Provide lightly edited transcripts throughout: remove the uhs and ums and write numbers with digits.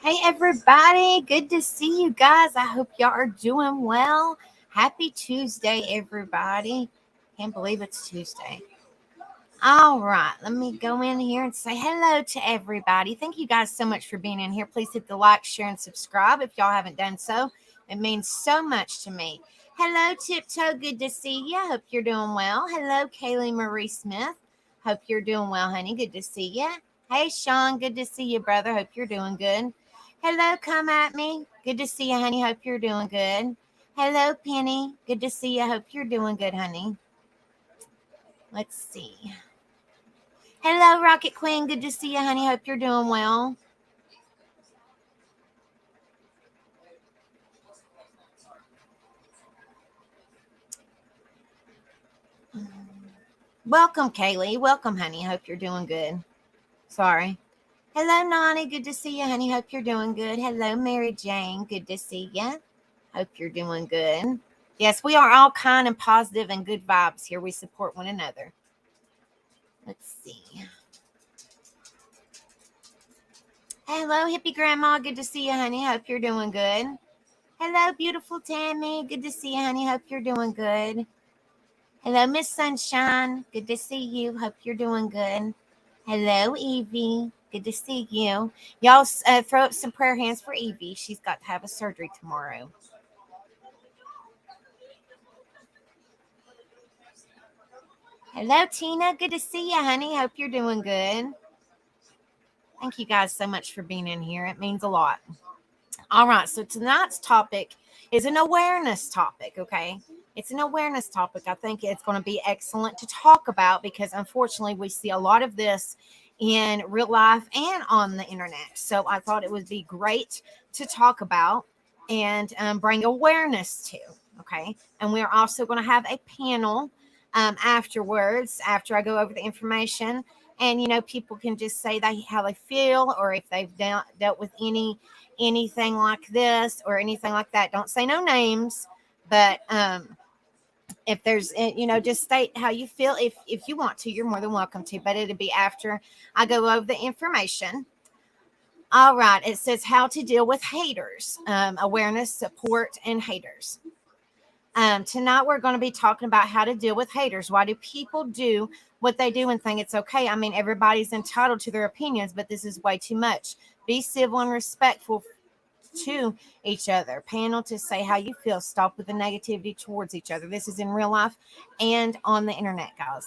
Hey, everybody. Good to see you guys. I hope y'all are doing well. Happy Tuesday, everybody. Can't believe it's Tuesday. All right. Let me go in here and say hello to everybody. Thank you guys so much for being in here. Please hit the like, share, and subscribe if y'all haven't done so. It means so much to me. Hello, Tiptoe. Good to see you. Hope you're doing well. Hello, Kaylee Marie Smith. Hope you're doing well, honey. Good to see you. Hey, Sean. Good to see you, brother. Hope you're doing good. Hello, come at me. Good to see you, honey. Hope you're doing good. Hello, Penny. Good to see you. Hope you're doing good, honey. Let's see. Hello, Rocket Queen. Good to see you, honey. Hope you're doing well. Welcome, Kaylee. Welcome, honey. Hope you're doing good. Sorry. Hello, Nani. Good to see you, honey. Hope you're doing good. Hello, Mary Jane. Good to see you. Hope you're doing good. Yes, we are all kind and positive and good vibes here. We support one another. Let's see. Hello, hippie grandma. Good to see you, honey. Hope you're doing good. Hello, beautiful Tammy. Good to see you, honey. Hope you're doing good. Hello, Miss Sunshine. Good to see you. Hope you're doing good. Hello, Evie. Good to see you. Y'all throw up some prayer hands for Evie. She's got to have a surgery tomorrow. Hello, Tina. Good to see you, honey. Hope you're doing good. Thank you guys so much for being in here. It means a lot. All right. So tonight's topic is an awareness topic. Okay. It's an awareness topic. I think it's going to be excellent to talk about because unfortunately we see a lot of this in real life and on the internet. So I thought it would be great to talk about and bring awareness to. Okay. And we're also going to have a panel afterwards, after I go over the information. And, people can just say how they feel or if they've dealt with anything like this or anything like that. Don't say no names, but if there's just state how you feel. If you want to, you're more than welcome to, but it'll be after I go over the information. All right, it says how to deal with haters, awareness, support, and haters. Tonight we're going to be talking about how to deal with haters. Why do people do what they do and think it's okay? I mean, everybody's entitled to their opinions, but this is way too much. Be civil and respectful to each other. Panel to say how you feel. Stop with the negativity towards each other. This is in real life and on the internet, guys.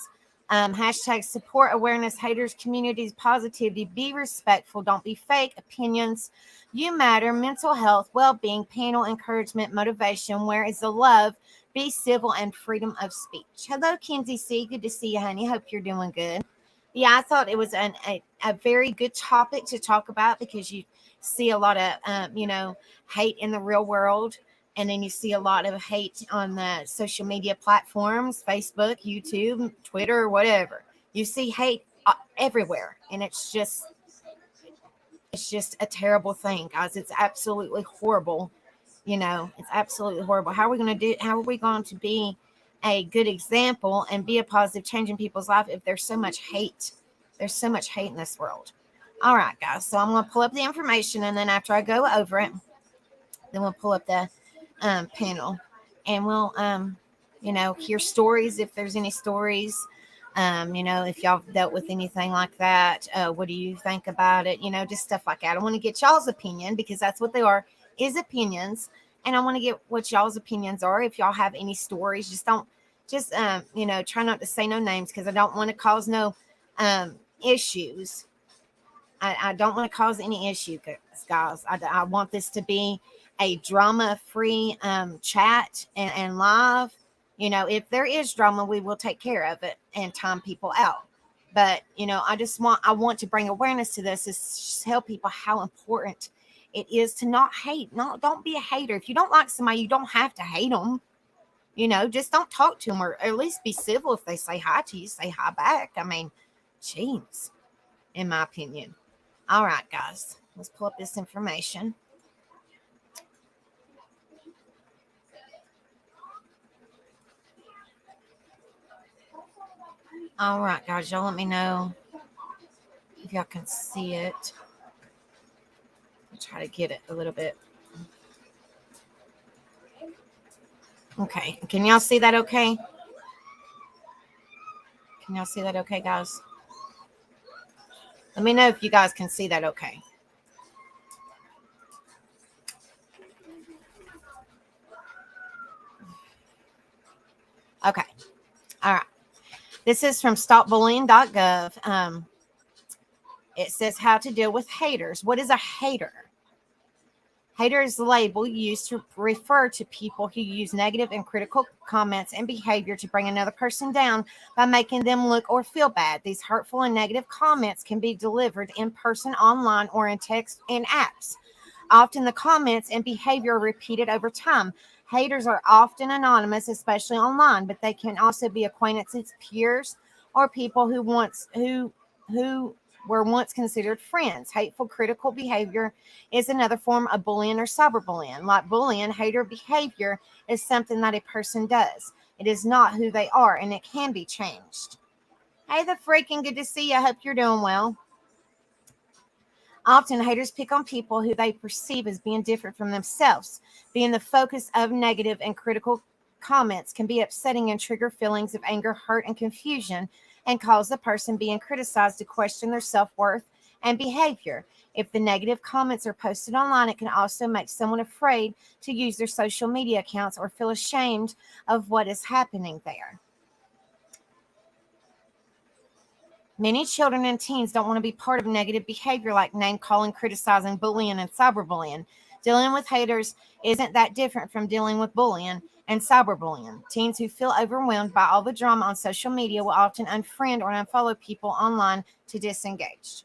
Hashtag support awareness, haters, communities, positivity. Be respectful. Don't be fake. Opinions. You matter. Mental health, well-being, panel encouragement, motivation. Where is the love? Be civil and freedom of speech. Hello, Kenzie C. Good to see you, honey. Hope you're doing good. Yeah, I thought it was a very good topic to talk about because you see a lot of, hate in the real world. And then you see a lot of hate on the social media platforms, Facebook, YouTube, Twitter, whatever. You see hate everywhere. And it's just a terrible thing, guys. It's absolutely horrible. It's absolutely horrible. How are we going to be a good example and be a positive change in people's life if there's so much hate? There's so much hate in this world. All right, guys. So I'm going to pull up the information, and then after I go over it, then we'll pull up the panel, and we'll, hear stories if there's any stories. If y'all dealt with anything like that, what do you think about it? Just stuff like that. I want to get y'all's opinion because that's what they are, is opinions. And I want to get what y'all's opinions are. If y'all have any stories, try not to say no names because I don't want to cause no issues. I don't want to cause any issues, guys. I want this to be a drama-free chat and live. If there is drama, we will take care of it and time people out. But, I want to bring awareness to this, is just tell people how important it is to not hate. Don't be a hater. If you don't like somebody, you don't have to hate them. Just don't talk to them, or at least be civil. If they say hi to you, say hi back. I mean, jeez, in my opinion. All right, guys, let's pull up this information. All right, guys, y'all let me know if y'all can see it. try to get it a little bit. Okay. Can y'all see that okay? Can y'all see that okay, guys? Let me know if you guys can see that okay. Okay. All right. This is from stopbullying.gov. It says how to deal with haters. What is a hater? Hater is the label used to refer to people who use negative and critical comments and behavior to bring another person down by making them look or feel bad. These hurtful and negative comments can be delivered in person, online, or in text and apps. Often the comments and behavior are repeated over time. Haters are often anonymous, especially online, but they can also be acquaintances, peers, or people who were once considered friends. Hateful, critical behavior is another form of bullying or cyberbullying. Like bullying, hater behavior is something that a person does. It is not who they are, and it can be changed. Hey, the freaking good to see you. I hope you're doing well. Often, haters pick on people who they perceive as being different from themselves. Being the focus of negative and critical comments can be upsetting and trigger feelings of anger, hurt, and confusion, and cause the person being criticized to question their self-worth and behavior. If the negative comments are posted online, it can also make someone afraid to use their social media accounts or feel ashamed of what is happening there. Many children and teens don't want to be part of negative behavior like name calling, criticizing, bullying, and cyberbullying. Dealing with haters isn't that different from dealing with bullying and cyberbullying. Teens who feel overwhelmed by all the drama on social media will often unfriend or unfollow people online to disengage.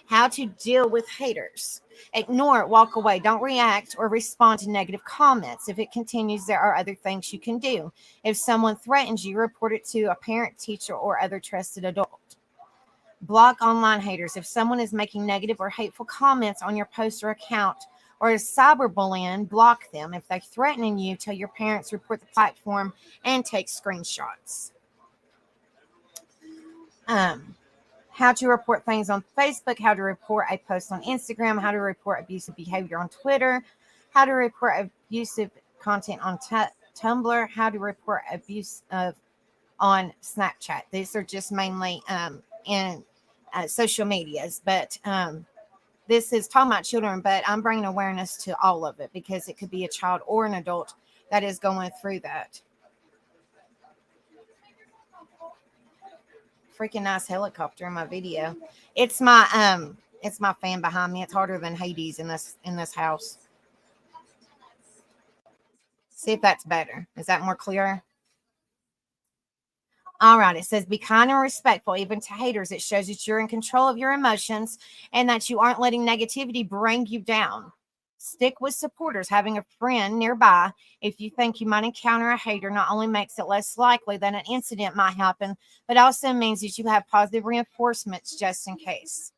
How to deal with haters. Ignore it, walk away, don't react or respond to negative comments. If it continues, there are other things you can do. If someone threatens you, report it to a parent, teacher, or other trusted adult. Block online haters. If someone is making negative or hateful comments on your post or account or is cyberbullying, block them. If they're threatening you, tell your parents, report the platform, and take screenshots. How to report things on Facebook, how to report a post on Instagram, how to report abusive behavior on Twitter, how to report abusive content on Tumblr, how to report abuse on Snapchat. These are just mainly in social medias, but this is talking about children, but I'm bringing awareness to all of it because it could be a child or an adult that is going through that. Freaking nice helicopter in my video. It's my fan behind me. It's harder than Hades in this house. See if that's better. Is that more clear? All right. It says be kind and respectful, even to haters. It shows that you're in control of your emotions and that you aren't letting negativity bring you down. Stick with supporters. Having a friend nearby, if you think you might encounter a hater, not only makes it less likely that an incident might happen, but also means that you have positive reinforcements just in case.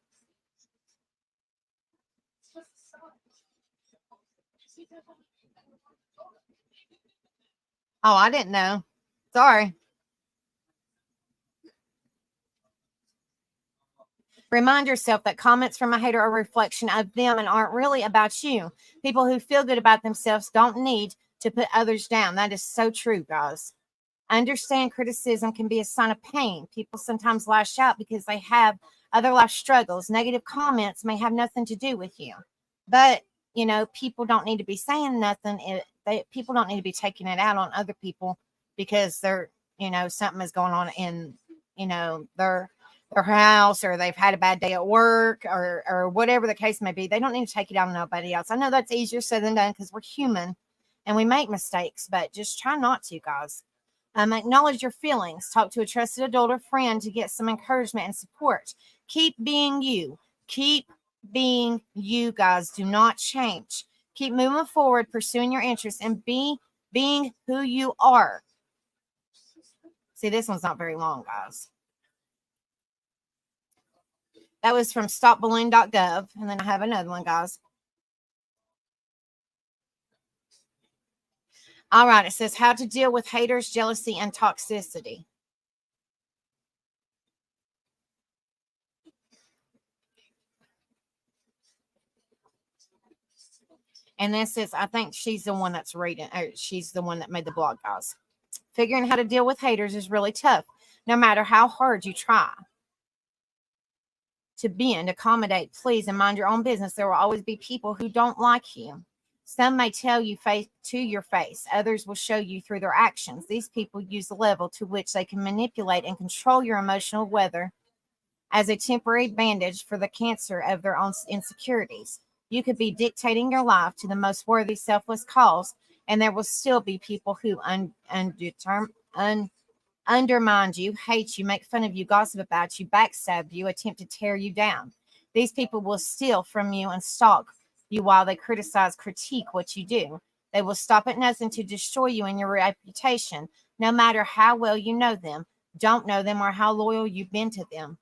Oh, I didn't know. Sorry. Remind yourself that comments from a hater are a reflection of them and aren't really about you. People who feel good about themselves don't need to put others down. That is so true, guys. Understand criticism can be a sign of pain. People sometimes lash out because they have other life struggles. Negative comments may have nothing to do with you. But, people don't need to be saying nothing. People don't need to be taking it out on other people because they're, something is going on in, their house, or they've had a bad day at work, or whatever the case may be. They don't need to take it out on nobody else. I know that's easier said than done because we're human and we make mistakes, but just try not to, guys. Acknowledge your feelings. Talk to a trusted adult or friend to get some encouragement and support. Keep being you. Keep being you, guys. Do not change. Keep moving forward, pursuing your interests, and being who you are. See, this one's not very long, guys. That was from stopbullying.gov. And then I have another one, guys. All right. It says how to deal with haters, jealousy, and toxicity. And this is, I think she's the one that's reading, or she's the one that made the blog, guys. Figuring how to deal with haters is really tough, no matter how hard you try to bend, accommodate, please, and mind your own business. There will always be people who don't like you. Some may tell you to your face. Others will show you through their actions. These people use the level to which they can manipulate and control your emotional weather as a temporary bandage for the cancer of their own insecurities. You could be dictating your life to the most worthy, selfless cause, and there will still be people who undermine you, hate you, make fun of you, gossip about you, backstab you, attempt to tear you down. These people will steal from you and stalk you while they critique what you do. They will stop at nothing to destroy you and your reputation, no matter how well you know them, don't know them, or how loyal you've been to them.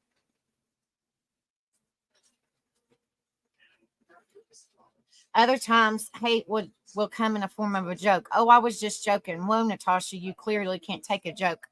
Other times, hate will come in a form of a joke. Oh, I was just joking. Whoa, Natasha, you clearly can't take a joke.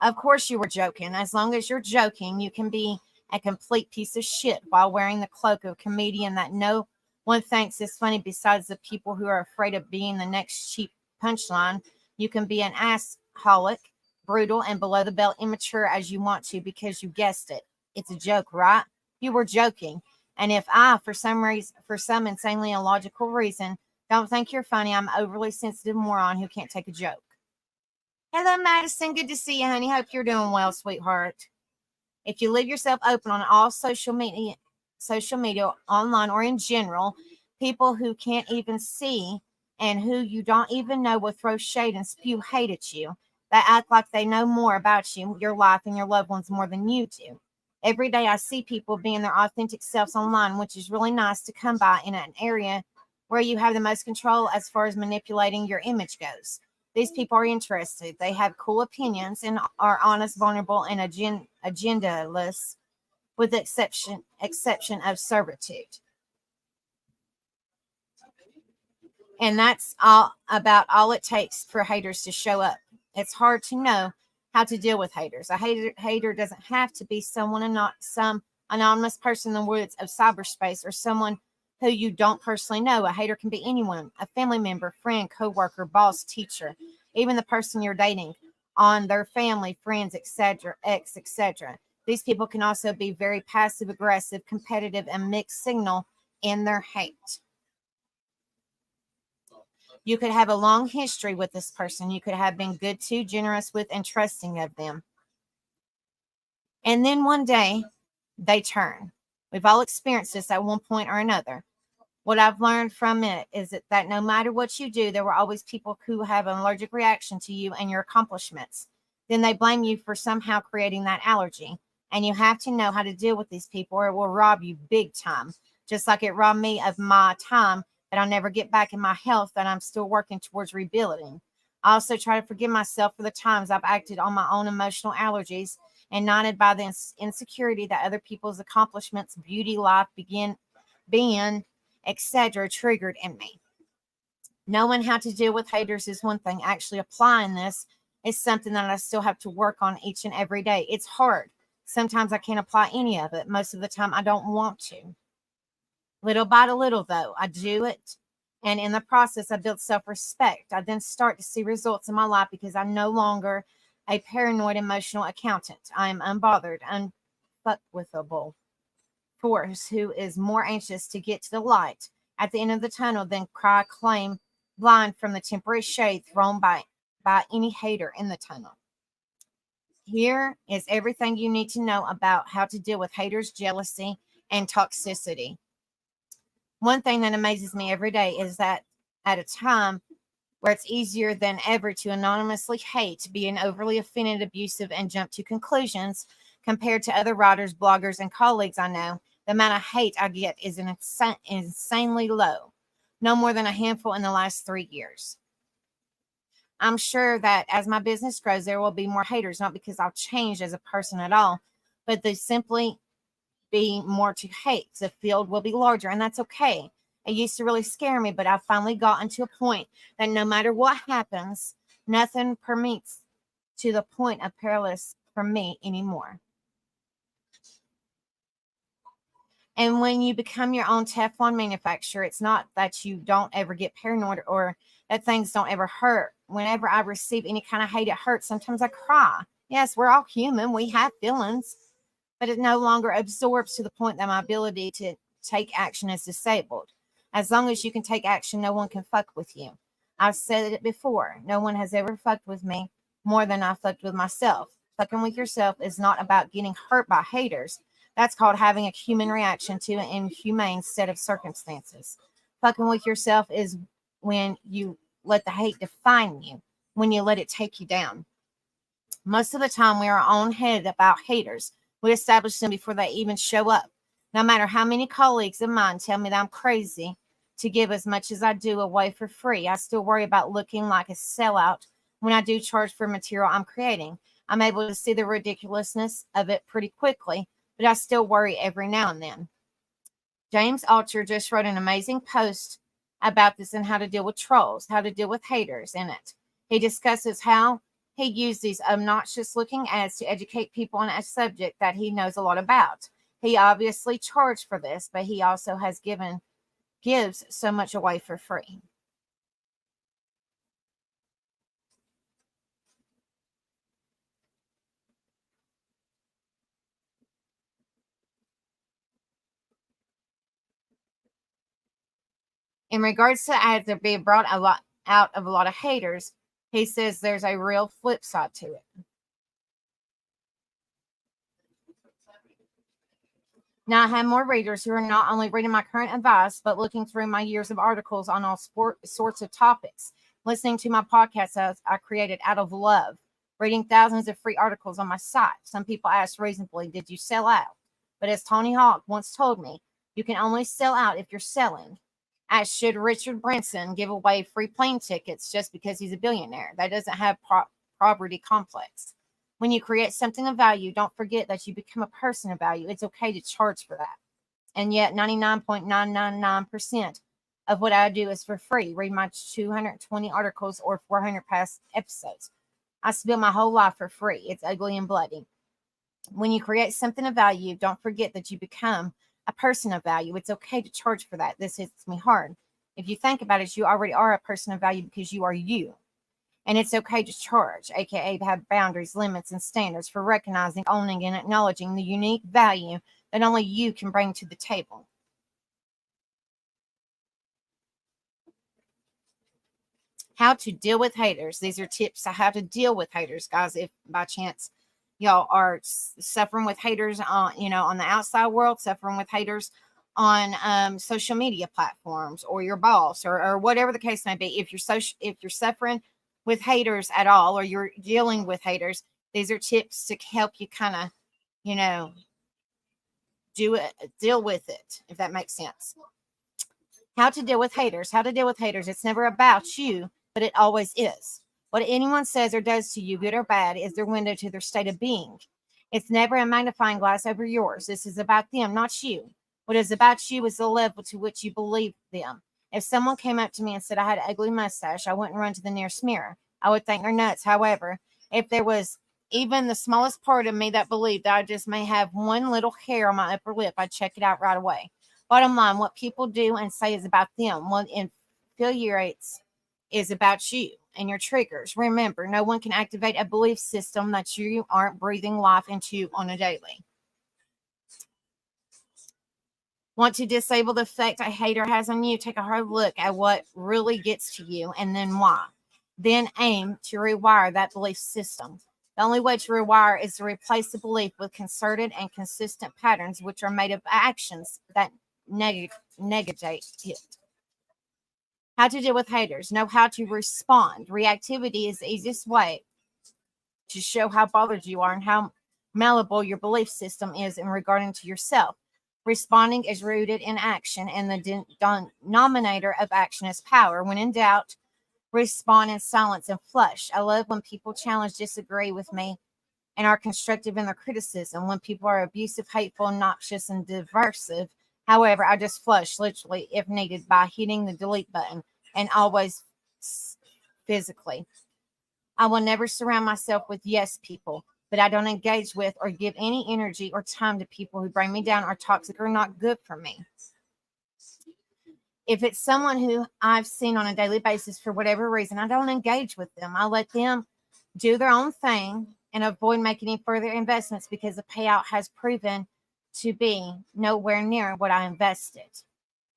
Of course you were joking. As long as you're joking, you can be a complete piece of shit while wearing the cloak of a comedian that no one thinks is funny besides the people who are afraid of being the next cheap punchline. You can be an assholic, brutal, and below the belt immature as you want to because you guessed it. It's a joke, right? You were joking. And if I, for some insanely illogical reason, don't think you're funny, I'm an overly sensitive moron who can't take a joke. Hello, Madison. Good to see you, honey. Hope you're doing well, sweetheart. If you leave yourself open on all social media, online or in general, people who can't even see and who you don't even know will throw shade and spew hate at you. They act like they know more about you, your life, and your loved ones more than you do. Every day I see people being their authentic selves online, which is really nice to come by in an area where you have the most control as far as manipulating your image goes. These people are interested. They have cool opinions and are honest, vulnerable, and agendaless, with the exception of servitude. And that's all it takes for haters to show up. It's hard to know how to deal with haters. A hater doesn't have to be some anonymous person in the woods of cyberspace or someone who you don't personally know. A hater can be anyone, a family member, friend, coworker, boss, teacher, even the person you're dating, on their family, friends, etc., etc. These people can also be very passive aggressive, competitive, and mixed signal in their hate. You could have a long history with this person. You could have been good to, generous with, and trusting of them. And then one day, they turn. We've all experienced this at one point or another. What I've learned from it is that no matter what you do, there were always people who have an allergic reaction to you and your accomplishments. Then they blame you for somehow creating that allergy. And you have to know how to deal with these people or it will rob you big time. Just like it robbed me of my time that I'll never get back in my health that I'm still working towards rebuilding. I also try to forgive myself for the times I've acted on my own emotional allergies and knotted by the insecurity that other people's accomplishments, beauty, life, being, etc., triggered in me. Knowing how to deal with haters is one thing. Actually applying this is something that I still have to work on each and every day. It's hard. Sometimes I can't apply any of it. Most of the time I don't want to. Little by little, though, I do it. And in the process, I build self-respect. I then start to see results in my life because I'm no longer a paranoid emotional accountant. I am unbothered, unfuckwithable force who is more anxious to get to the light at the end of the tunnel than cry claim blind from the temporary shade thrown by any hater in the tunnel. Here is everything you need to know about how to deal with haters, jealousy, and toxicity. One thing that amazes me every day is that at a time where it's easier than ever to anonymously hate, be an overly offended, abusive, and jump to conclusions compared to other writers, bloggers, and colleagues I know, the amount of hate I get is insanely low, no more than a handful in the last 3 years. I'm sure that as my business grows, there will be more haters, not because I've changed as a person at all, but they simply be more to hate. The field will be larger, and that's okay. It used to really scare me, but I've finally gotten to a point that no matter what happens, nothing permits to the point of perilous for me anymore. And when you become your own Teflon manufacturer, it's not that you don't ever get paranoid or that things don't ever hurt. Whenever I receive any kind of hate, it hurts. Sometimes I cry. Yes, we're all human. We have feelings, but it no longer absorbs to the point that my ability to take action is disabled. As long as you can take action, no one can fuck with you. I've said it before. No one has ever fucked with me more than I fucked with myself. Fucking with yourself is not about getting hurt by haters. That's called having a human reaction to an inhumane set of circumstances. Fucking with yourself is when you let the hate define you, when you let it take you down. Most of the time, we are on head about haters. We establish them before they even show up. No matter how many colleagues of mine tell me that I'm crazy to give as much as I do away for free, I still worry about looking like a sellout when I do charge for material I'm creating. I'm able to see the ridiculousness of it pretty quickly, but I still worry every now and then. James Altucher just wrote an amazing post about this and how to deal with trolls, how to deal with haters in it. He discusses how he used these obnoxious looking ads to educate people on a subject that he knows a lot about. He obviously charged for this, but he also gives so much away for free. In regards to ads that are being brought a lot out of a lot of haters, he says there's a real flip side to it. Now I have more readers who are not only reading my current advice, but looking through my years of articles on all sorts of topics, listening to my podcast as I created out of love, reading thousands of free articles on my site. Some people ask reasonably, did you sell out? But as Tony Hawk once told me, you can only sell out if you're selling. As should Richard Branson give away free plane tickets just because he's a billionaire. That doesn't have property complex. When you create something of value, don't forget that you become a person of value. It's okay to charge for that. And yet 99.999% of what I do is for free. Read my 220 articles or 400 past episodes. I spend my whole life for free. It's ugly and bloody. When you create something of value, don't forget that you become a person of value. It's okay to charge for that. This hits me hard. If you think about it, you already are a person of value because you are you. And it's okay to charge, aka to have boundaries, limits, and standards for recognizing, owning, and acknowledging the unique value that only you can bring to the table. How to deal with haters. These are tips on how to deal with haters, guys. If by chance y'all are suffering with haters on, on the outside world, suffering with haters on social media platforms, or your boss, or whatever the case may be. If you're suffering with haters at all, or you're dealing with haters, these are tips to help you kind of, deal with it, if that makes sense. How to deal with haters. How to deal with haters. It's never about you, but it always is. What anyone says or does to you, good or bad, is their window to their state of being. It's never a magnifying glass over yours. This is about them, not you. What is about you is the level to which you believe them. If someone came up to me and said I had an ugly mustache, I wouldn't run to the nearest mirror. I would think they're nuts. However, if there was even the smallest part of me that believed that I just may have one little hair on my upper lip, I'd check it out right away. Bottom line, what people do and say is about them. What infuriates is about you and your triggers. Remember, no one can activate a belief system that you aren't breathing life into on a daily. Want to disable the effect a hater has on you? Take a hard look at what really gets to you and then why. Then aim to rewire that belief system. The only way to rewire is to replace the belief with concerted and consistent patterns, which are made of actions that negate it. How to deal with haters. Know how to respond. Reactivity is the easiest way to show how bothered you are and how malleable your belief system is in regarding to yourself. Responding is rooted in action, and the denominator of action is power. When in doubt, respond in silence and flush. I love when people challenge, disagree with me, and are constructive in their criticism. When people are abusive, hateful, obnoxious, and divisive, however, I just flush, literally, if needed, by hitting the delete button, and always physically. I will never surround myself with yes people. but I don't engage with or give any energy or time to people who bring me down, are toxic, or not good for me. If it's someone who I've seen on a daily basis for whatever reason, I don't engage with them. I let them do their own thing and avoid making any further investments because the payout has proven to be nowhere near what I invested.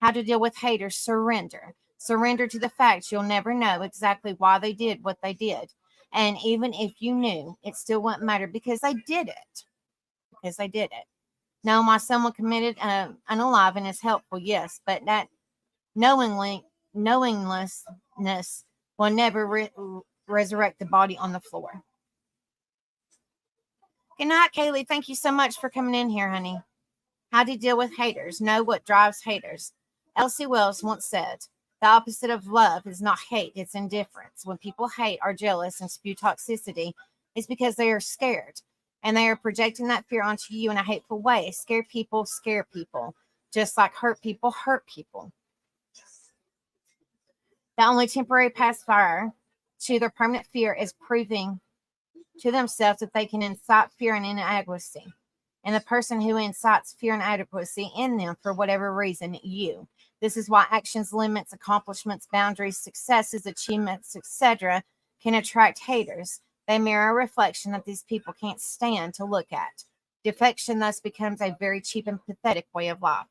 How to deal with haters? Surrender. Surrender to the fact you'll never know exactly why they did what they did. And even if you knew, it still wouldn't matter because they did it. Because they did it. Now, why someone committed unalive is helpful, yes, but that knowinglessness will never resurrect the body on the floor. Good night, Kaylee. Thank you so much for coming in here, honey. How to deal with haters? Know what drives haters. Elsie Wells once said, the opposite of love is not hate, it's indifference. When people hate, are jealous, and spew toxicity, it's because they are scared. And they are projecting that fear onto you in a hateful way. Scared people scare people. Just like hurt people hurt people. The only temporary pacifier to their permanent fear is proving to themselves that they can incite fear and inadequacy. And the person who incites fear and inadequacy in them for whatever reason, you. This is why actions, limits, accomplishments, boundaries, successes, achievements, etc. can attract haters. They mirror a reflection that these people can't stand to look at. Defection thus becomes a very cheap and pathetic way of life.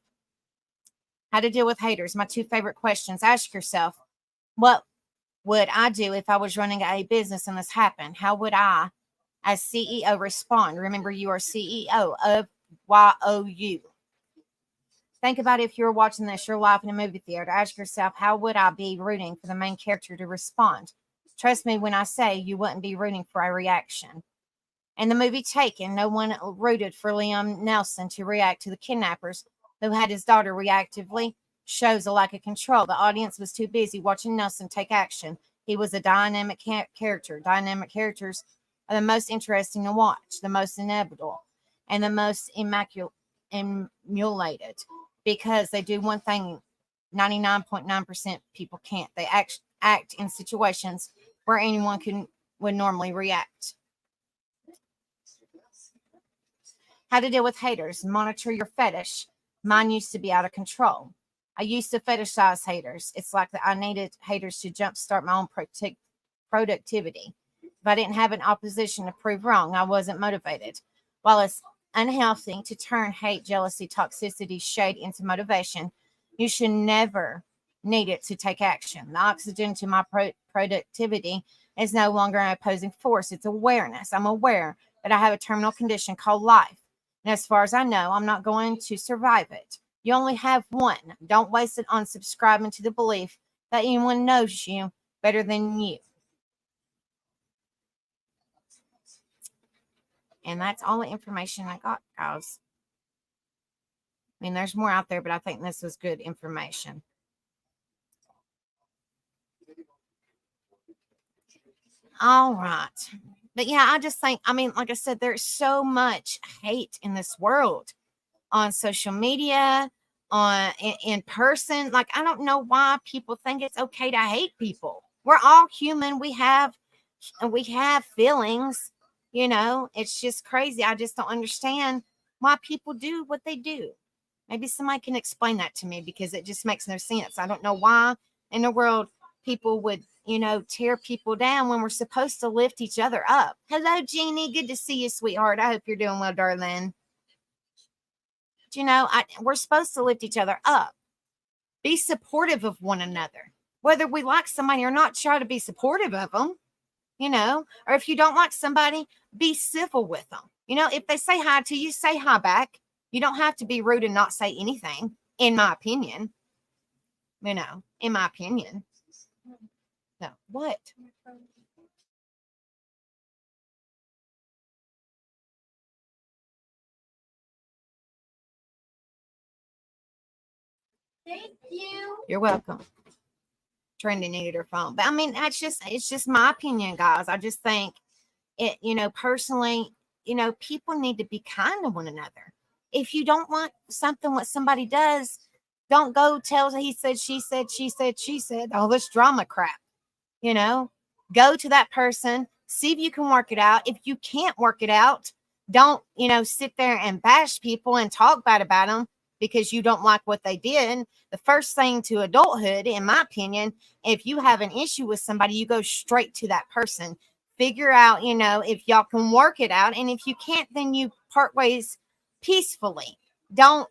How to deal with haters? My 2 favorite questions. Ask yourself, what would I do if I was running a business and this happened? How would I, as CEO, respond? Remember, you are CEO of YOU. Think about if you were watching this, your life in a movie theater. Ask yourself, how would I be rooting for the main character to respond? Trust me when I say you wouldn't be rooting for a reaction. In the movie Taken, no one rooted for Liam Neeson to react to the kidnappers who had his daughter reactively. Shows a lack of control. The audience was too busy watching Nelson take action. He was a dynamic character. Dynamic characters are the most interesting to watch, the most inevitable, and the most emulated because they do one thing 99.9% people can't. They act in situations where anyone would normally react. How to deal with haters? Monitor your fetish. Mine used to be out of control. I used to fetishize haters. It's like that I needed haters to jumpstart my own productivity. If I didn't have an opposition to prove wrong, I wasn't motivated. While it's unhealthy to turn hate, jealousy, toxicity, shade into motivation, you should never need it to take action. The oxygen to my productivity is no longer an opposing force. It's awareness. I'm aware that I have a terminal condition called life. And as far as I know, I'm not going to survive it. You only have one. Don't waste it on subscribing to the belief that anyone knows you better than you. And that's all the information I got, guys. I mean, there's more out there, but I think this was good information. All right. But yeah, I just think, I mean, like I said, there's so much hate in this world. On social media, in person. Like, I don't know why people think it's okay to hate people. We're all human. We have feelings, it's just crazy. I just don't understand why people do what they do. Maybe somebody can explain that to me because it just makes no sense. I don't know why in the world people would, tear people down when we're supposed to lift each other up. Hello, Jeannie. Good to see you, sweetheart. I hope you're doing well, darling. We're supposed to lift each other up. Be supportive of one another. Whether we like somebody or not, try to be supportive of them, or if you don't like somebody, be civil with them. If they say hi to you, say hi back. You don't have to be rude and not say anything, in my opinion. In my opinion. No, what? Thank you. You're welcome. Trendy needed her phone. But I mean, it's just my opinion, guys. I just think it, personally, people need to be kind to one another. If you don't want something what somebody does, don't go tell he said, she said, all this drama crap. Go to that person, See if you can work it out. If you can't work it out, don't, sit there and bash people and talk bad about them because you don't like what they did. The first thing to adulthood, in my opinion, if you have an issue with somebody, you go straight to that person. Figure out, if y'all can work it out. And if you can't, then you part ways peacefully. Don't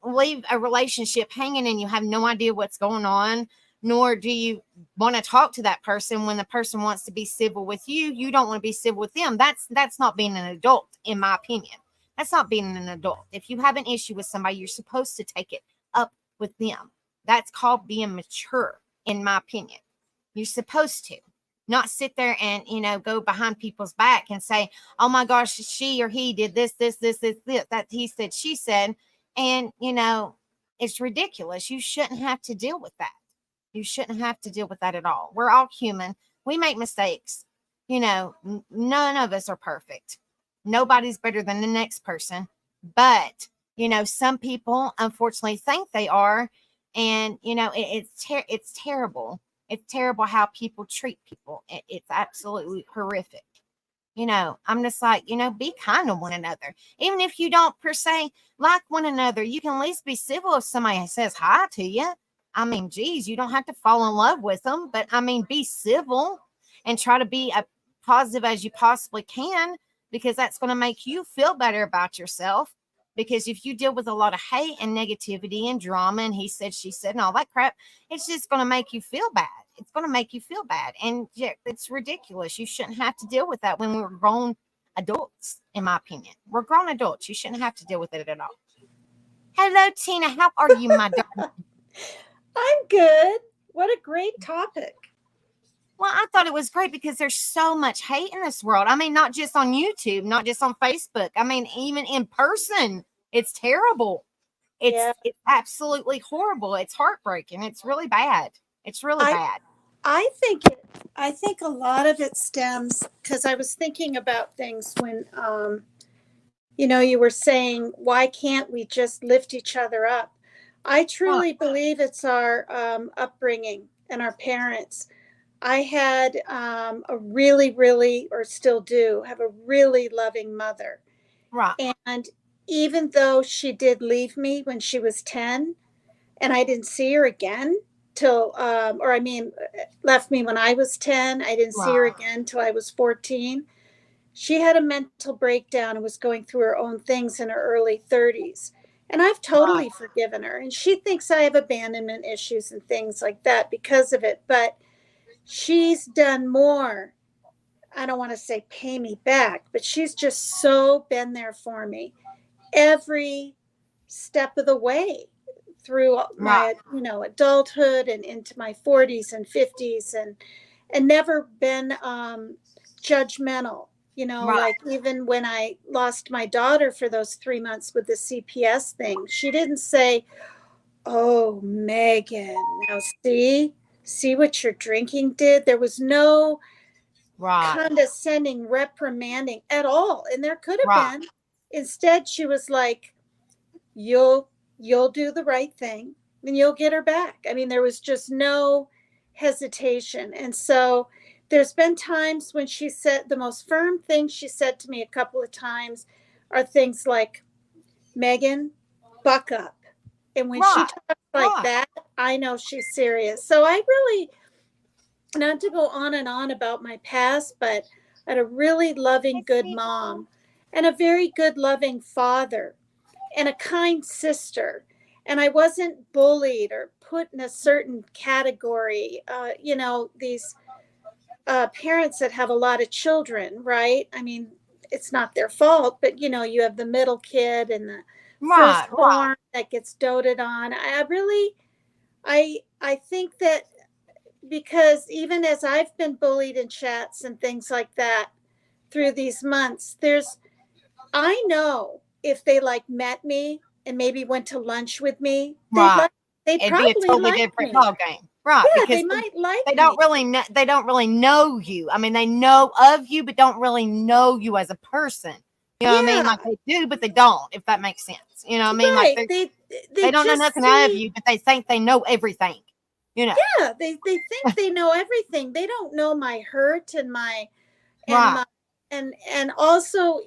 leave a relationship hanging and you have no idea what's going on, nor do you want to talk to that person when the person wants to be civil with you. You don't want to be civil with them. That's not being an adult, in my opinion. That's not being an adult. If you have an issue with somebody, you're supposed to take it up with them. That's called being mature, in my opinion. You're supposed to not sit there and, go behind people's back and say, oh my gosh, she or he did this, that he said, she said. And, it's ridiculous. You shouldn't have to deal with that. You shouldn't have to deal with that at all. We're all human. We make mistakes. None of us are perfect. Nobody's better than the next person. But, some people unfortunately think they are. And, it's terrible. It's terrible how people treat people. It's absolutely horrific. I'm just like, be kind to one another. Even if you don't per se like one another, you can at least be civil if somebody says hi to you. I mean, geez, you don't have to fall in love with them, but I mean, be civil and try to be as positive as you possibly can, because that's going to make you feel better about yourself. Because if you deal with a lot of hate and negativity and drama and he said, she said, and all that crap, it's just going to make you feel bad. It's going to make you feel bad. And yeah, it's ridiculous. You shouldn't have to deal with that when we're grown adults, in my opinion. We're grown adults. You shouldn't have to deal with it at all. Hello, Tina. How are you, my darling? I'm good. What a great topic. Well, I thought it was great because there's so much hate in this world. I mean, not just on YouTube, not just on Facebook. I mean, even in person, it's terrible. It's absolutely horrible. It's heartbreaking. It's really bad. It's really bad. I think a lot of it stems because I was thinking about things when you were saying, why can't we just lift each other up? I truly believe it's our upbringing and our parents. I had a really, really, or still do, have a really loving mother. Right. And even though she did leave me when she was 10, and I didn't see her again till, left me when I was 10. I didn't see her again till I was 14. She had a mental breakdown and was going through her own things in her early 30s. And I've totally forgiven her. And she thinks I have abandonment issues and things like that because of it. But she's done more. I don't want to say pay me back, but she's just so been there for me every step of the way through my adulthood and into my 40s and 50s, and never been judgmental. Like even when I lost my daughter for those 3 months with the CPS thing, she didn't say, oh, Megan, now see what your drinking did. There was no condescending reprimanding at all, and there could have been. Instead, she was like, you'll do the right thing and you'll get her back. I mean, there was just no hesitation. And so there's been times when she said, the most firm thing she said to me a couple of times are things like, Megan, buck up. And when she talks like that, I know she's serious. So I really, not to go on and on about my past, but I had a really loving, good mom and a very good, loving father and a kind sister. And I wasn't bullied or put in a certain category. These parents that have a lot of children, right? I mean, it's not their fault, but you have the middle kid and the firstborn that gets doted on. I think that because even as I've been bullied in chats and things like that through these months, I know if they met me and maybe went to lunch with me, they'd probably be a totally different ball game. Right. Yeah, because they might like they don't really know, they don't really know you. I mean, they know of you, but don't really know you as a person. You know what I mean? Like they do, but they don't, if that makes sense. You know what I mean? Right. Like they don't know nothing out of you, but they think they know everything. Yeah, they think they know everything. They don't know my hurt and and Right. my and also,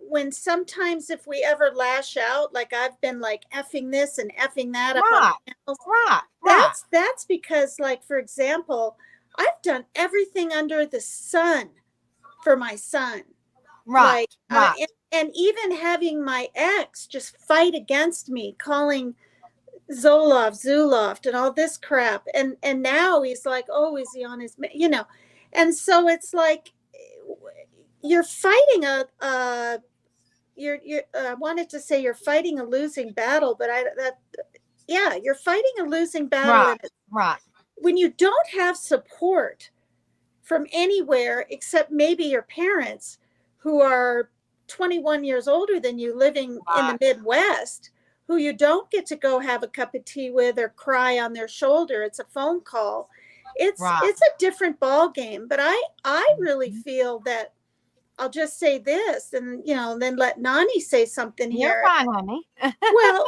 when sometimes if we ever lash out, like I've been like effing this and effing that up on Right. panels, Right. Right. that's because, like, for example, I've done everything under the sun for my son. Right. Like, Right. and even having my ex just fight against me, calling Zoloft, and all this crap. And now he's like, oh, is he on his. And so it's like you're fighting you're I wanted to say you're fighting a losing battle, but yeah, you're fighting a losing battle. Right. And Right. when you don't have support from anywhere except maybe your parents, who are 21 years older than you, living in Right. the Midwest, who you don't get to go have a cup of tea with or cry on their shoulder. It's a phone call. Right. It's a different ball game. But I really feel that, I'll just say this, and then let Nani say something You're here. fine, honey. Well,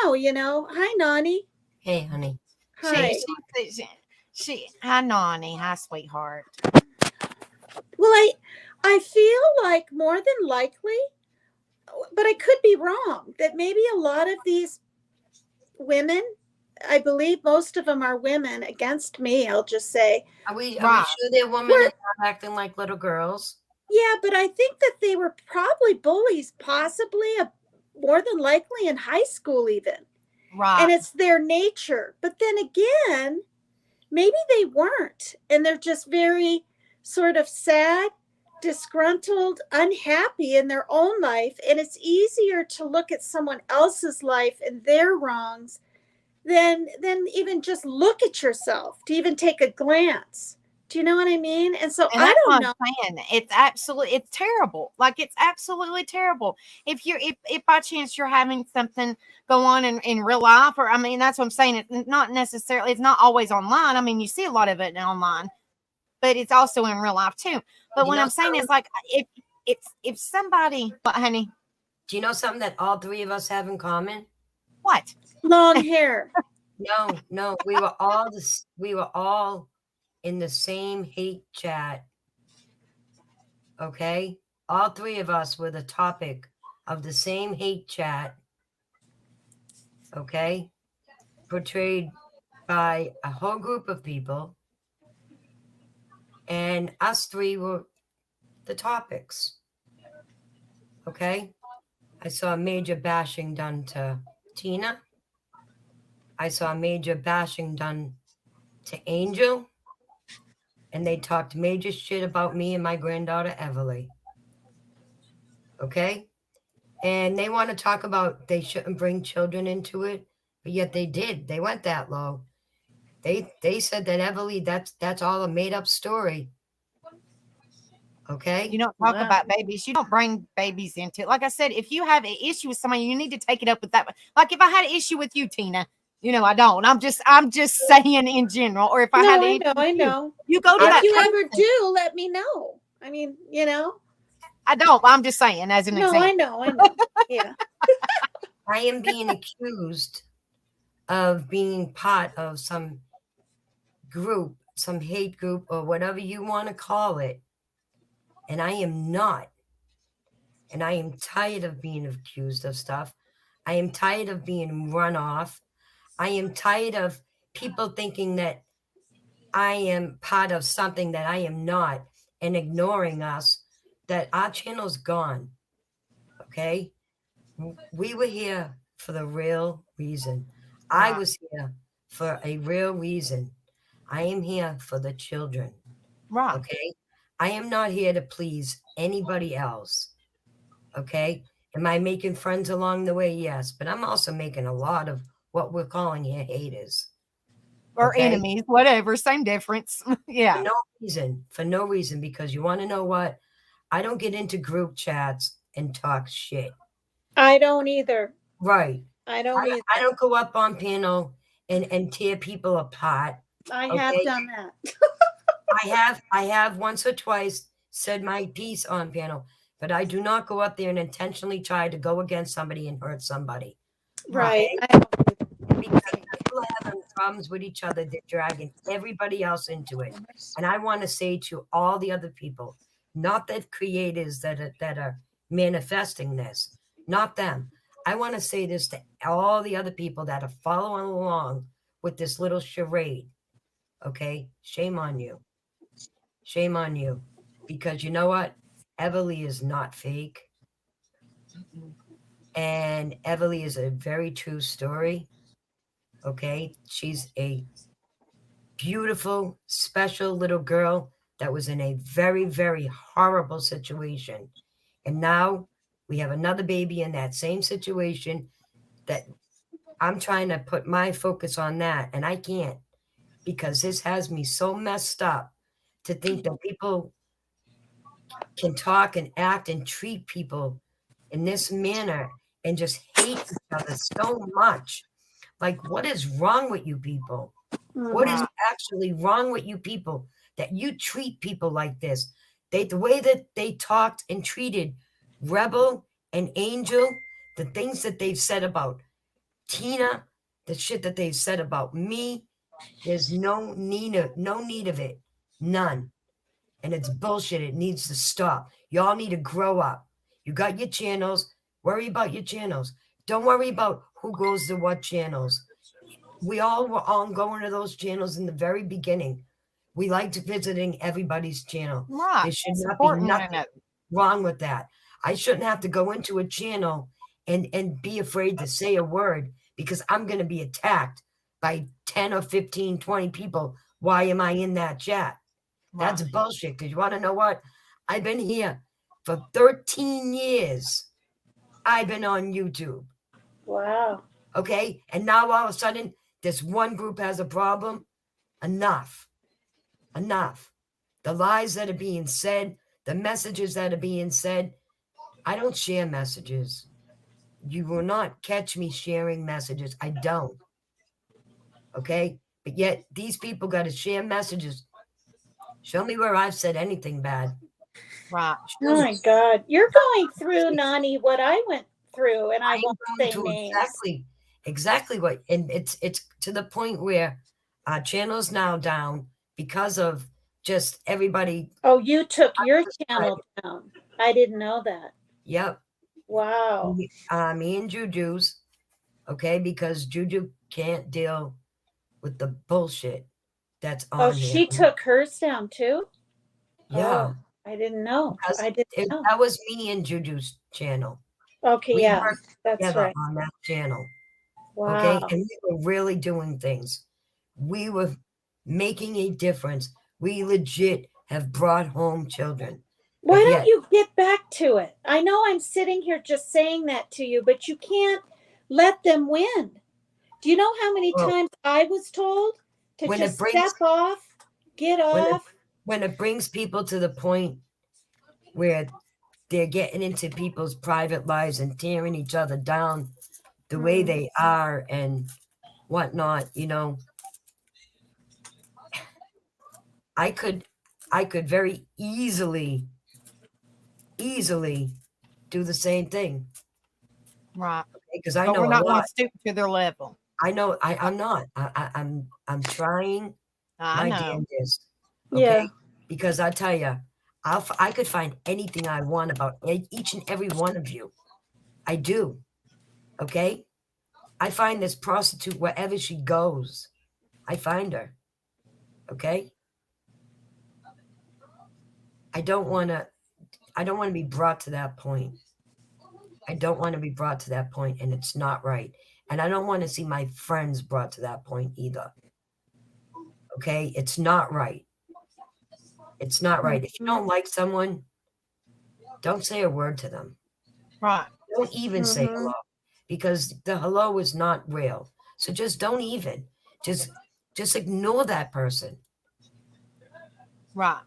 no, hi Nani. Hey, honey. she, Hi. Say, she, she, hi, Nani. Hi, sweetheart. Well, I feel like more than likely, but I could be wrong, that maybe a lot of these women, I believe most of them are women against me, I'll just say. are we Right. sure they're women We're, and not acting like little girls? yeah, but I think that they were probably bullies, possibly, more than likely in high school even. Right. And it's their nature. But then again, maybe they weren't. And they're just very sort of sad, disgruntled, unhappy in their own life. And it's easier to look at someone else's life and their wrongs than even just look at yourself, to even take a glance. Do you know what I mean? And so And I that's don't what know. I'm saying. It's terrible. Like, it's absolutely terrible. If by chance you're having something go on in real life, or I mean, that's what I'm saying. It's not necessarily, it's not always online. I mean, you see a lot of it online, but it's also in real life too. But You what know I'm saying is, something? like, if somebody, what, honey, Do you know something that all three of us have in common? what? Long hair. No. We were all in the same hate chat. Okay? All three of us were the topic of the same hate chat. Okay? Portrayed by a whole group of people. And us three were the topics. Okay? I saw a major bashing done to Tina. I saw a major bashing done to Angel. And they talked major shit about me and my granddaughter, Everly. Okay? And they want to talk about they shouldn't bring children into it, but yet they did. They went that low. They said that Everly, that's all a made up story. Okay? You don't talk Wow. about babies. You don't bring babies into it. Like I said, if you have an issue with somebody, you need to take it up with that. Like, if I had an issue with you, Tina, I don't. I'm just saying in general. Or if I had No, an I issue know, with I you, know. you go to If that you ever person. do, let me know. I mean, I don't. I'm just saying as an No, example. I know. Yeah. I am being accused of being part of some group, some hate group, or whatever you want to call it. And I am not. And I am tired of being accused of stuff. I am tired of being run off. I am tired of people thinking that I am part of something that I am not, and ignoring us, that our channel's gone. Okay? We were here for the real reason. I Right. was here for a real reason. I am here for the children. Right. Okay? I am not here to please anybody else. Okay? Am I making friends along the way? Yes. But I'm also making a lot of what we're calling here haters. Or Okay? enemies, whatever, same difference. Yeah. For no reason, because you want to know what? I don't get into group chats and talk shit. I don't either. Right. I don't either. I don't go up on panel and tear people apart. I have Okay. done that. I have once or twice said my piece on panel, but I do not go up there and intentionally try to go against somebody and hurt somebody. Right. Okay? I don't Because people are having problems with each other, they're dragging everybody else into it. And I want to say to all the other people, not the creators that are manifesting this, not them. I want to say this to all the other people that are following along with this little charade. Okay, shame on you. Shame on you. Because you know what? Everly is not fake. And Everly is a very true story. Okay, she's a beautiful, special little girl that was in a very, very horrible situation. And now we have another baby in that same situation that I'm trying to put my focus on that. And I can't, because this has me so messed up to think that people can talk and act and treat people in this manner and just hate each other so much. Like, what is wrong with you people? What is Mhm. actually wrong with you people that you treat people like this? The way that they talked and treated Rebel and Angel, the things that they've said about Tina, the shit that they've said about me, there's no need of it. None. And it's bullshit. It needs to stop. Y'all need to grow up. You got your channels. Worry about your channels. Don't worry about who goes to what channels. We all were on going to those channels in the very beginning. We liked visiting everybody's channel. Right. There should not be Supporting one nothing another. wrong with that. I shouldn't have to go into a channel and be afraid to say a word because I'm going to be attacked by 10 or 15, 20 people. Why am I in that chat? That's Right. bullshit. Because you want to know what? I've been here for 13 years. I've been on YouTube. Wow. Okay. And now all of a sudden, this one group has a problem. Enough. Enough. The lies that are being said, the messages that are being said. I don't share messages. You will not catch me sharing messages. I don't. Okay. But yet, these people got to share messages. Show me where I've said anything bad. Right. Oh my God. You're going through, Nani, what I went through, and I I'm won't going say to names. exactly what, and it's to the point where our channel's now down because of just everybody. Oh, you took your channel down. I didn't know that. Yep. Wow. Me and Juju's, okay, because Juju can't deal with the bullshit that's Oh, on here. she took hers down too? Yeah, Oh, I didn't know. because I didn't know. that was me and Juju's channel. Okay, We yeah, worked that's together right. on that channel. Okay. Wow. And we were really doing things. We were making a difference. We legit have brought home children. Why But don't yet, you get back to it? I know I'm sitting here just saying that to you, but you can't let them win. Do you know how many well, times I was told to when it just brings step off, get when it off? when it brings people to the point where they're getting into people's private lives and tearing each other down the way Mm. they are and whatnot, I could very easily do the same thing. Right. Because I But know we're a not going lot. to stoop to their level. I know I'm not. I'm trying I my know. damnedest. Yeah. Okay? Because I tell you, I could find anything I want about each and every one of you. I do. Okay? I find this prostitute wherever she goes. I find her. Okay? I don't want to be brought to that point. I don't want to be brought to that point, and it's not right. And I don't want to see my friends brought to that point either. Okay? It's not right. It's not right. If you Mhm. don't like someone, don't say a word to them. Right. Don't even say Mhm. hello because the hello is not real. So just don't even. Just ignore that person. Right.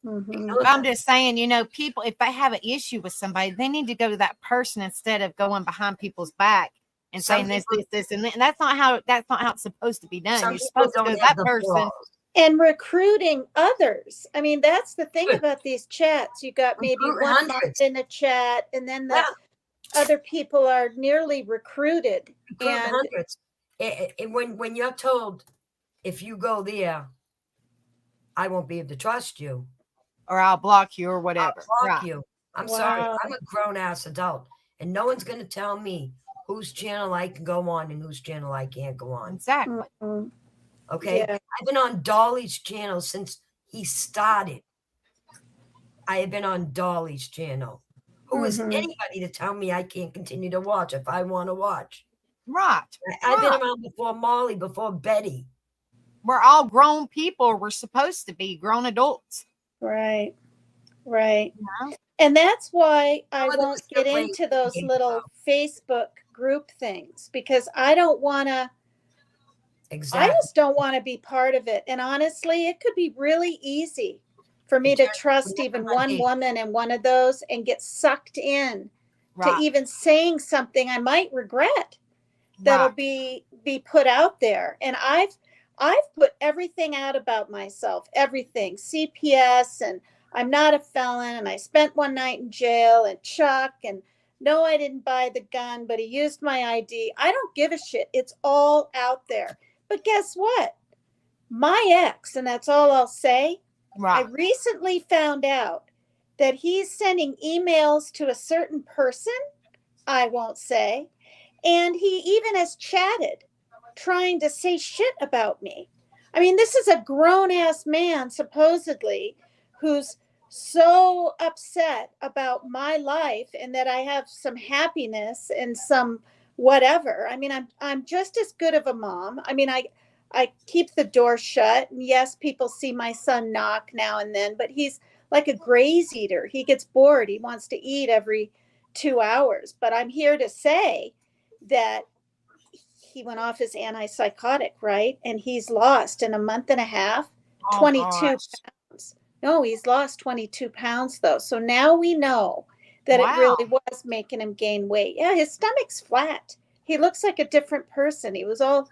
Mhm. Ignore I'm them. just saying, people, if they have an issue with somebody, they need to go to that person instead of going behind people's back and Some saying this, people this, this, and that's not how it's supposed to be done. some You're people supposed to go don't to have that the person. balls. And recruiting others. I mean, that's the thing Good. about these chats. You got maybe Recruit one month hundreds. in a chat, and then the Well, other people are nearly recruited. recruit And hundreds. And when you're told if you go there, I won't be able to trust you. or I'll block you or I'll whatever. block Right. you. I'm sorry. Wow. I'm a grown ass adult, and no one's going to tell me whose channel I can go on and whose channel I can't go on. Exactly. Mhm. Okay. Yeah. I've been on Dolly's channel since he started. I have been on Dolly's channel. Who is Mhm. anybody to tell me I can't continue to watch if I want to watch? Right. I've been Right. around before Molly, before Betty. We're all grown people. We're supposed to be grown adults. Right. Right. You know? And that's why I Some of them are won't still get playing into those games, little Facebook group things because I don't want to, I exactly. just don't want to be part of it. And honestly, it could be really easy for me It to turns trust into even one hate. woman in one of those and get sucked in to Right. even saying something I might regret that'll Right. be put out there. And I've put everything out about myself, everything, CPS, and I'm not a felon, and I spent one night in jail, and Chuck, and no, I didn't buy the gun, but he used my ID. I don't give a shit. It's all out there. But guess what? My ex, and that's all I'll say, I Right. recently found out that he's sending emails to a certain person, I won't say, and he even has chatted trying to say shit about me. I mean, this is a grown ass man, supposedly, who's so upset about my life and that I have some happiness and some whatever. I mean, I'm just as good of a mom. I mean, I keep the door shut. And yes, people see my son knock now and then, but he's like a graze eater. He gets bored. He wants to eat every 2 hours. But I'm here to say that he went off his antipsychotic, right? And he's lost in a month and a half Oh 22 gosh. pounds. No, he's lost 22 pounds though. So now we know that it Wow. really was making him gain weight. Yeah, his stomach's flat. He looks like a different person. He was all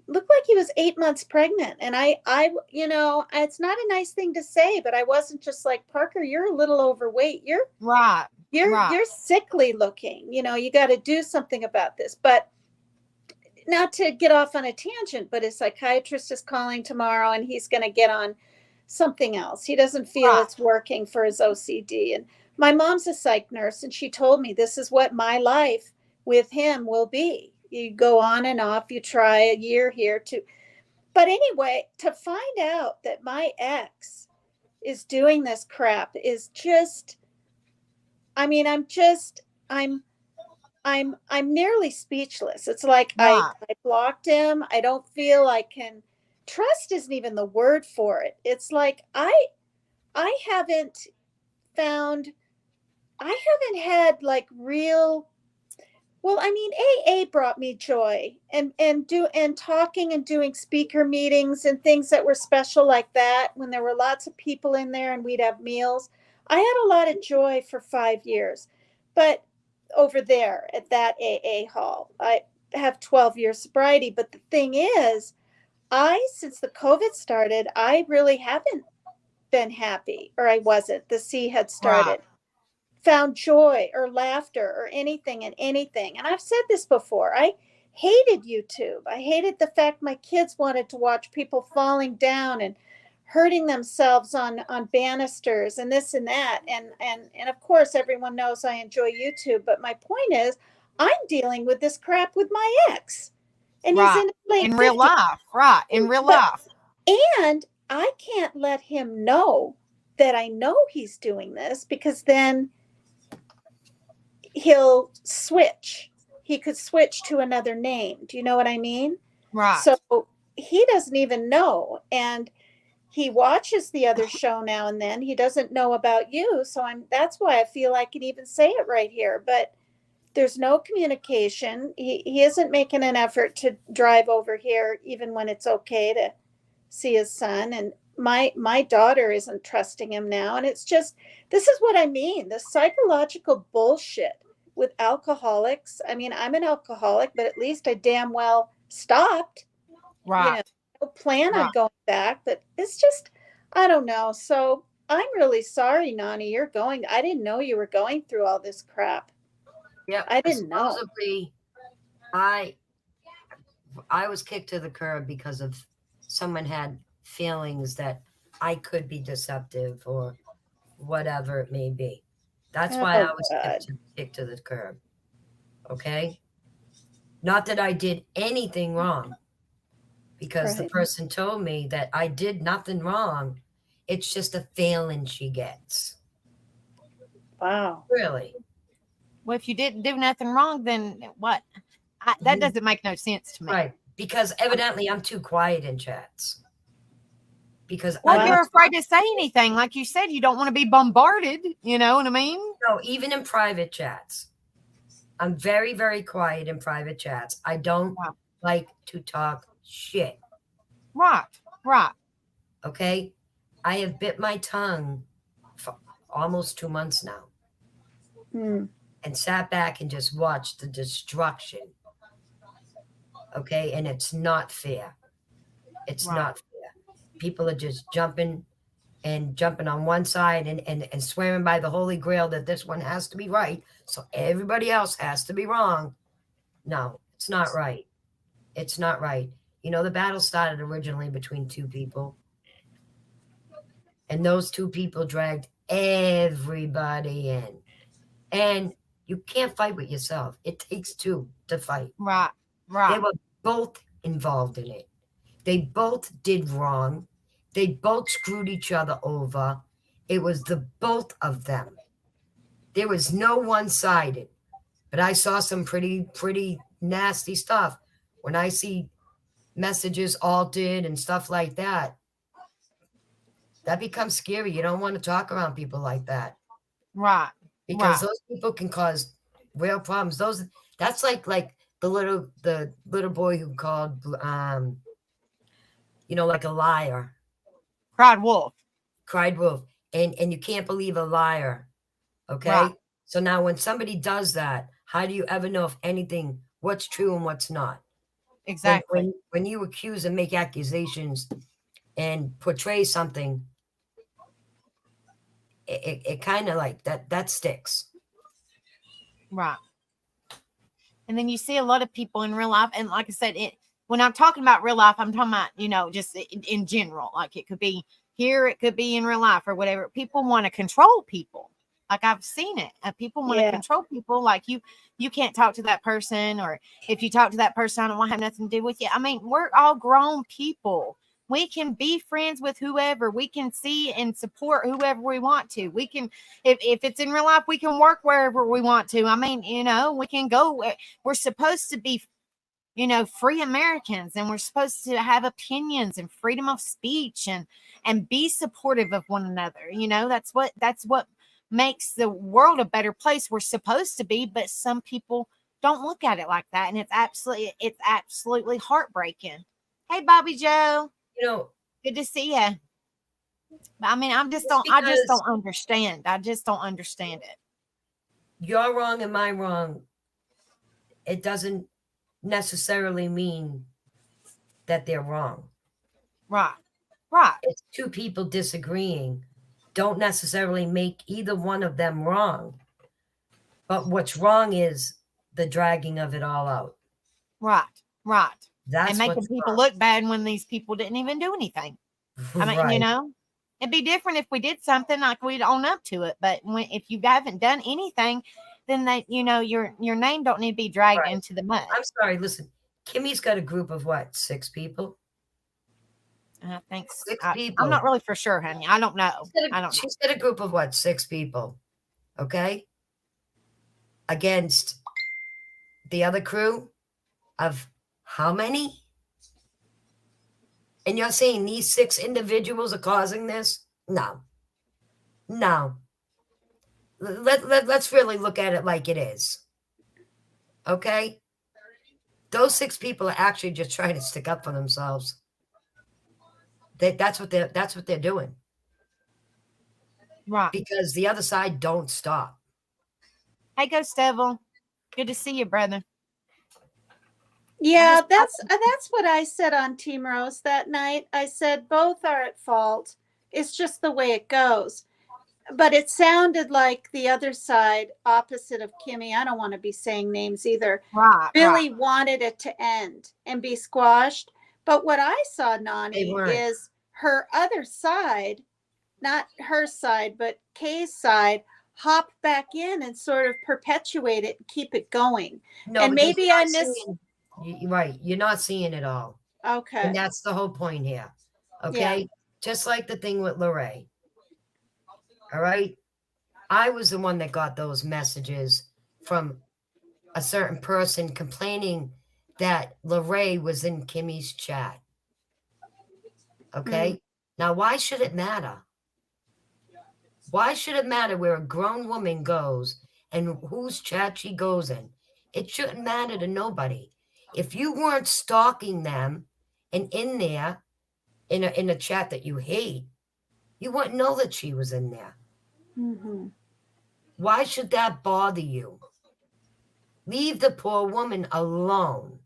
looked like he was 8 months pregnant. And it's not a nice thing to say, but I wasn't just like, Parker, you're a little overweight. Right. Right. You're sickly looking. You got to do something about this. But not to get off on a tangent, but his psychiatrist is calling tomorrow and he's going to get on something else. He doesn't feel Right. it's working for his OCD. And my mom's a psych nurse and she told me this is what my life with him will be. You go on and off, you try a year here to. But anyway, to find out that my ex is doing this crap is just, I mean, I'm nearly speechless. It's like Right. I blocked him. I don't feel I can trust isn't even the word for it. It's like I haven't found I haven't had like real well, I mean, AA brought me joy and talking and doing speaker meetings and things that were special like that when there were lots of people in there and we'd have meals. I had a lot of joy for 5 years, but over there at that AA hall, I have 12 years sobriety. But the thing is, since the COVID started, I really haven't been happy, or I wasn't. The C had Right. started found joy or laughter or anything in anything. And I've said this before. I hated YouTube. I hated the fact my kids wanted to watch people falling down and hurting themselves on banisters and this and that. And of course everyone knows I enjoy YouTube, but my point is I'm dealing with this crap with my ex. And he's Right. in his late In real 50s. life. Right. In real But life. and I can't let him know that I know he's doing this because then he'll switch. He could switch to another name. Do you know what I mean? Right. So he doesn't even know. And he watches the other show now and then. He doesn't know about you. So that's why I feel I can even say it right here. But there's no communication. He isn't making an effort to drive over here, even when it's okay to see his son. And my daughter isn't trusting him now. And it's just, this is what I mean, the psychological bullshit with alcoholics. I mean, I'm an alcoholic, but at least I damn well stopped. Right. No plan on Right. going back, but it's just, I don't know. So I'm really sorry, Nani, I didn't know you were going through all this crap. Yep. I didn't know. Supposedly, I was kicked to the curb because of someone had feelings that I could be deceptive or whatever it may be. That's why I Oh, was God. kicked to the curb. Okay? Not that I did anything wrong, because the Right. person told me that I did nothing wrong. It's just a feeling she gets. Wow. Really. Well, if you didn't do nothing wrong, then what? That You, doesn't make no sense to me. right. Because evidently I'm too quiet in chats. Because I Well, Wow. you're don't afraid to say anything. Like you said, you don't want to be bombarded. You know what I mean? know, even in private chats. I'm very, very quiet in private chats. I don't Right. like to talk shit. Right. Right. Okay? I have bit my tongue for almost 2 months now Hmm. and sat back and just watched the destruction. Okay? And it's not fair. It's Right. not fair. People are just jumping on one side and swearing by the Holy Grail that this one has to be right. So everybody else has to be wrong. No, it's not right. It's not right. You know, the battle started originally between two people, and those two people dragged everybody in. And you can't fight with yourself. It takes two to fight. Right. They Right. were both involved in it. They both did wrong. They both screwed each other over. It was the both of them. There was no one sided. But I saw some pretty nasty stuff. When I see messages altered and stuff like that, that becomes scary. You don't want to talk around people like that, Right. because Right. those people can cause real problems. That's like the little boy who called like a liar, Cried wolf. cried wolf, and you can't believe a liar. Right. Okay? So now when somebody does that, how do you ever know if anything what's true and what's not? When Exactly. when when you accuse and make accusations and portray something, it kind of like that sticks. Right. And then you see a lot of people in real life, and like I said, when I'm talking about real life, I'm talking about just in general. Like it could be here, it could be in real life or whatever. People want to control people. Like I've seen it. People want to Yeah. control people. Like you can't talk to that person, or if you talk to that person, I don't want to have nothing to do with you. I mean, we're all grown people. We can be friends with whoever. We can see and support whoever we want to. We can, if it's in real life, we can work wherever we want to. I mean, we can go. We're supposed to be, free Americans, and we're supposed to have opinions and freedom of speech and be supportive of one another. That's what makes the world a better place. We're supposed to be, but some people don't look at it like that, and it's absolutely heartbreaking. Hey, Bobby Joe, You know, good to see you. I mean, just I just because don't understand. I just don't understand it. you're wrong and I'm wrong, it doesn't necessarily mean that they're wrong. Right. Right. It's two people disagreeing don't necessarily make either one of them wrong. But what's wrong is the dragging of it all out. Right. Right. And That's making what's people look bad when these people didn't even do anything. I wrong. mean, Right. it'd be different if we did something like we'd own up to it. But if you haven't done anything, then your name don't need to be dragged Right. into the mud. I'm sorry. Listen, Kimmy's got a group of what? 6 people? I think Six I'm not people. really for sure, honey. I don't know. I don't know. She's got a group of what? 6 people. Okay. Against the other crew of how many? And you're saying these 6 individuals are causing this? No. No. Let's really look at it like it is. Okay? Those 6 people are actually just trying to stick up for themselves. That's what they're doing. Right. Because the other side don't stop. Hey, Ghost Devil. Good to see you, brother. Yeah, that's what I said on Team Rose that night. I said both are at fault. It's just the way it goes. But it sounded like the other side, opposite of Kimmy, I don't want to be saying names either, Right. really wanted it to end and be squashed. But what I saw, They Nani, weren't. is her other side not her side, but Kay's side, hop back in and sort of perpetuate it and keep it going. No, And because maybe I miss. you're right. You're not seeing it all. And Okay. that's the whole point here. Yeah. Okay. Just like the thing with Lorraine. All right. I was the one that got those messages from a certain person complaining that Lorraine was in Kimmy's chat. Mm. Okay. Now, why should it matter? Why should it matter where a grown woman goes and whose chat she goes in? It shouldn't matter to nobody. If you weren't stalking them and in there in a chat that you hate, you wouldn't know that she was in there. Mm-hmm. Why should that bother you? Leave the poor woman alone.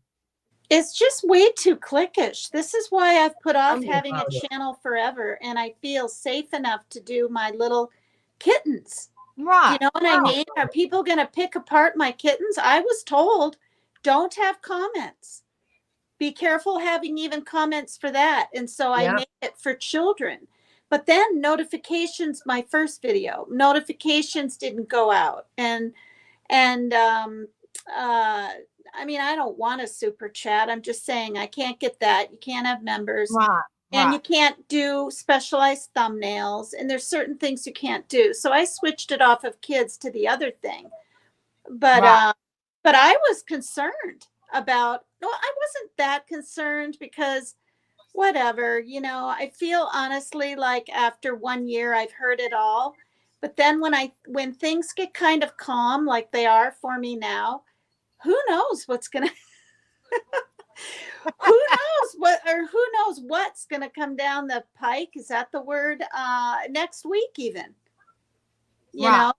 It's just way too cliquish. This is why I've put Tell off me having a about it. channel forever, and I feel safe enough to do my little kittens. Do you Right. know what I mean? Are people going to pick apart my kittens? I was told don't have comments. Be careful having even comments for that. And so I Yeah. made it for children. But then notifications, my first video, notifications didn't go out. And I mean, I don't want a super chat. I'm just saying I can't get that. You can't have members. Right. And Right. you can't do specialized thumbnails, and there's certain things you can't do. So I switched it off of kids to the other thing. But Right. but I was concerned about. No, I wasn't that concerned because whatever, I feel honestly like after 1 year I've heard it all. But then when things get kind of calm, like they are for me now, who knows what's gonna who who knows what's gonna come down the pike? Is that the word? Next week even. You Right.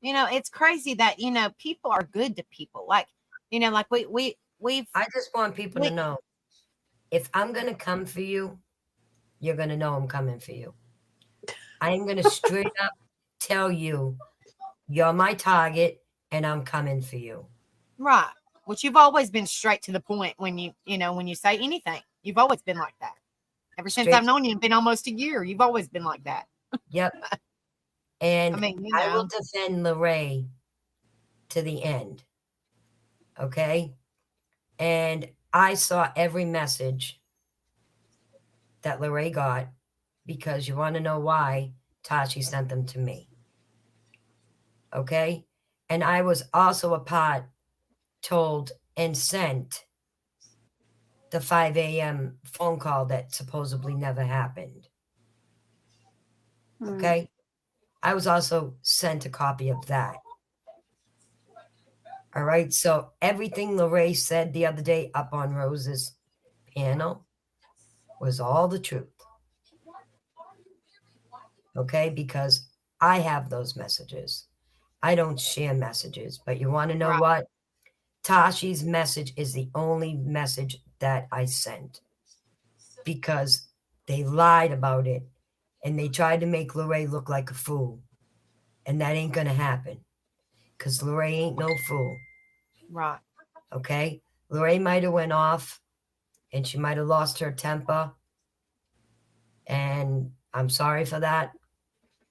know? It's crazy that, people are good to people. Like, like we've I just want people we to know if I'm going to come for you, you're going to know I'm coming for you. I'm going to straight up tell you you're my target and I'm coming for you. right. Which you've always been straight to the point when when you say anything. You've always been like that. Ever since Straight. I've known you, it's been almost a year. You've always been like that. Yep. And I mean, I will defend Lorraine to the end. Okay? And I saw every message that Lorraine got because you want to know why Tashi sent them to me. Okay? And I was also a part told and sent the 5 a.m. phone call that supposedly never happened. Okay? I was also sent a copy of that. All right. So everything Lorraine said the other day up on Rose's panel was all the truth. Okay? Because I have those messages. I don't share messages, but you want to know Right. what? Tashi's message is the only message that I sent because they lied about it and they tried to make Lorraine look like a fool. And that ain't going to happen because Lorraine ain't no fool. Right. Okay? Lorraine might have went off and she might have lost her temper. And I'm sorry for that.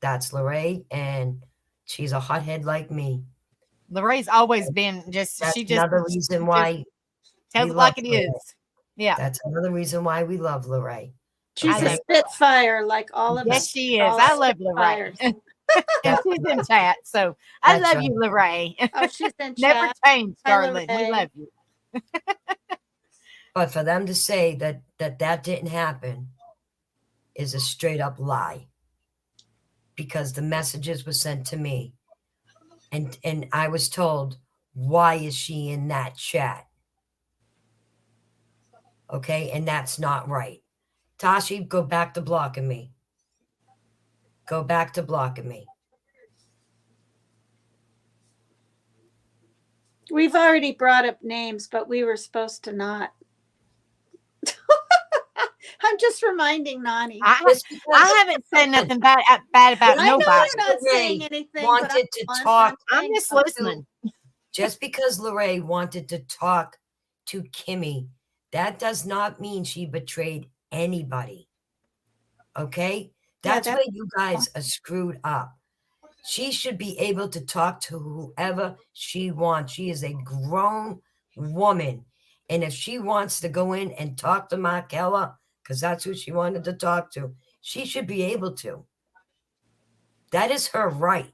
That's Lorraine. And she's a hothead like me. Lorraine's always been That's she another reason why tells we it love like it Lorraine. is. Yeah. That's another reason why we love Lorraine. She's I a love spitfire like all of Yes, us. she is. All I love Lorraine. spitfires. And she's in chat. So I That's love you, right. Lorraine. Oh, she's in Never chat. change, Hi, darling. We Lorraine. love you. But for them to say that didn't happen is a straight up lie. Because the messages were sent to me. And I was told, why is she in that chat? Okay, and that's not right. Tashi, go back to blocking me. Go back to blocking me. We've already brought up names, but we were supposed to not. I'm just reminding Nani. I haven't said nothing bad about I know nobody. you're not saying anything, but wanted to talk. I'm just listening. Just because Lorraine wanted to talk to Kimmy, that does not mean she betrayed anybody. Okay? That's where you guys are screwed up. She should be able to talk to whoever she wants. She is a grown woman. And if she wants to go in and talk to Mark Keller, because that's who she wanted to talk to, she should be able to. That is her right.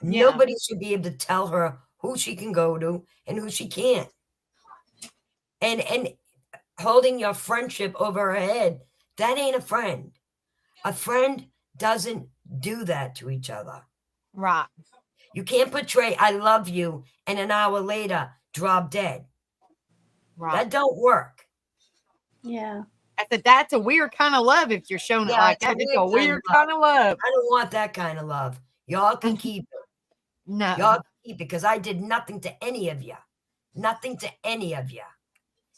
Yeah. Nobody should be able to tell her who she can go to and who she can't. And holding your friendship over her head, that ain't a friend. A friend doesn't do that to each other. Right. You can't portray I love you and an hour later drop dead. Right. That don't work. Yeah. I said that's a weird kind of love if you're showing it like that. It's a weird kind of love. I don't want that kind of love. Y'all can keep it. No. Y'all can keep it because I did nothing to any of you. Nothing to any of you.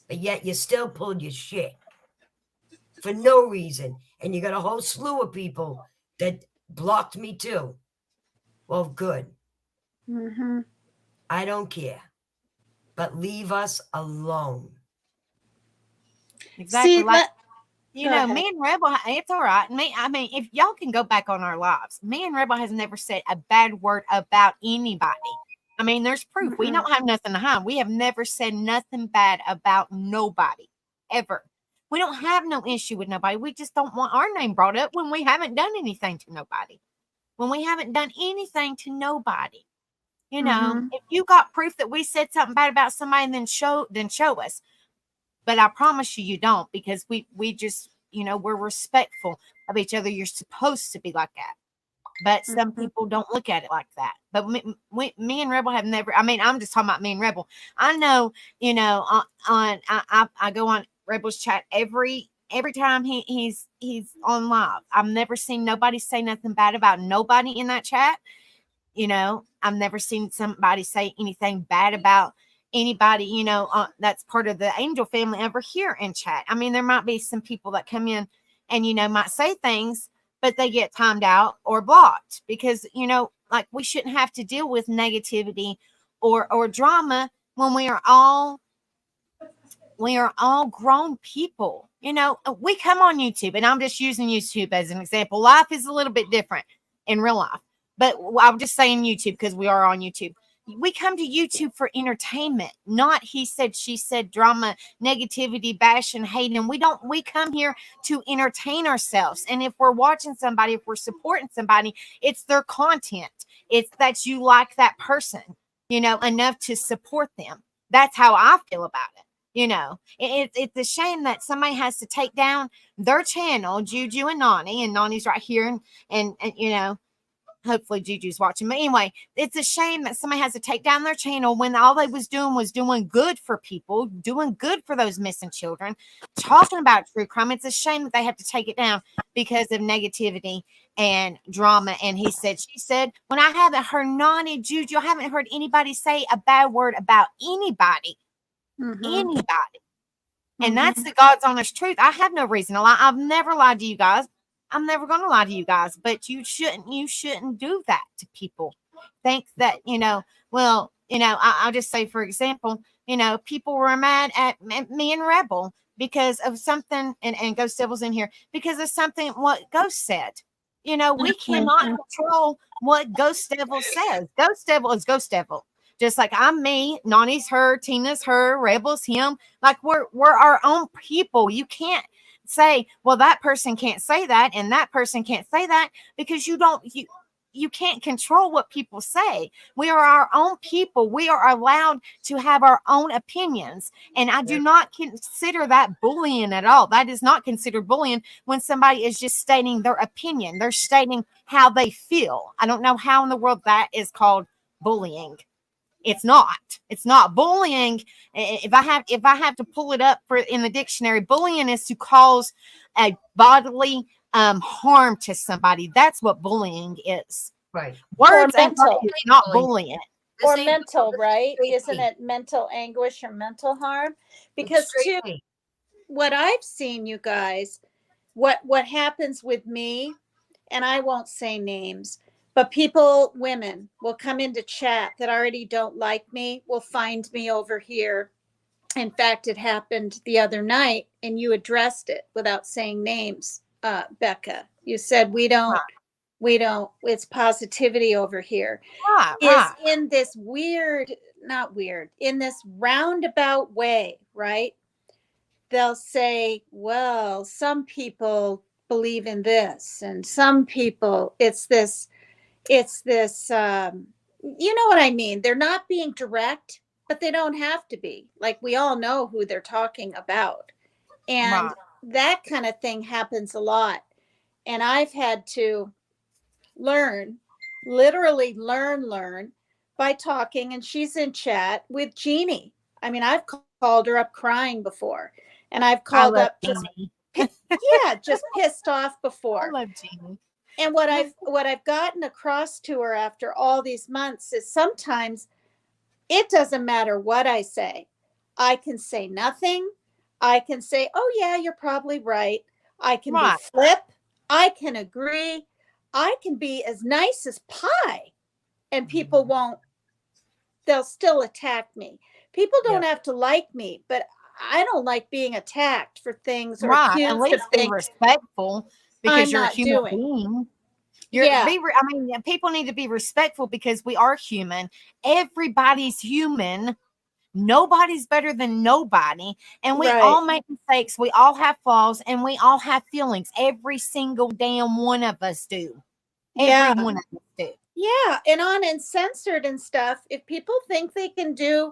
But yet you still pulled your shit for no reason. And you got a whole slew of people that blocked me too. Well, good. Mm-hmm. I don't care. But leave us alone. Exactly. See, like, you go know, ahead. me and Rebel, it's all right. I mean, if y'all can go back on our lives, me and Rebel has never said a bad word about anybody. I mean, there's proof. We don't have nothing to hide. We have never said nothing bad about nobody, ever. We don't have no issue with nobody. We just don't want our name brought up when we haven't done anything to nobody. When we haven't done anything to nobody. You know, if you got proof that we said something bad about somebody, then show us. But I promise you, you don't, because we just, you know, we're respectful of each other. You're supposed to be like that. But some people don't look at it like that. But me and Rebel have never, I mean, I'm just talking about me and Rebel. I know, you know, I go on Rebel's chat every time he's on live. I've never seen nobody say nothing bad about nobody in that chat. You know, I've never seen somebody say anything bad about anybody, you know, that's part of the angel family ever here in chat. I mean, there might be some people that come in and, you know, might say things, but they get timed out or blocked because, you know, like we shouldn't have to deal with negativity or drama when we are all grown people. You know, we come on YouTube, and I'm just using YouTube as an example. Life is a little bit different in real life, but I'm just saying YouTube because we are on YouTube. We come to YouTube for entertainment, not he said, she said, drama, negativity, bash, and hate. And we come here to entertain ourselves. And if we're watching somebody, if we're supporting somebody, it's their content. It's that you like that person, you know, enough to support them. That's how I feel about it. You know, it's a shame that somebody has to take down their channel, Juju and Nani's right here. And you know, hopefully Juju's watching. But anyway, it's a shame that somebody has to take down their channel when all they was doing good for people, doing good for those missing children, talking about true crime. It's a shame that they have to take it down because of negativity and drama. And he said, she said, when I haven't heard Nani, Juju, I haven't heard anybody say a bad word about anybody. Anybody. And that's the God's honest truth. I have no reason to lie. I've never lied to you guys. I'm never going to lie to you guys, but you shouldn't do that to people. Think that, you know, well, you know, I'll just say, for example, you know, people were mad at me and Rebel because of something, and Ghost Devil's in here, because of something what Ghost said. You know, we cannot control what Ghost Devil says. Ghost Devil is Ghost Devil. Just like I'm me, Nani's her, Tina's her, Rebel's him. Like we're our own people. You can't say, well, that person can't say that and that person can't say that, because you can't control what people say. We are our own people. We are allowed to have our own opinions. And I do not consider that bullying at all. That is not considered bullying when somebody is just stating their opinion. They're stating how they feel. I don't know how in the world that is called bullying. It's not bullying. If I have to pull it up for in the dictionary, bullying is to cause a bodily harm to somebody. That's what bullying is. Right. Words and mental. is not bullying. Or mental, right? Isn't it mental anguish or mental harm? Because too, what I've seen, you guys, what happens with me, and I won't say names, but women will come into chat that already don't like me, will find me over here. In fact, it happened the other night and you addressed it without saying names. Becca. You said we don't, it's positivity over here. Is in this weird, not weird, in this roundabout way, right? They'll say, well, some people believe in this, and some people, it's this, you know what I mean? They're not being direct, but they don't have to be. Like, we all know who they're talking about. And that kind of thing happens a lot. And I've had to learn, literally learn by talking. And she's in chat with Jeannie. I mean, I've called her up crying before, and I've called up just, just pissed off before. I love Jeannie. And what I've gotten across to her after all these months is sometimes it doesn't matter what I say. I can say nothing. I can say, oh yeah, you're probably right. I can be flip. I can agree. I can be as nice as pie, and people won't, they'll still attack me. People don't have to like me, but I don't like being attacked for things or accused at least of things. Be respectful, because you're a human being. I mean, people need to be respectful because we are human. Everybody's human. Nobody's better than nobody. And we all make mistakes. We all have flaws, and we all have feelings. Every single damn one of us do. Every one of us do. Yeah. And on Uncensored and stuff, if people think they can do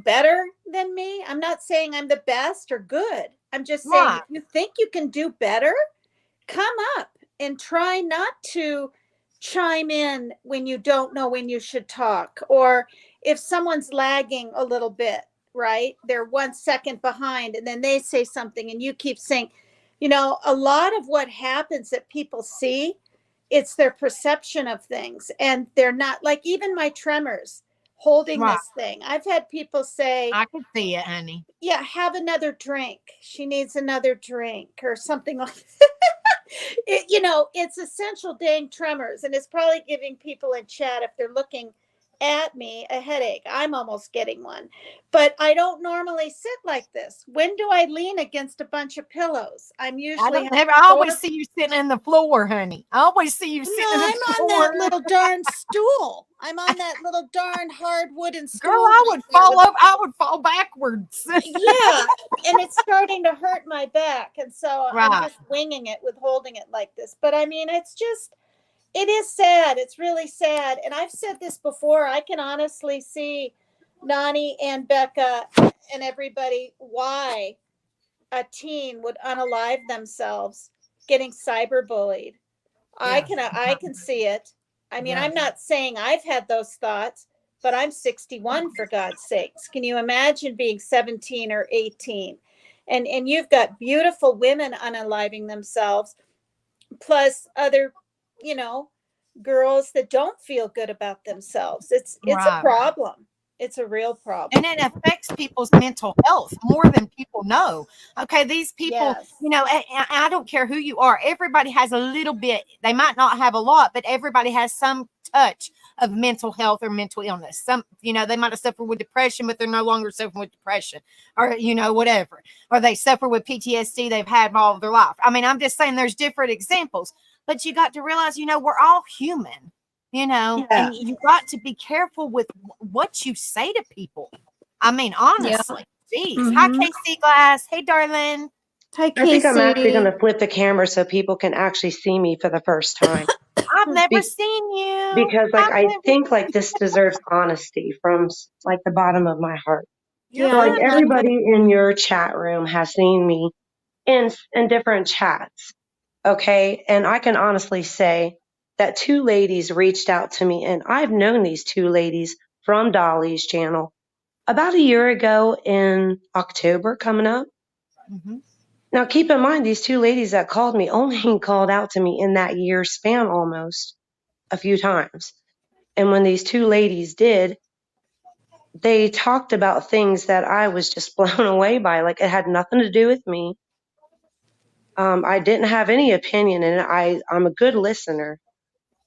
better than me, I'm not saying I'm the best or good. I'm just saying, if you think you can do better, come up and try not to chime in when you don't know when you should talk, or if someone's lagging a little bit, right? They're 1 second behind, and then they say something and you keep saying, you know, a lot of what happens that people see, it's their perception of things, and they're not, like, even my tremors holding this thing. I've had people say, I can see it, honey. Yeah, have another drink. She needs another drink or something like that. You know, it's essential dang tremors, and it's probably giving people in chat, if they're looking at me, a headache. I'm almost getting one, but I don't normally sit like this. When do I lean against a bunch of pillows? I'm usually I always see you sitting on the floor, honey. I always see you sitting on the floor. I'm on that little darn stool. I'm on that little darn hard wooden stool. Girl, I would fall over. I would fall backwards. Yeah, and it's starting to hurt my back, and so I'm just winging it with holding it like this. But I mean, it's just, it is sad. It's really sad. And I've said this before. I can honestly see, Nani and Becca and everybody, why a teen would unalive themselves getting cyberbullied. I can see it. I mean, I'm not saying I've had those thoughts, but I'm 61, for God's sakes. Can you imagine being 17 or 18? And you've got beautiful women unaliving themselves, plus other, you know, girls that don't feel good about themselves. It's a problem. It's a real problem. And it affects people's mental health more than people know. Okay, these people, you know, I don't care who you are. Everybody has a little bit. They might not have a lot, but everybody has some touch of mental health or mental illness. Some, you know, they might have suffered with depression, but they're no longer suffering with depression, or, you know, whatever. Or they suffer with PTSD they've had all of their life. I mean, I'm just saying there's different examples, but you got to realize, you know, we're all human. You know, and you got to be careful with what you say to people. I mean, honestly, geez. Hi, Casey Glass. Hey, darling. Hi, Casey. I think I'm actually going to flip the camera so people can actually see me for the first time. I've never seen you. Because, like, I think, like, this deserves honesty from, like, the bottom of my heart. So, like, everybody in your chat room has seen me in different chats, okay? And I can honestly say that 2 ladies reached out to me, and I've known these 2 ladies from Dolly's channel about a year ago in October coming up. Now, keep in mind, these 2 ladies that called me only called out to me in that year span almost a few times. And when these 2 ladies did, they talked about things that I was just blown away by. Like, it had nothing to do with me. I didn't have any opinion in it. I'm a good listener.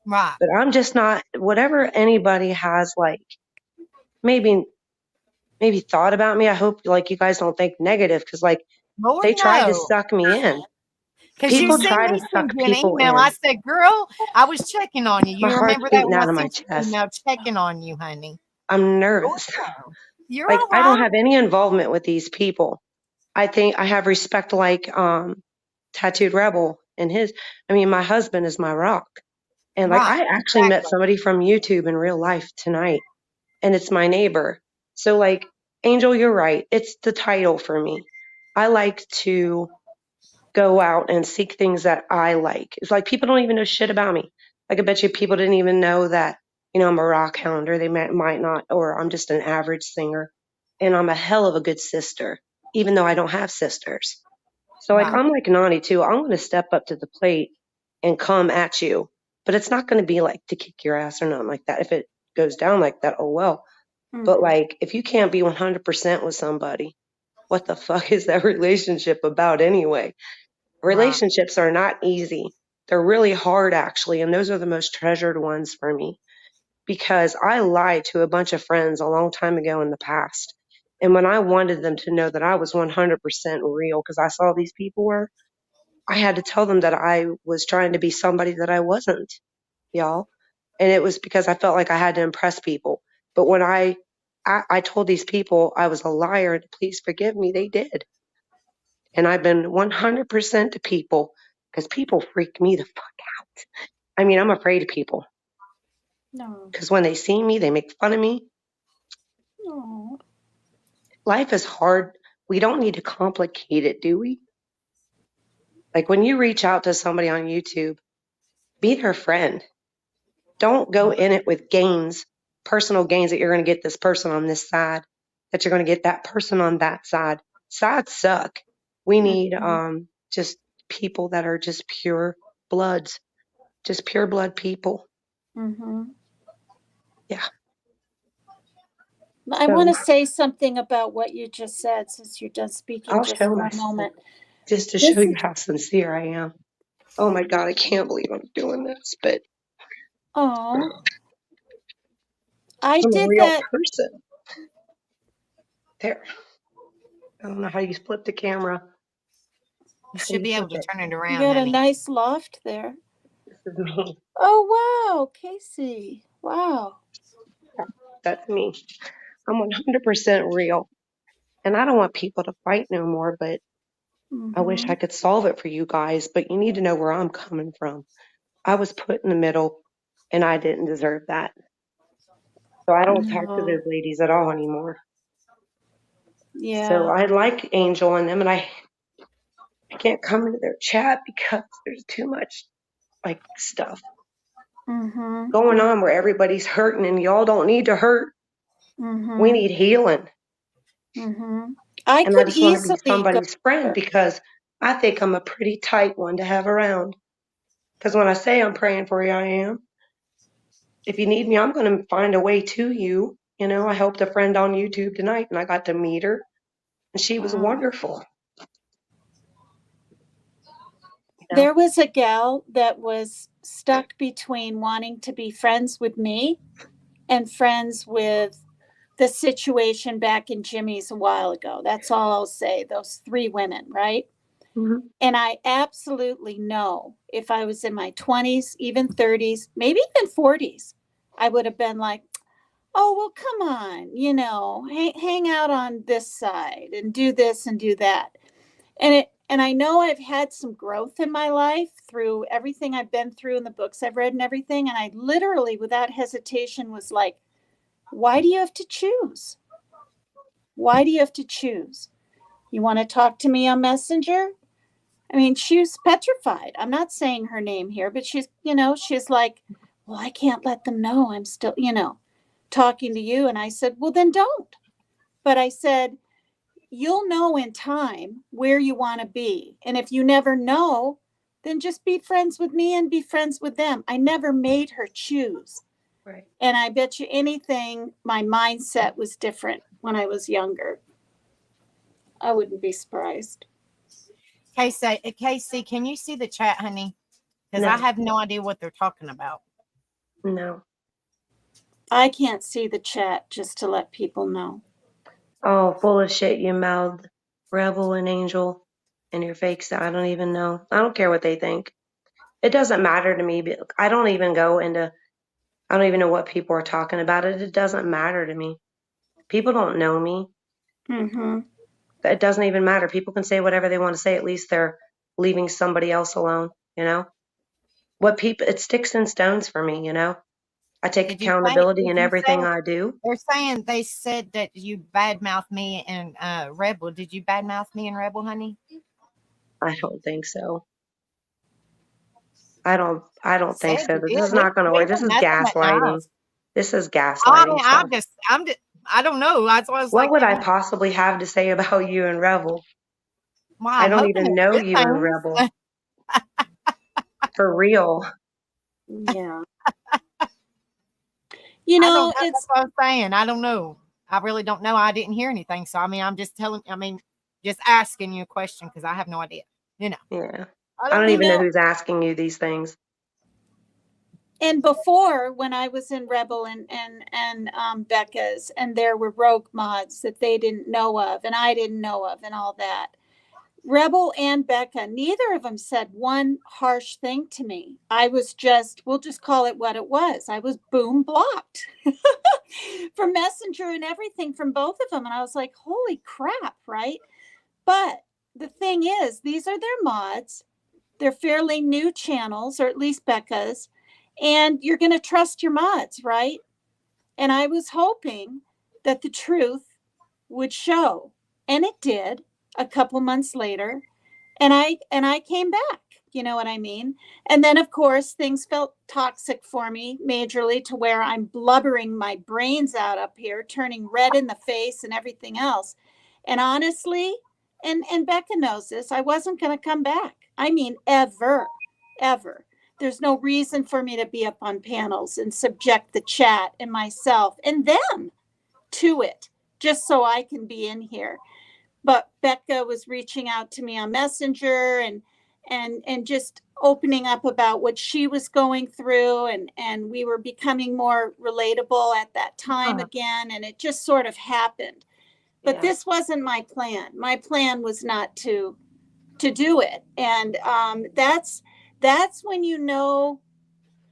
Right. But I'm just not, whatever anybody has, like, maybe thought about me. I hope, like, you guys don't think negative, because, like, they tried to suck me in. Because you People sent try me to suck an people email. I in. said, girl, I was checking on you. My You heart's remember that beating when I out of my sent you an chest. email checking on you, honey? I'm nervous. You're Like, all I don't right. have any involvement with these people. I think I have respect like Tattooed Rebel and his. I mean, my husband is my rock. And like, Right. I actually met Exactly. somebody from YouTube in real life tonight, and it's my neighbor. So, like, Angel, you're right. It's the title for me. I like to go out and seek things that I like. It's like people don't even know shit about me. Like, I bet you people didn't even know that, I'm a rock hound, or they might not, or I'm just an average singer. And I'm a hell of a good sister, even though I don't have sisters. So, like, Right. I'm like Nani too. I'm going to step up to the plate and come at you, but it's not going to be like to kick your ass or nothing like that. If it goes down like that, oh well. But like, if you can't be 100% with somebody, what the fuck is that relationship about anyway? Right. Relationships are not easy. They're really hard, actually. And those are the most treasured ones for me because I lied to a bunch of friends a long time ago in the past. And when I wanted them to know that I was 100% real, because I saw these people were, I had to tell them that I was trying to be somebody that I wasn't, y'all. And it was because I felt like I had to impress people. But when I told these people I was a liar and please forgive me, they did. And I've been 100% to people because people freak me the fuck out. I mean, I'm afraid of people No. because when they see me, they make fun of me. No. Life is hard. We don't need to complicate it, do we? Like when you reach out to somebody on YouTube, be their friend. Don't go in it with gains, personal gains that you're going to get this person on this side, that you're going to get that person on that side. Sides suck. We need just people that are just pure bloods, just pure blood people. Mm-hmm. Yeah. I So want to say something about what you just said since you're done speaking I'll just show for a myself moment. just to show This you is, how sincere I am. Oh my God, I can't believe I'm doing this, but oh, I I'm a did real that. person. There. I don't know how you flip the camera. You How do should you be able flip to it? turn it You around, got a honey. nice loft there. This is me. Oh, wow, Casey. Wow. Yeah, that's me. I'm 100% real. And I don't want people to fight no more, but I wish Mm-hmm. I could solve it for you guys. But you need to know where I'm coming from. I was put in the middle and I didn't deserve that. So I don't talk to No. those ladies at all anymore. So Yeah. I like Angel and them, and I can't come into their chat because there's too much like stuff Mm-hmm. going on where everybody's hurting and y'all don't need to hurt. We Mm-hmm. need healing. Mm-hmm. I And I could just want to be easily go somebody's friend there. because I think I'm a pretty tight one to have around. Because when I say I'm praying for you, I am. If you need me, I'm going to find a way to you. I helped a friend on YouTube tonight and I got to meet her and she was Mm. wonderful. There was a gal that was stuck between wanting to be friends with me and friends with the situation back in Jimmy's a while ago. That's all I'll say. Those three women, right? Mm-hmm. And I absolutely know if I was in my 20s, even 30s, maybe even 40s, I would have been like, oh, well, come on, hang out on this side and do this and do that. And I know I've had some growth in my life through everything I've been through and the books I've read and everything. And I literally, without hesitation, was like, why do you have to choose? Why do you have to choose? You want to talk to me on Messenger? I mean, she was petrified. I'm not saying her name here, but she's like, well, I can't let them know I'm still, talking to you. And I said, well, then don't. But I said, you'll know in time where you want to be. And if you never know, then just be friends with me and be friends with them. I never made her choose. Right. And I bet you anything, my mindset was different when I was younger. I wouldn't be surprised. Casey, can you see the chat, honey? Because I No, have no idea what they're talking about. no. I can't see the chat, just to let people know. Oh, full of shit, you mouthed rebel and angel. and your fake self. I don't even know. I don't care what they think. It doesn't matter to me. I don't even know what people are talking about. It doesn't matter to me. People don't know me. Mm-hmm. It doesn't even matter. People can say whatever they want to say. At least they're leaving somebody else alone, you know? It sticks and stones for me, you know? I take Did you say? accountability Did in you say? everything I do. They're saying they said that you badmouthed me and Rebel. Did you badmouth me and Rebel, honey? I don't think so. I don't think Said so. you This did. is not going to work. This We've is nothing but gaslighting. nice. This is I mean, gaslighting stuff. I don't know. That's why I was What like, would I possibly have to say about you and Rebel? well, I I'm don't hoping even it's know good you and things. Rebel. For real. Yeah. I don't know. That's It's what I'm saying. I don't know. I really don't know. I didn't hear anything. So, I mean, I'm just just asking you a question because I have no idea. You know, Yeah. I I don't don't you know. even know know, who's asking you these things. and before when I was in Rebel and Becca's, and there were rogue mods that they didn't know of and I didn't know of and all that. Rebel and Becca, neither of them said one harsh thing to me. We'll just call it what it was. I was boom blocked from Messenger and everything from both of them. And I was like, holy crap, right? But the thing is, these are their mods. They're fairly new channels, or at least Becca's, and you're going to trust your mods, right? And I was hoping that the truth would show, and it did a couple months later. And I came back, you know what I mean? And then of course things felt toxic for me majorly, to where I'm blubbering my brains out up here, turning red in the face and everything else. And honestly, and Becca knows this, I wasn't going to come back. I mean, ever. There's no reason for me to be up on panels and subject the chat and myself and them to it just so I can be in here. But Becca was reaching out to me on Messenger and just opening up about what she was going through, and we were becoming more relatable at that time again, and it just sort of happened. But this wasn't my plan. My plan was not to do it. And that's when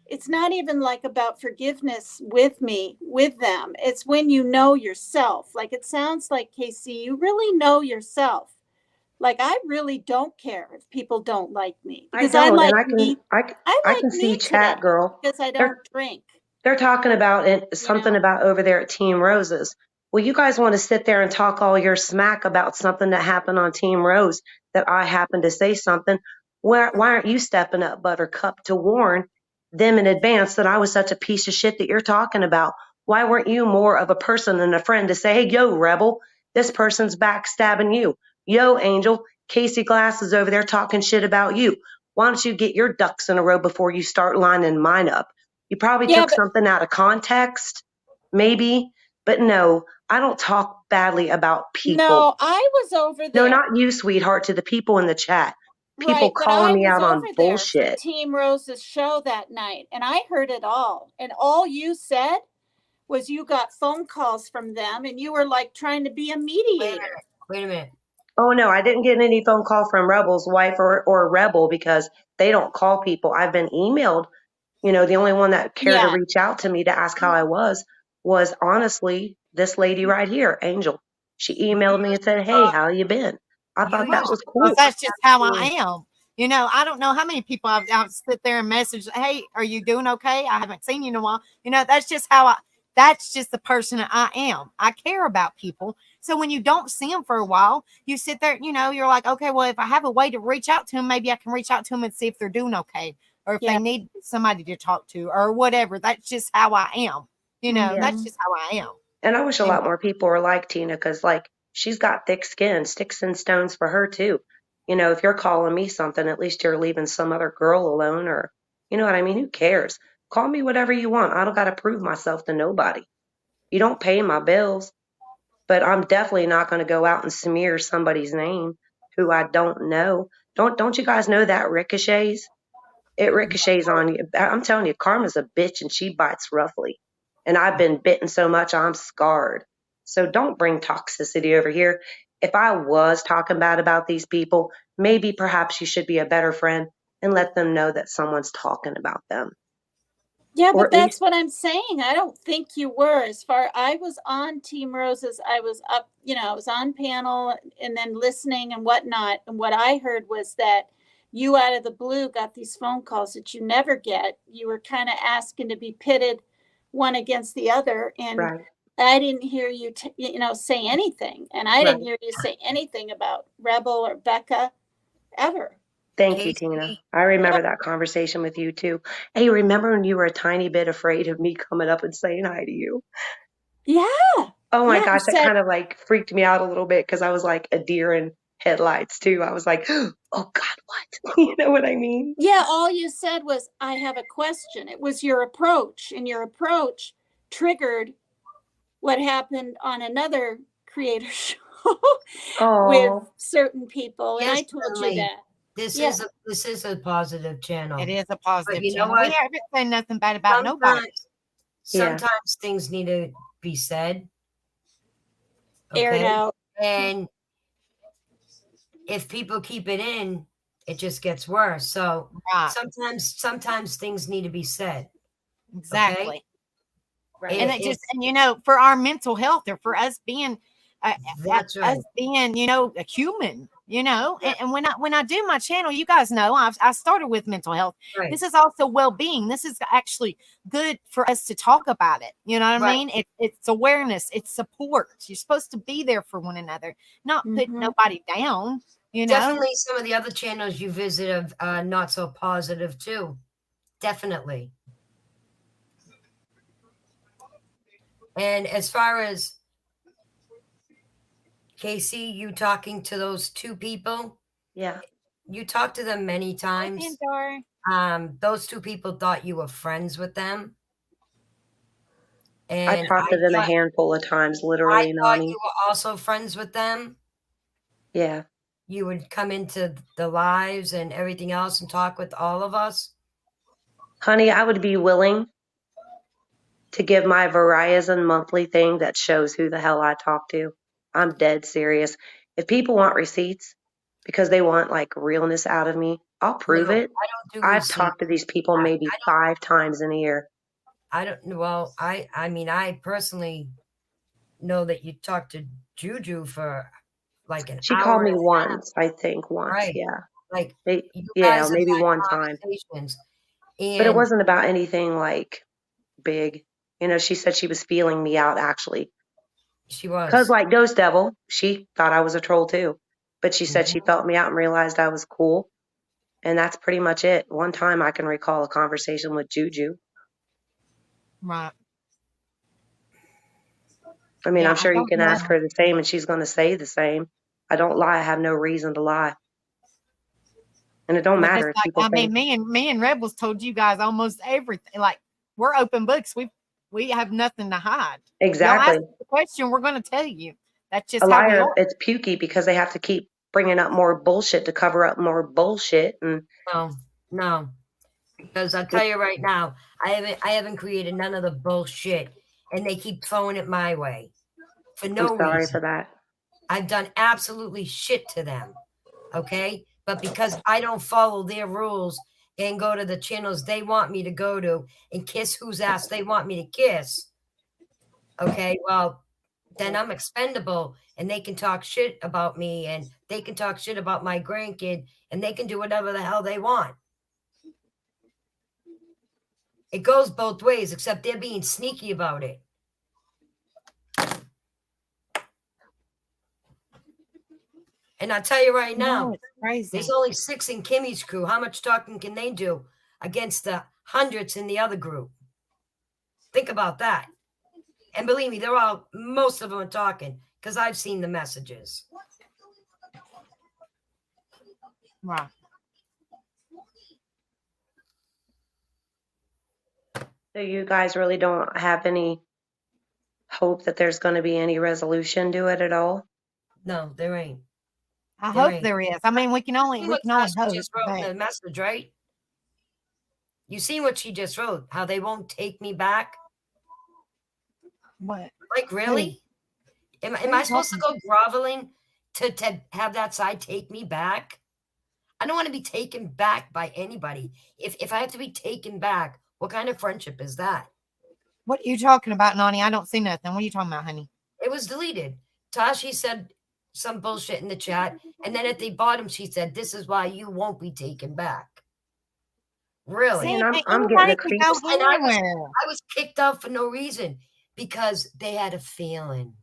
it's not even like about forgiveness with them. It's when you know yourself. Like, it sounds like, Casey, you really know yourself. Like, I really don't care if people don't like me, I because I don't, and like I can me. I I like can see me today chat, girl. because I They're don't drink, they're talking about it, you something know? about over there at Team Roses. Well, you guys want to sit there and talk all your smack about something that happened on Team Rose that I happened to say something. Why aren't you stepping up, Buttercup, to warn them in advance that I was such a piece of shit that you're talking about? Why weren't you more of a person and a friend to say, hey, yo, Rebel, this person's backstabbing you. Yo, Angel, Casey Glass is over there talking shit about you. Why don't you get your ducks in a row before you start lining mine up? You probably Yeah, took but something out of context, maybe, but no, I don't talk badly about people. no, I was over No, there. not you, sweetheart, to the people in the chat. People Right, but calling I me was out over on there for bullshit. Team Rose's show that night, and I heard it all. And all you said was you got phone calls from them, and you were like trying to be a mediator. Wait a minute. Oh, no, I didn't get any phone call from Rebel's wife or Rebel because they don't call people. I've been emailed. The only one that cared to Yeah. reach out to me to ask how I was honestly this lady right here, Angel. She emailed me and said, hey, how you been? I You thought Well, that used was to because cool. that's just how I mm, am. I don't know how many people I've sit there and message, hey, are you doing okay? I haven't seen you in a while. That's just the person that I am. I care about people. So when you don't see them for a while, you sit there, you're like, okay, well, if I have a way to reach out to them, maybe I can reach out to them and see if they're doing okay, or if Yeah. they need somebody to talk to, or whatever. That's just how I am. Yeah. That's just how I am. And I wish a You know? lot more people were like Tina because, like, she's got thick skin, sticks and stones for her, too. If you're calling me something, at least you're leaving some other girl alone, or, you know what I mean? Who cares? Call me whatever you want. I don't got to prove myself to nobody. You don't pay my bills, but I'm definitely not going to go out and smear somebody's name who I don't know. Don't you guys know that ricochets? It ricochets on you. I'm telling you, karma's a bitch and she bites roughly. And I've been bitten so much, I'm scarred. So don't bring toxicity over here. If I was talking bad about these people, maybe perhaps you should be a better friend and let them know that someone's talking about them. Yeah, Or but at least, that's what I'm saying. I don't think you were. As far I was on Team Roses, I was up, I was on panel and then listening and whatnot. And what I heard was that you out of the blue got these phone calls that you never get. You were kind of asking to be pitted one against the other, and right, I didn't hear you, say anything, and I right. didn't hear you say anything about Rebel or Becca ever. Thank you, Tina. Casey, I Yeah, remember that conversation with you too. Hey, remember when you were a tiny bit afraid of me coming up and saying hi to you? yeah, Oh my yeah. You gosh, that said, kind of like freaked me out a little bit because I was like a deer in headlights too. I was like, oh God, what? You know what I mean? yeah, all you said was, I have a question. It was your approach, and your approach triggered what happened on another creator show with Oh, certain people. And I yes, told you Lily, that. this Yeah. is a positive channel. It is a But positive you know channel. We what? haven't said nothing bad about nobody. Sometimes yeah. sometimes things need to be said. Aired Okay. out. And if people keep it in, it just gets worse. So Right. sometimes things need to be said. Okay. Exactly. Right. And it just, and for our mental health, or for us being, That's right. us being, a human, Yeah. and when I do my channel, you guys know I started with mental health. Right. This is also well-being. This is actually good for us to talk about it. You know what I Right. mean? It's awareness, it's support. You're supposed to be there for one another, not put Mhm. nobody down. Definitely some of the other channels you visit are not so positive too. Definitely. And as far as Casey, you talking to those two people, Yeah. you talked to them many times. Those two people thought you were friends with them. I And talked to them a handful of times, literally, thought Nani. you were also friends with them. Yeah. You would come into the lives and everything else and talk with all of us. Honey, I would be willing to give my Verizon monthly thing that shows who the hell I talk to. I'm dead serious. If people want receipts because they want like realness out of me, I'll prove No, it. I don't do I've receipts. talked to these people maybe 5 times in a year. I don't. Well, I mean, I personally know that you talked to Juju for like an She hour called me and a half. once, I think, once. Right. Yeah. Like you Yeah, guys have maybe had one time. conversations, But it and wasn't about anything like big. She said she was feeling me out actually. she was. Because like Ghost Devil, she thought I was a troll too. But she said she Mhm. felt me out and realized I was cool. And that's pretty much it. One time I can recall a conversation with Juju. Right. I mean, Yeah, I'm I sure you don't can ask know. her the same and she's going to say the same. I don't lie. I have no reason to lie. And it don't But matter just if like, people I mean, think. me and Rebels told you guys almost everything. Like, we're open books. We have nothing to hide. Y'all Exactly. ask the question, we're going to tell you. That's A just how we liar, are. it's pukey because they have to keep bringing up more bullshit to cover up more bullshit. And No, because I'll tell you right now, I haven't created none of the bullshit, and they keep throwing it my way for I'm no sorry reason. for that. I've done absolutely shit to them. Okay. But because I don't follow their rules and go to the channels they want me to go to and kiss whose ass they want me to kiss. Okay. Well, then I'm expendable and they can talk shit about me and they can talk shit about my grandkid and they can do whatever the hell they want. It goes both ways, except they're being sneaky about it. And I'll tell you right now, It's crazy. there's only 6 in Kimmy's crew. How much talking can they do against the hundreds in the other group? Think about that. And believe me, most of them are talking because I've seen the messages. Right. So you guys really don't have any hope that there's going to be any resolution to it at all? No, there ain't. I There hope ain't. there is. I mean, we can only What hope. she just wrote in the message, right? You see what she just wrote? How they won't take me back? What? Like, really? Am I supposed to go groveling to have that side take me back? I don't want to be taken back by anybody. If I have to be taken back, what kind of friendship is that? What are you talking about, Nani? I don't see nothing. What are you talking about, honey? It was deleted. Tashi said some bullshit in the chat, and then at the bottom she said, "This is why you won't be taken back." Really? See, And I'm getting anybody a can creep. go And anywhere. I was kicked out for no reason because they had a feeling.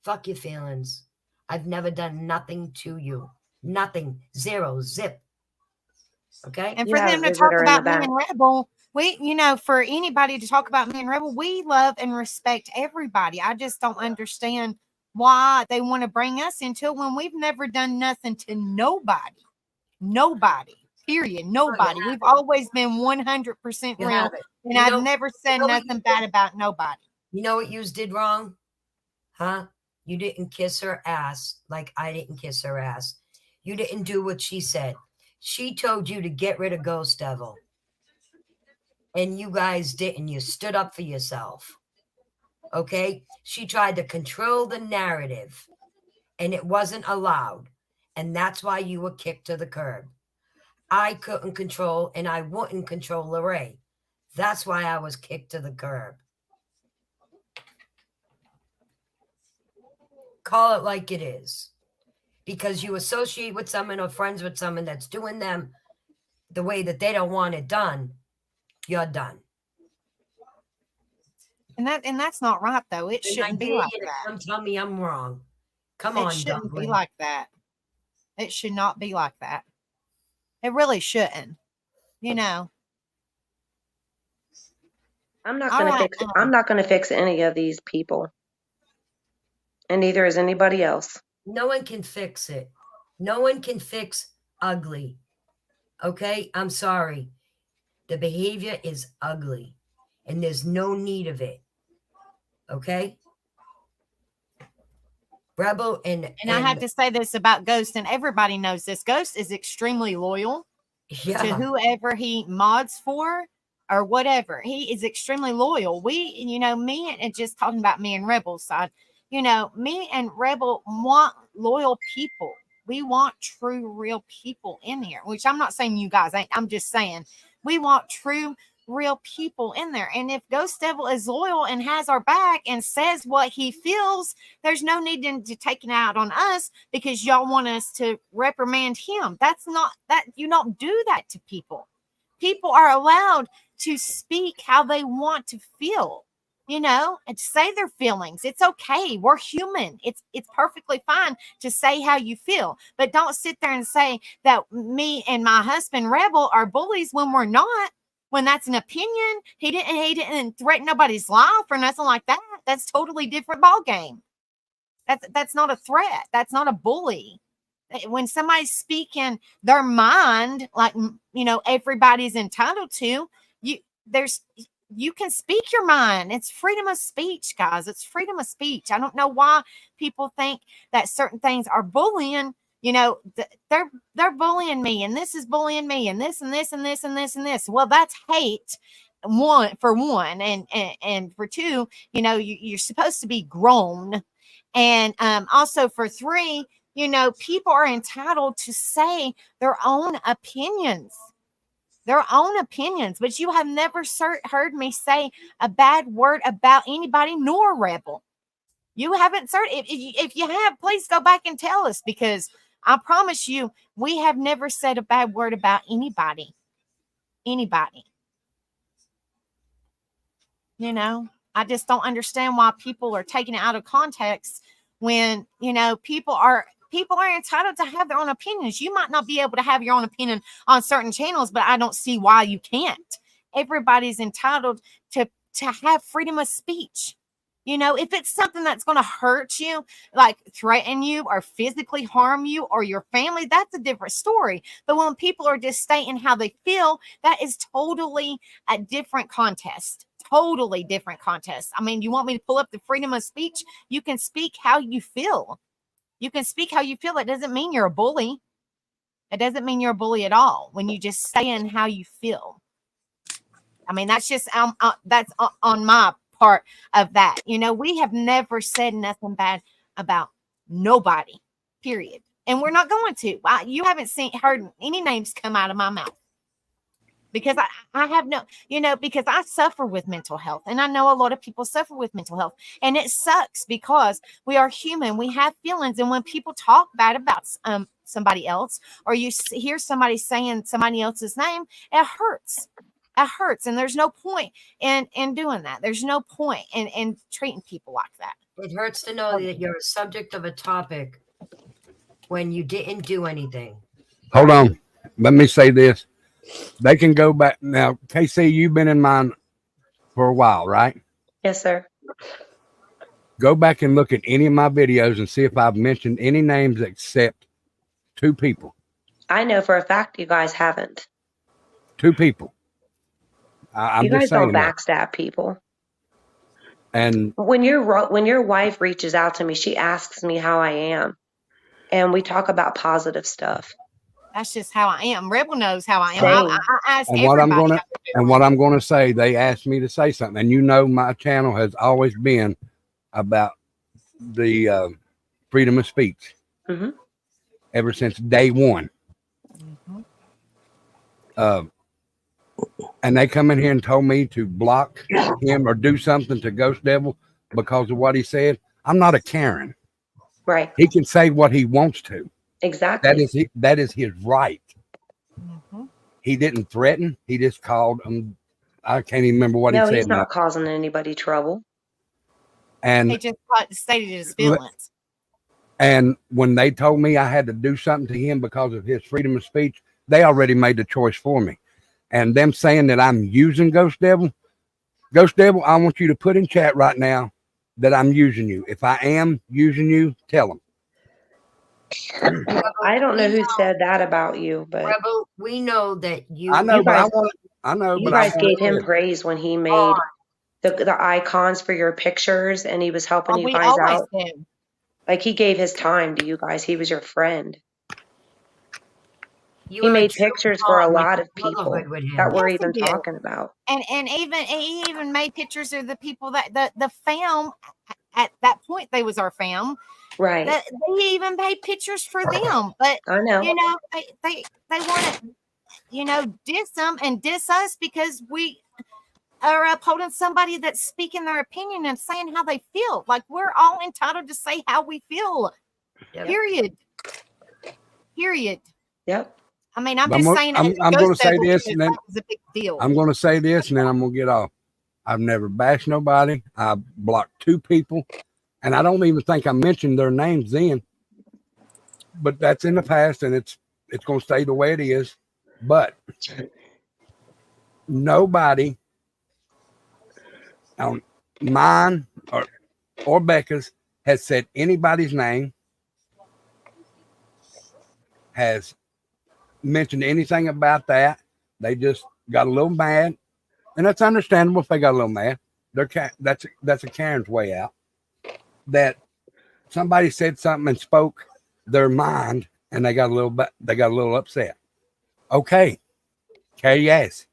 Fuck your feelings. I've never done nothing to you. Nothing. Zero. Zip. Okay? And You for have them a to talk visitor in the about me back. and Rebel, for anybody to talk about me and Rebel, we love and respect everybody. I just don't understand why they want to bring us into it when we've never done nothing to nobody. Nobody. Period. Nobody. We've always been 100% You real. have it. And You I've know, never said you know what nothing bad about nobody. You know what you did wrong? Huh? You didn't kiss her ass like I didn't kiss her ass. You didn't do what she said. She told you to get rid of Ghost Devil. And you guys didn't. You stood up for yourself. Okay? She tried to control the narrative, and it wasn't allowed. And that's why you were kicked to the curb. I couldn't control, and I wouldn't control Lorraine. That's why I was kicked to the curb. Call it like it is. Because you associate with someone or friends with someone that's doing them the way that they don't want it done, you're done. And that's not right though. It And I shouldn't be dare like you to that. come tell me I'm wrong. Come It on, shouldn't be Dublin. like that. It should not be like that. It really shouldn't. You know. I'm not All going to right. fix it. I'm not going to fix any of these people. And neither is anybody else. No one can fix it. No one can fix ugly. Okay? I'm sorry. The behavior is ugly. And there's no need of it. Okay? Rebel And I have to say this about Ghost, and everybody knows this. Ghost is extremely loyal to whoever he mods for or whatever. He is extremely loyal. Me and just talking about me and Rebel's side, me and Rebel want loyal people. We want true, real people in here, which I'm not saying you guys ain't. I'm just saying we want true, real people in there. And if Ghost Devil is loyal and has our back and says what he feels, there's no need to take it out on us because y'all want us to reprimand him. That's not that you don't do that to people. People are allowed to speak how they want to feel, and say their feelings. It's okay. We're human. It's perfectly fine to say how you feel, but don't sit there and say that me and my husband Rebel are bullies when we're not. When that's an opinion, he didn't threaten nobody's life or nothing like that. That's totally different ball game. That's not a threat. That's not a bully. When somebody's speaking their mind, like everybody's entitled to, you can speak your mind. It's freedom of speech, guys. It's freedom of speech. I don't know why people think that certain things are bullying. They're bullying me, and this is bullying me, and this and this and this and this and this. Well, that's hate. For one, and for two, you're supposed to be grown, and also for three, people are entitled to say their own opinions. But you have never heard me say a bad word about anybody nor Rebel. You haven't, sir. If you have, please go back and tell us, because I promise you, we have never said a bad word about anybody. I just don't understand why people are taking it out of context when, people are entitled to have their own opinions. You might not be able to have your own opinion on certain channels, but I don't see why you can't. Everybody's entitled to have freedom of speech. If it's something that's going to hurt you, like threaten you or physically harm you or your family, that's a different story. But when people are just stating how they feel, that is totally a different contest. Totally different contest. I mean, you want me to pull up the freedom of speech? You can speak how you feel. You can speak how you feel. It doesn't mean you're a bully. It doesn't mean you're a bully at all when you just saying how you feel. I mean, that's just that's on my part of that. We have never said nothing bad about nobody, period. And we're not going to. You haven't heard any names come out of my mouth. Because I have no, because I suffer with mental health, and I know a lot of people suffer with mental health, and it sucks because we are human. We have feelings. And when people talk bad about somebody else, or you hear somebody saying somebody else's name, it hurts. It hurts. And there's no point in doing that. There's no point in treating people like that. It hurts to know that you're a subject of a topic when you didn't do anything. Hold on. Let me say this. They can go back now. KC, you've been in mine for a while, right? Yes, sir. Go back and look at any of my videos and see if I've mentioned any names except 2 people. I know for a fact you guys haven't. 2 people. I'm you guys just saying don't backstab people. And when your wife reaches out to me, she asks me how I am, and we talk about positive stuff. That's just how I am. Rebel knows how I am. Same. I ask and everybody. what I'm gonna say, they asked me to say something, and my channel has always been about the freedom of speech ever since day one. And they come in here and told me to block him or do something to Ghost Devil because of what he said. I'm not a Karen. Right. He can say what he wants to. Exactly. That is his right. He didn't threaten. He just called him. I can't even remember what he said. No, he's not causing anybody trouble. And he just stated his feelings. And when they told me I had to do something to him because of his freedom of speech, they already made the choice for me. And them saying that I'm using Ghost Devil, I want you to put in chat right now that I'm using you. If I am using you, tell them. I don't know who said that about you, but Rebel, we know that you. I know, you but guys, you guys gave him praise when he made the icons for your pictures, and he was helping you guys out. Did. Like he gave his time to you guys. He was your friend. You he made pictures for a lot of people that we're even talking about. And he even made pictures of the people that the fam at that point, they was our fam. Right. They even made pictures for them. But I know. They want to diss them and diss us because we are upholding somebody that's speaking their opinion and saying how they feel. Like we're all entitled to say how we feel. Yep. Period. Yep. I mean, I'm just saying. I'm going to say this, and then was a big deal. I'm going to say this, and then I'm going to get off. I've never bashed nobody. I've blocked 2 people, and I don't even think I mentioned their names then. But that's in the past, and it's going to stay the way it is. But nobody on mine or Becca's has said anybody's name, has mentioned anything about that. They just got a little mad, and that's understandable if they got a little mad. That's a Karen's way out. That somebody said something and spoke their mind, and they got a little upset. Okay, yes.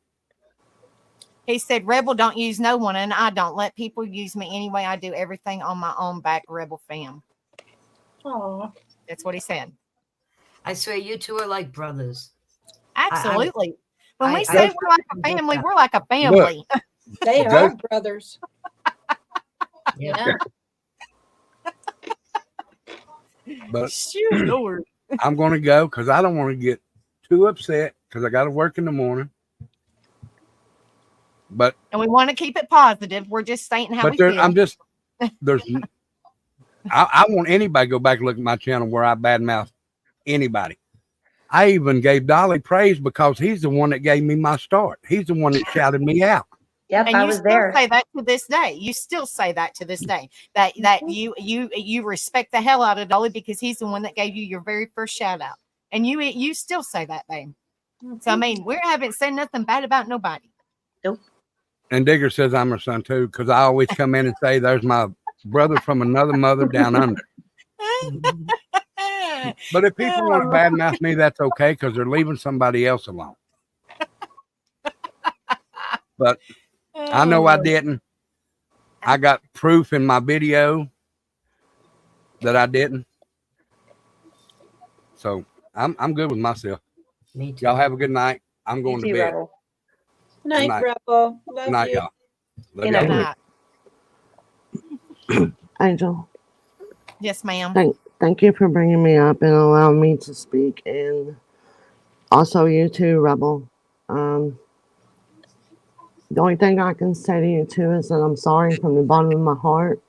He said, "Rebel don't use no one, and I don't let people use me anyway. I do everything on my own back, Rebel fam." Oh, that's what he said. I swear, you 2 are like brothers. Absolutely. When we say we're like a family, we're like a family. Look, they are brothers. Yeah. But shoot, Lord. I'm going to go because I don't want to get too upset because I got to work in the morning. And we want to keep it positive. We're just stating how we feel. I want anybody to go back and look at my channel where I badmouth anybody. I even gave Dolly praise because he's the one that gave me my start. He's the one that shouted me out. Yep, and I you was still there. say that to this day. You still say that to this day. That you respect the hell out of Dolly because he's the one that gave you your very first shout out. And you still say that, babe. So I mean, we haven't said nothing bad about nobody. Nope. And Digger says I'm her son too, because I always come in and say there's my brother from another mother down under. But if people want to badmouth me, that's okay because they're leaving somebody else alone. But I know I didn't. I got proof in my video that I didn't. So I'm good with myself. Me too. Y'all have a good night. I'm You going to too, bed. Rebel. Good Night, night. Rebel. Good Love night, you. y'all. Love Good y'all night. too. Angel, Yes, ma'am. thank you for bringing me up and allowing me to speak, and also you too, Rebel. Um, the only thing I can say to you too is that I'm sorry from the bottom of my heart.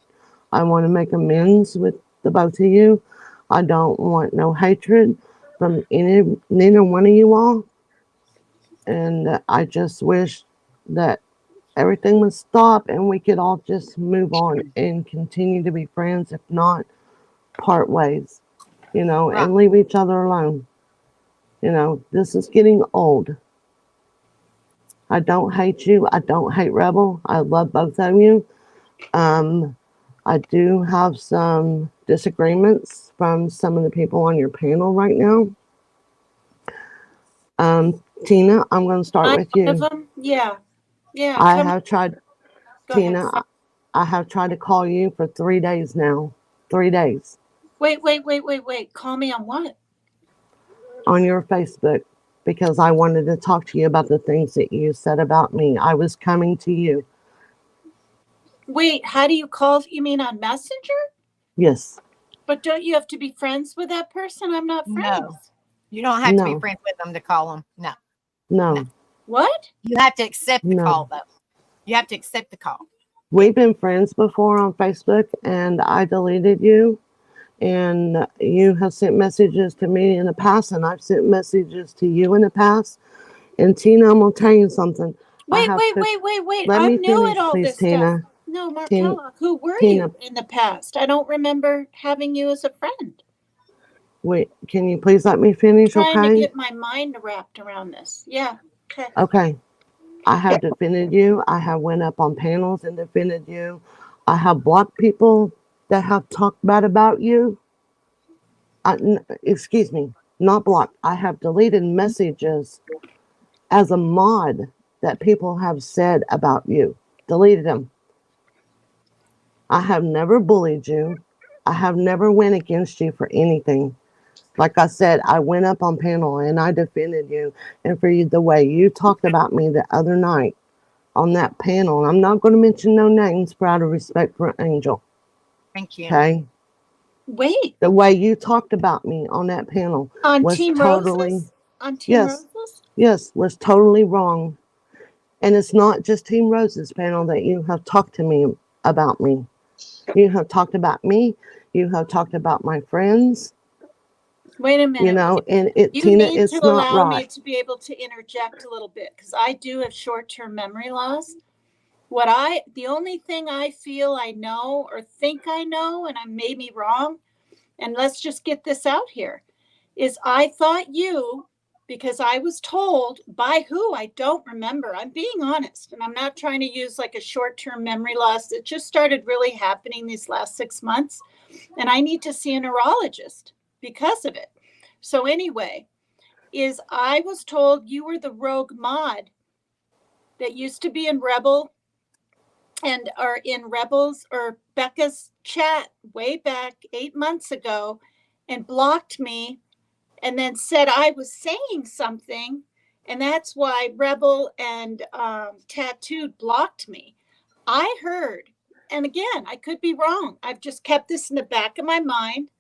I want to make amends with the both of you. I don't want no hatred from neither one of you all, and I just wish that everything would stop and we could all just move on and continue to be friends, if not part ways, Right. and leave each other alone. This is getting old. I don't hate you. I don't hate Rebel. I love both of you. Um, I do have some disagreements from some of the people on your panel right now. Tina, I'm going to start I'm with one of you. them. Yeah. Yeah. I Come on. have tried, Go ahead. Tina, I have tried to call you for 3 days now. 3 days Wait. Call me on what? on your Facebook because I wanted to talk to you about the things that you said about me. I was coming to you. Wait, how do you call? You mean on Messenger? Yes. But don't you have to be friends with that person? I'm not No, friends. you don't have to be No. friends with them to call them. No, no. No. What? You have to accept the call, No. though. You have to accept the call. We've been friends before on Facebook, and I deleted you. And you have sent messages to me in the past, and I've sent messages to you in the past. And Tina, I'm gonna tell you something. I Wait, have wait, put. wait, wait, wait. Let me I'm new at finish, all please, this stuff. Tina. No, Tina. Markella, who were Tina. you in the past? I don't remember having you as a friend. Wait, can you please let me finish, Trying to okay? get my mind wrapped around this. Yeah. Okay. Okay. I have defended you. I have went up on panels and defended you. I have blocked people that have talked bad about you. Excuse me, not blocked. I have deleted messages as a mod that people have said about you. Deleted them. I have never bullied you. I have never went against you for anything. Like I said, I went up on panel and I defended you. And for you, the way you talked about me the other night on that panel, and I'm not going to mention no names for out of respect for Angel. Thank you. Okay. Wait. The way you talked about me on that panel On was Team totally, Roses? On Team yes, Roses? yes, was totally wrong. And it's not just Team Rose's panel that you have talked to me about me. You have talked about me. You have talked about my friends. Wait a minute. And You Tina, need to it's not allow me right. to be able to interject a little bit because I do have short-term memory loss. The only thing I feel I know or think I know, and I may be wrong, and let's just get this out here, is I thought you, because I was told by who I don't remember. I'm being honest, and I'm not trying to use like a short-term memory loss. It just started really happening these last 6 months, and I need to see a neurologist because of it. So anyway, is I was told you were the rogue mod that used to be in Rebel and are in Rebels or Becca's chat way back 8 months ago and blocked me and then said I was saying something. And that's why Rebel and Tattooed blocked me. I heard, and again, I could be wrong. I've just kept this in the back of my mind,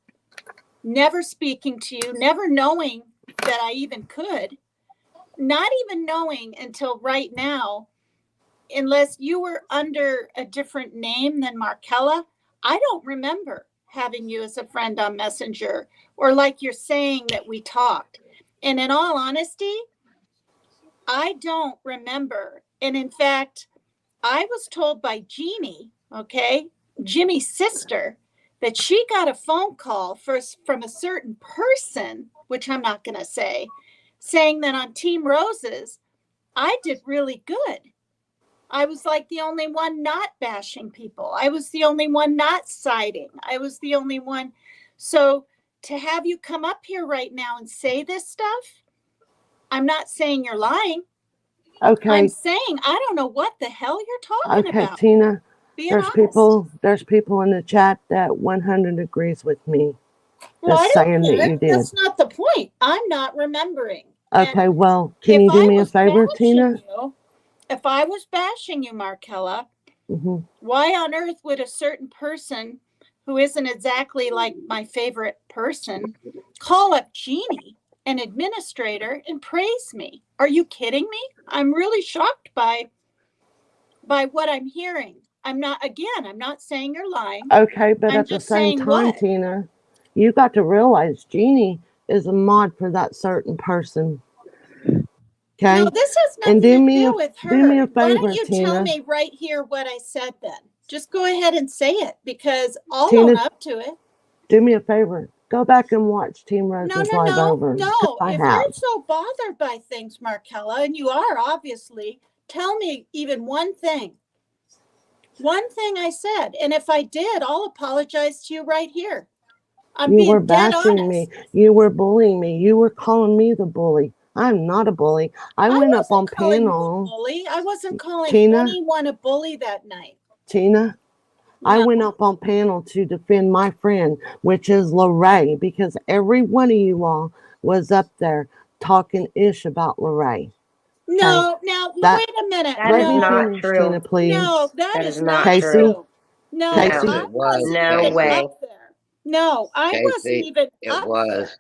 never speaking to you, never knowing that I even could, not even knowing until right now, unless you were under a different name than Markella, I don't remember having you as a friend on Messenger or like you're saying that we talked. And in all honesty, I don't remember. And in fact, I was told by Jeannie, okay, Jimmy's sister, that she got a phone call first from a certain person, which I'm not going to say, saying that on Team Roses, I did really good. I was like the only one not bashing people. I was the only one not siding. I was the only one. So to have you come up here right now and say this stuff, I'm not saying you're lying. I'm Okay. saying I don't know what the hell you're talking Okay, about. Tina. Being There's honest. people in the chat that 100 agrees with me. Well, I that's don't saying that care. you did. That's not the point. I'm not remembering. And Okay, well, can if you do I me a was favor, bashing Tina? you, if I was bashing you, Markella, Hmm. why on earth would a certain person who isn't exactly like my favorite person call up Jeannie, an administrator, and praise me? Are you kidding me? I'm really shocked by what I'm hearing. I'm not saying you're lying. Okay, but I'm at the just same saying time, what? Tina, you got to realize Jeannie is a mod for that certain person. Okay? No, this has And nothing to do with do me her. a Why don't favor, you tell Tina. me right here what I said then? Just go ahead and say it, because I'll Tina, own up to it. do me a favor. Go back and watch Team Rose's live over. No. I If have. you're so bothered by things, Markella, and you are obviously, tell me even one thing. One thing I said. And if I did, I'll apologize to you right here. I'm You were being dead bashing honest. me. You were bullying me. You were calling me the bully. I'm not a bully. I went up on wasn't calling you a panel. bully. I wasn't calling Tina, anyone a bully that night. Tina, I No. went up on panel to defend my friend, which is Lorraine, because every one of you all was up there talking ish about Lorraine. No, now wait a minute. That Let is me not finish, true. Tina, please. No, that is not Casey, true. No, Casey, I wasn't No even way. up there. No, I wasn't Casey, even it up was.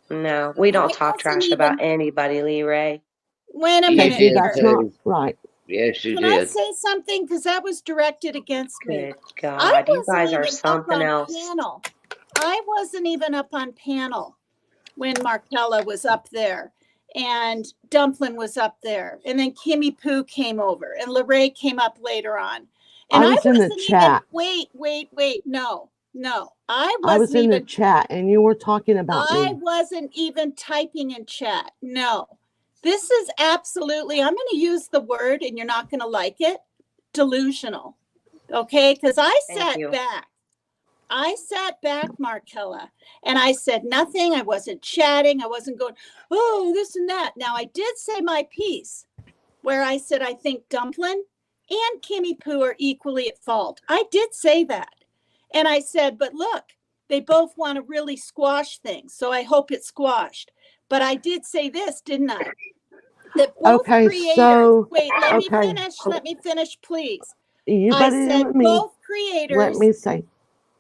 No, we don't I talk wasn't trash about even. anybody, Lee Ray. Wait a You minute Casey, did that's here. not too. right. Yes, you Can I did. say something? Because that was directed against me. Good I God, you wasn't guys are even up something on else. panel. I wasn't even up on panel when Markella was up there and Dumplin was up there. And then Kimmy Poo came over and Lorraine came up later on. And I I was in the wasn't even, chat. wait. No. I I was wasn't in the even, chat and you were talking about I me. wasn't even typing in chat. No. This is absolutely, I'm going to use the word and you're not going to like it, delusional. Okay? Because I sat back. I sat back, Markella, and I said nothing. I wasn't chatting. I wasn't going, oh, this and that. Now, I did say my piece where I said I think Dumplin and Kimmy Poo are equally at fault. I did say that. And I said, but look, they both want to really squash things. So I hope it's squashed. But I did say this, didn't I? That both Okay, creators, so wait, let okay, me finish, please. you I got it in said with me. both Let creators, me say,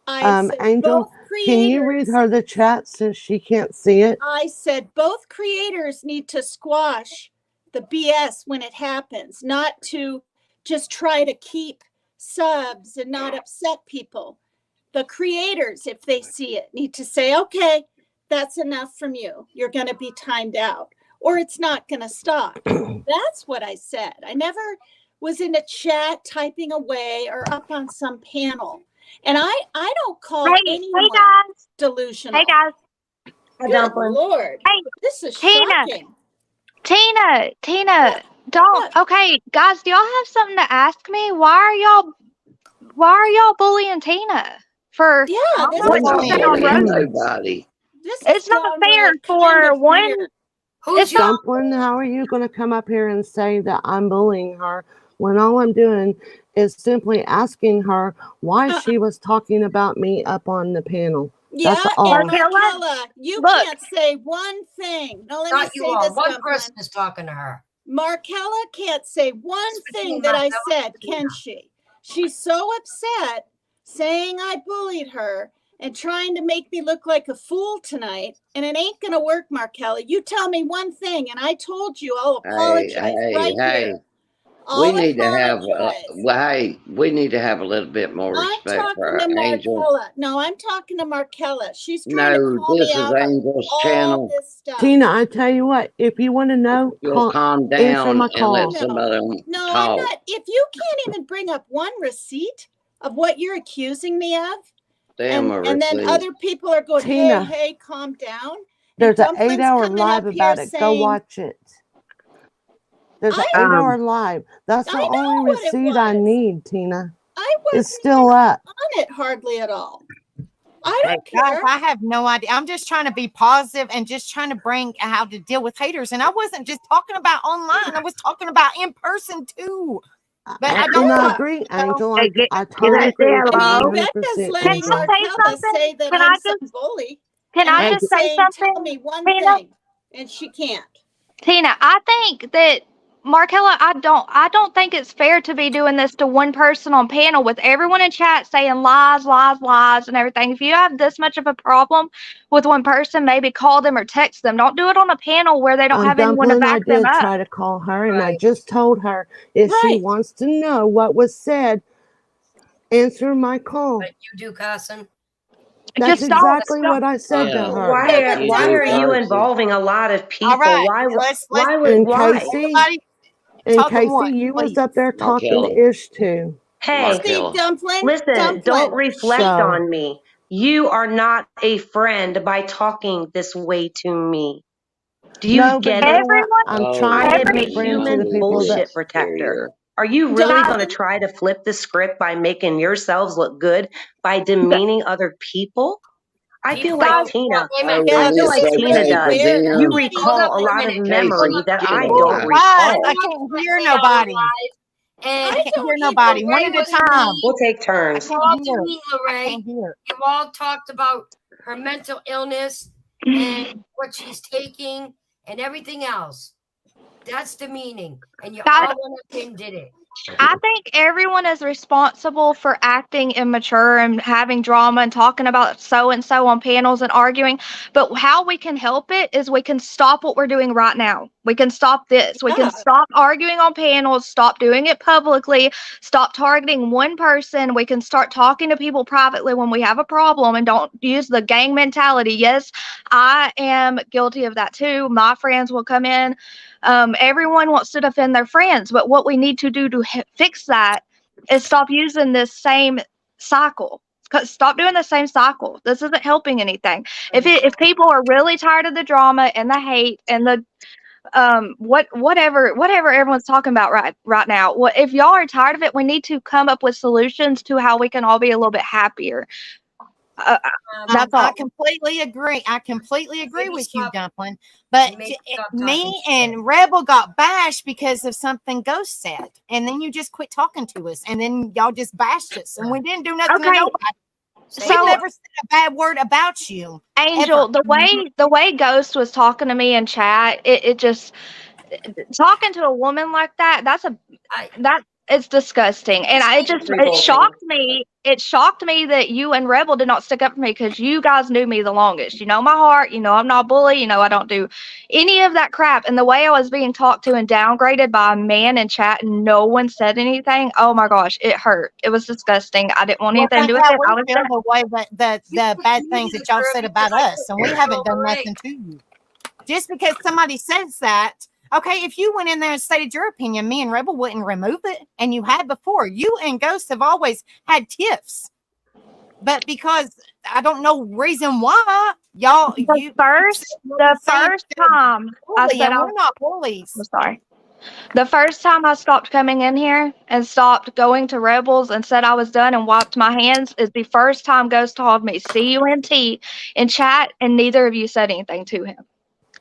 I said Angel, both can you read creators, her the chat since she can't see it? I said both creators need to squash the BS when it happens, not to just try to keep subs and not upset people. The creators, if they see it, need to say, okay, that's enough from you. You're going to be timed out, or it's not going to stop. That's what I said. I never was in a chat typing away or up on some panel. And I don't call anyone guys. delusional. Hey guys. Hi, Good Dumpling. Lord. Hey, This is Tina. shocking. Tina, don't. What? Okay, guys, do y'all have something to ask me? Why are y'all bullying Tina for Yeah, this We're is not commenting on bullying Rose? nobody. this is It's not fair downright kind for of one. weird. Who's It's your not. Dumplin, how are you going to come up here and say that I'm bullying her when all I'm doing is simply asking her why she was talking about me up on the panel? Yeah, That's all. and Markella, Markella, you look. can't say one thing. Now let me not you say all? this, One Dumplin. person is talking to her. Markella can't say one It's between thing that I Marcella said, and Tina. can she? She's so upset saying I bullied her and trying to make me look like a fool tonight, and it ain't gonna work, Markella. You tell me one thing, and I told you I'll apologize right here. We I'll need to have, apologize. we need to have a little bit more I'm respect for talking our to Angel. Markella. No, I'm talking to Markella. She's trying to No, call me this is out on Angel's all channel. this stuff. Tina, I tell you what, if you want to know, You'll calm answer down my and let call. somebody No, I'm talk. not. If you can't even bring up one receipt of what you're accusing me of, Damn a and then receipt. other people are going, Tina, hey, calm down. There's an Dumplin's 8-hour coming live up here about it. Go saying, watch it. There's an I 8-hour live. That's the I know only what it receipt I was. need, Tina. I It's wasn't still even up. on it hardly at all. I Hey, don't guys, care. I have no idea. I'm just trying to be positive and just trying to bring how to deal with haters. And I wasn't just talking about online. I was talking about in person too. But I And don't I want agree, to go. Angel. Hey, I can totally I agree say with I you mean, hello? becca's 100%, Can letting Angel. I say Markella something? say that Can I'm I some just bully, can and I I'm just say saying, tell something, me one Tina? thing, and she can't. Tina, I think that Markella, I don't think it's fair to be doing this to one person on panel with everyone in chat saying lies, lies, lies, and everything. If you have this much of a problem with one person, maybe call them or text them. Don't do it on a panel where they don't have anyone to Dumpling, I back them did up. try to call her, and I Right. just told her if she Right. wants to know what was said, answer my call. But you do, Carson. That's Just don't. exactly what I said to Yeah, her. Yeah, Why but you why do, are you Dumpling, Carson. involving a lot of All people? right, Why let's And why? Casey, everybody and talk at Casey, once, you was please. up there talking Markella. to Ish too. Hey, see, Markella. Dumpling, listen, don't Dumpling. reflect So, on me. You are not a friend by talking this way to me. Do you no, but get you it? know what? Everyone, I'm Oh, trying I to am be a a friend to the human people that bullshit Jesus, protector. dear. Are you really going to Dumpling, try to flip the script by making yourselves look good by demeaning other people? I feel People like don't. guys, Well, Tina. wait a Oh, minute. I yeah, well, feel this it's like is Tina really okay for does. fair. You them. Nobody, Hold up recall a a lot of minute. Casey, memory that chill I Oh, don't out. guys, recall. I Hold can't on, hear stay on nobody. live. I And I can't hear don't nobody. either. One Lorraine at a was time. We'll mean. take I turns. can't All hear. to mean, I Lorraine. can't hear. You all talked about her mental illness and what she's taking and everything else. That's demeaning. And you guys, all went up and did it. I think everyone is responsible for acting immature and having drama and talking about so and so on panels and arguing. But how we can help it is we can stop what we're doing right now. We can stop this. We can Yeah, stop arguing on panels, stop doing it publicly, stop targeting one person. We can start talking to people privately when we have a problem and don't use the gang mentality. Yes, I am guilty of that too. My friends will come in. Everyone wants to defend their friends, but what we need to do to fix that is stop using this same cycle. Stop doing the same cycle. This isn't helping anything. If people are really tired of the drama and the hate and the whatever everyone's talking about right now, if y'all are tired of it, we need to come up with solutions to how we can all be a little bit happier. That's I all. completely agree. I completely agree Maybe with you, stop. Dumpling. But Maybe stop talking me shit. and Rebel got bashed because of something Ghost said, and then you just quit talking to us, and then y'all just bashed us, and we didn't do nothing to Okay, nobody. Say We've so never said a bad word about you Angel, ever. the way Ghost was talking to me in chat, it just talking to a woman like that, I that it's disgusting. And it Revolting. shocked me that you and Rebel did not stick up for me, because you guys knew me the longest. You know my heart, you know I'm not a bully, you know I don't do any of that crap. And the way I was being talked to and downgraded by a man in chat and no one said anything, oh my gosh, it hurt. It was disgusting. I didn't want Well, anything to that's do with how it. we I was feel there. the way that the bad you things did that y'all her said because about I us, and we couldn't haven't done control Lorraine. nothing to you. Just because somebody says that, okay, if you went in there and stated your opinion, me and Rebel wouldn't remove it, and you had before. You and Ghost have always had tiffs, but because I don't know reason why y'all The you first the first time I bully, said and I we're was not bullies. sorry. The first time I stopped coming in here and stopped going to Rebels and said I was done and wiped my hands is the first time Ghost called me CUNT in chat, and neither of you said anything to him.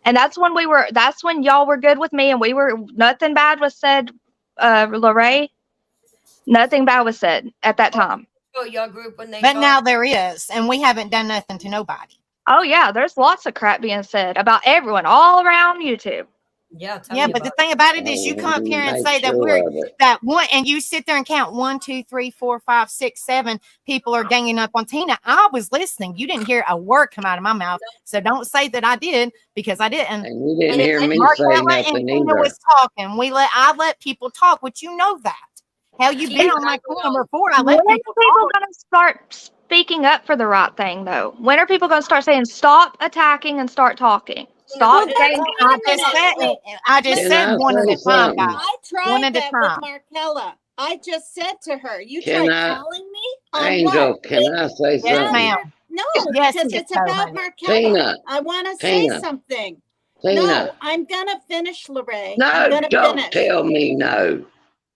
And that's when y'all were good with me, and nothing bad was said, Lorraine. Nothing bad was said at that time. Oh, your group when they But talk. now there is, and we haven't done nothing to nobody. Oh yeah, there's lots of crap being said about everyone all around YouTube. Yeah, tell Yeah, me but the about thing about it is, you come Oh, up here and make say that sure we're of it. that one, and you sit there and count 1, 2, 3, 4, 5, 6, 7 people are ganging up on Tina. I was listening. You didn't hear a word come out of my mouth, so don't say that I did, because I didn't. And you didn't And hear I me say Marquella and nothing Tina either. was talking. I let people talk, which you know that. Hell, you've been Tina, on my I channel know. before. I When let are people people talk. going to start speaking up for the right thing, though? When are people going to start saying, stop attacking and start talking? well, Stop that's gang. wait I a just minute. said Wait, I just Can said I one at say a time, something? guys. I One tried at a that with time. Markella. I just said to her, "You Can tried I, calling me on what? Angel, can I say Yes, something? ma'am. Answer. No, Yes, because yes, it's so, about honey. Markella. Tina, I want to say Tina, something. Tina. No, I'm gonna finish, Lorraine. I'm No, gonna don't finish. tell me no.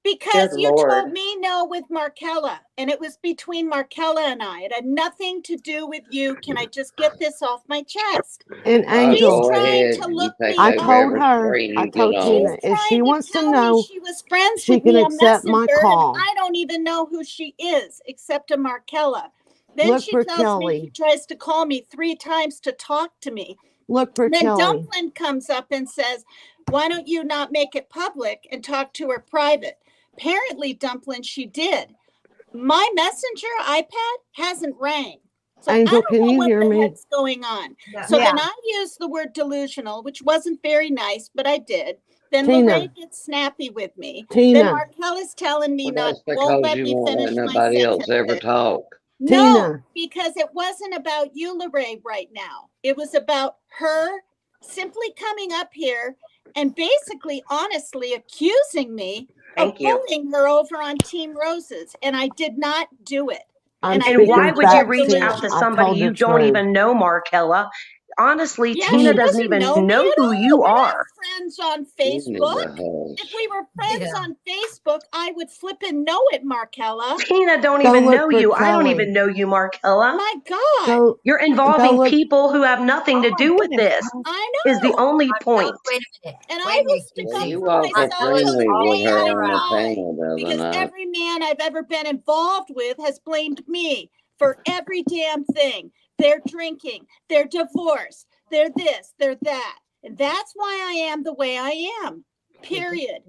Because Good you Lord. told me no with Markella, and it was between Markella and I. It had nothing to do with you. Can I just get this off my chest? And I'll She's Angel, go trying ahead. to You look take me I up up. told every her, screen I you get told Tina, on. She's if she trying to wants to tell me know, she was friends she with can me on accept my Messenger, and call. I don't even know who she is except a Markella. Then Look she for tells me she Kelly. tries to call me 3 times to talk to me. Look for Then Kelly. Dumpling comes up and says, why don't you not make it public and talk to her private? Apparently, Dumpling, she did. My Messenger iPad hasn't rang. So I Angel, don't can know you what hear the me? heck's going on. Yeah. So then Yeah. I used the word delusional, which wasn't very nice, but I did. Then Tina. Lorraine gets snappy with me. Tina. Then Markel is telling me Well, not, that's won't because let you me won't finish let my nobody else ever sentences. talk. No, Tina. because it wasn't about you, Lorraine, right now. It was about her simply coming up here and basically, honestly, accusing me of Thank you. bullying her over on Team Roses. And I did not do it. I'm And I And why speaking didn't would you facts, reach Tina. out to delusional. I somebody told the you don't truth. even know, Markella? Honestly, Yeah, Tina she doesn't doesn't even know me know at who all. you We're are. not friends on You need a Facebook. hush. If we were friends Yeah. on Facebook, I would flip and know it, Markella. Tina don't Go even look know for you. I don't Kelly. even know you, Markella. My God. Go, You're go involving look. people who have nothing Oh to my do with goodness. this, I is the know. only Now, point. wait a minute. And I Wait a will minute. stick Well, up you for awful myself till Markella's the friendly with always day her I on the around. die. panel the other Because night. every man I've ever been involved with has blamed me for every damn thing. They're drinking, they're divorced, they're this, they're that. And that's why I am the way I am. Period.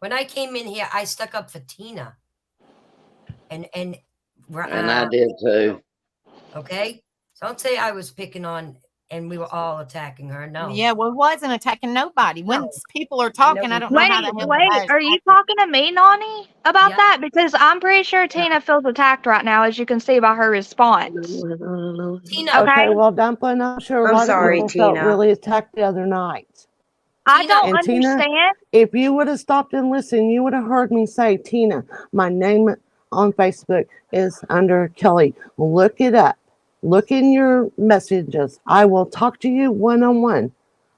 When I came in here, I stuck up for Tina. And And I did too. okay. So don't say I was picking on and we were all attacking her. No. Yeah, well, it wasn't attacking nobody. When No. people are talking, I don't know how the hell that is. Are you talking to me, Nani, about Yeah. that? Because I'm pretty sure Tina feels attacked right now, as you can see by her response. Tina. Okay. Okay, well, Dumpling, I'm sure a I'm lot of sorry, people felt Tina. really attacked the other night. I Tina. don't And Tina, understand. if you would have stopped and listened, you would have heard me say, Tina, my name on Facebook is under Kelly. Look it up. Look in your messages. I will talk to you one-on-one.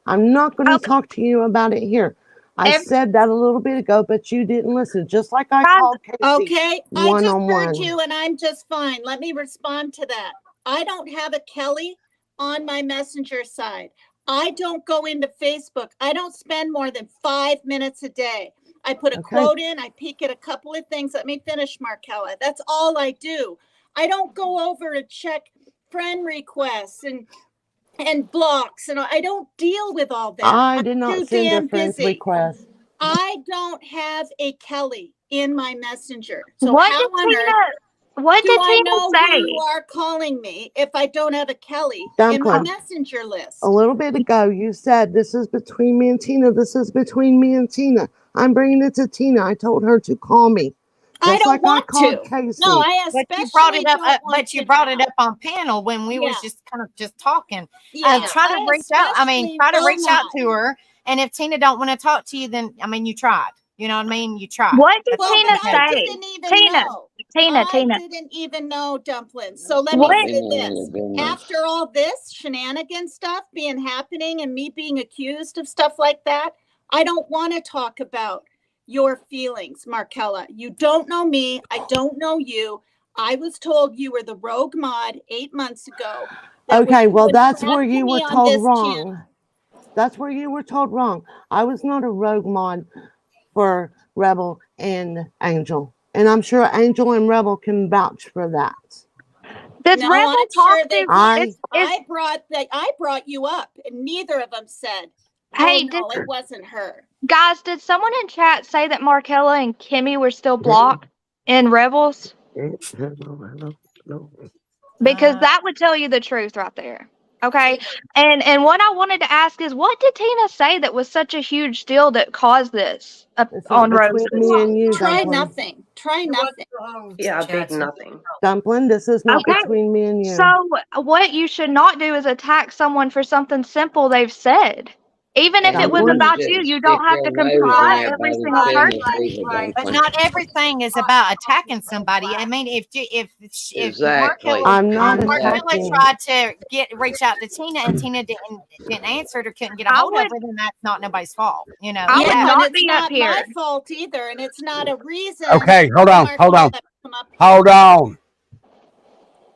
I'm not going to Okay. talk to you about it here. I Ev- said that a little bit ago, but you didn't listen. Just like I Guys, called Casey Okay, I just heard one-on-one. you and I'm just fine. Let me respond to that. I don't have a Kelly on my messenger side. I don't go into Facebook. I don't spend more than 5 minutes a day. I put a Okay. quote in, I peek at a couple of things. Let me finish, Markella. That's all I do. I don't go over and check friend requests and blocks, and I don't deal with all that. I I'm did not too send a damn friend's busy. request. I don't have a Kelly in my messenger. So what how did on earth What do did I Tina know who you say? are calling me if I don't have a Kelly in my Dumpling, messenger list? a little bit ago, you said, this is between me and Tina. This is between me and Tina. I'm bringing it to Tina. I told her to call me. I Just don't like I want called to. Casey. No, I But you brought especially it up. don't want But you to brought it now. up on panel when we was Yeah, just kind of just talking. yeah. Try to I reach out. I mean, especially try to will reach out not. to her. And if Tina don't want to talk to you, then I mean, you tried. You know what I mean? You tried. What did That's all Well, we but Tina can I do. say? didn't even Tina, know. Tina, I Tina. didn't even know, Dumplings. So let me What? say this. After all this shenanigan stuff happening and me being accused of stuff like that, I don't want to talk about your feelings, Markella. You don't know me. I don't know you. I was told you were the rogue mod 8 months ago. Okay, well, that's where to you me were on told this wrong. channel. That's where you were told wrong. I was not a rogue mod for Rebel and Angel. And I'm sure Angel and Rebel can vouch for that. Does No, Rebel I'm talk sure they to? can. Is I brought you up, and neither of them said, hey, "Oh no, it wasn't her." guys, did someone in chat say that Markella and Kimmy were still blocked in Rebels? Because that would tell you the truth right there. Okay. And what I wanted to ask is, what did Tina say that was such a huge deal that caused this It's on not Roses? between me and you, Try Dumpling. nothing. Try nothing. Yeah, big nothing. Dumpling, this is not Okay. between me and you. So what you should not do is attack someone for something simple they've said. Even if That it was one- about you, you don't have to confront every single person. But not everything is about attacking somebody. I mean, if Exactly. I'm not Markella attacking. tried to reach out to Tina and Tina didn't answer it or couldn't get a I hold of would- her, then that's not nobody's fault. You know. I would Yeah, not and it's be up not here. my fault either, and it's not a reason. Okay, hold for on. Markella to come up here. Hold on.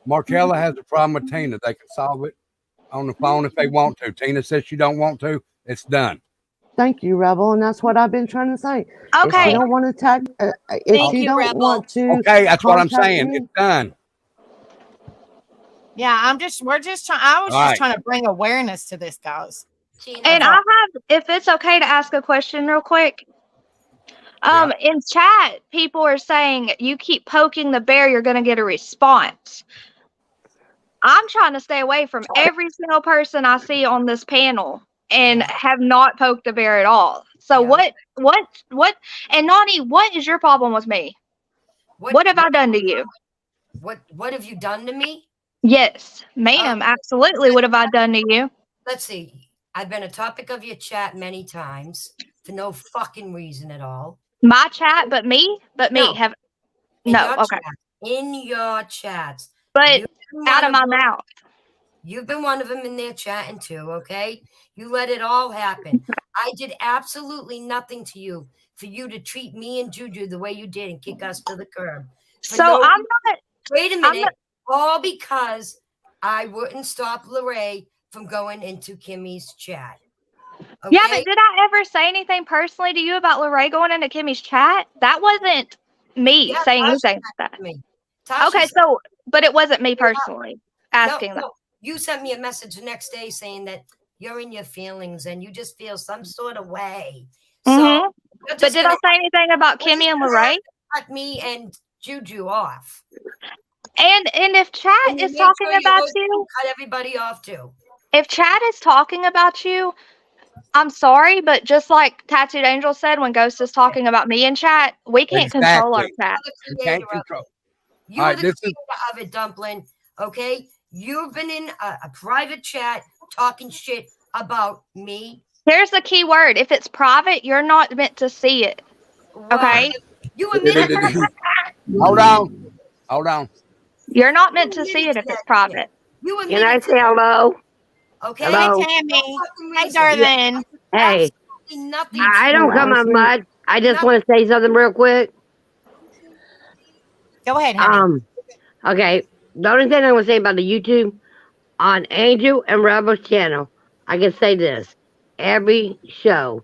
Markella has a problem with Tina. They can solve it on the phone if they want to. Tina says she don't want to. It's done. Thank you, Rebel, and that's what I've been trying to say. If Okay. you don't want to attack, if Thank you you, don't Rebel. want to, Okay, that's what I'm contact saying. me. It's done. Yeah, we're just trying. I was All just right. trying to bring awareness to this, guys. And I have, if it's okay to ask a question real quick. Yeah. In chat, people are saying you keep poking the bear, you're going to get a response. I'm trying to stay away from every single person I see on this panel and have not poked the bear at all. So Yeah. what, and Nani, what is your problem with me? What have I done to you? What have you done to me? Yes, ma'am, absolutely. What have I done to you? Let's see. I've been a topic of your chat many times for no fucking reason at all. My chat, but me, No. have In no, your okay. chat, in your chats. But You've been out one of my them. mouth. You've been one of them in there chatting too, okay? You let it all happen. I did absolutely nothing to you for you to treat me and Juju the way you did and kick us to the curb. So I'm not. Wait a I'm minute. not- All because I wouldn't stop Lorraine from going into Kimmy's chat. Okay? Yeah, but did I ever say anything personally to you about Lorraine going into Kimmy's chat? That wasn't me Yeah, saying Tasha anything said like that. to me. Tasha Okay, said- so, but it wasn't me personally asking that. No, you sent me a message the next day saying that you're in your feelings and you just feel some sort of way. So, Mhm. But did I say anything about Kimmy and Lorraine? cut me and Juju off. And if chat And you is make talking sure about go you, cut everybody off too. if chat is talking about you, I'm sorry, but just like Tattooed Angel said when Ghost is talking about me in chat, we can't control our Exactly. chat. You're You the can't creator of control. it. You All are right, the this is creator of it, Dumpling. Okay? You've been in a private chat talking shit about me. Here's the key word. If it's private, you're not meant to see it. Okay? You admitted that. hold on. Hold on. You're not meant to see it if it's private. You Can I admitted say hello? Okay. Hello. Hey, Tammy. Hey, reason. darling. Hey, Absolutely nothing. I don't come Hey, on much. I just want to say something real quick. Go ahead, honey. Okay. The only thing I want to say about the YouTube on Angel and Rebel's channel, I can say this: every show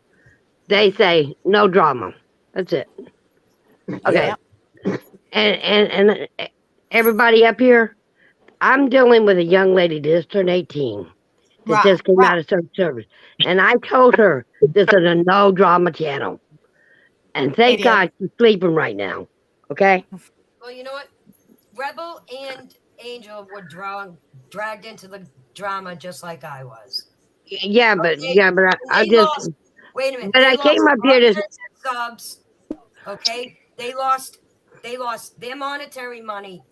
they say no drama. That's it. Okay. Yep. And everybody up here, I'm dealing with a young lady that just turned 18. That Right, just came right. out of service. And I told her this is a no drama channel. And thank It God she's sleeping right now. Okay? Well, you know what? Rebel and Angel were dragged into the drama just like I was. Yeah, but Okay? I They just lost, wait a minute. but They I came up here to subs. Okay, they lost their monetary money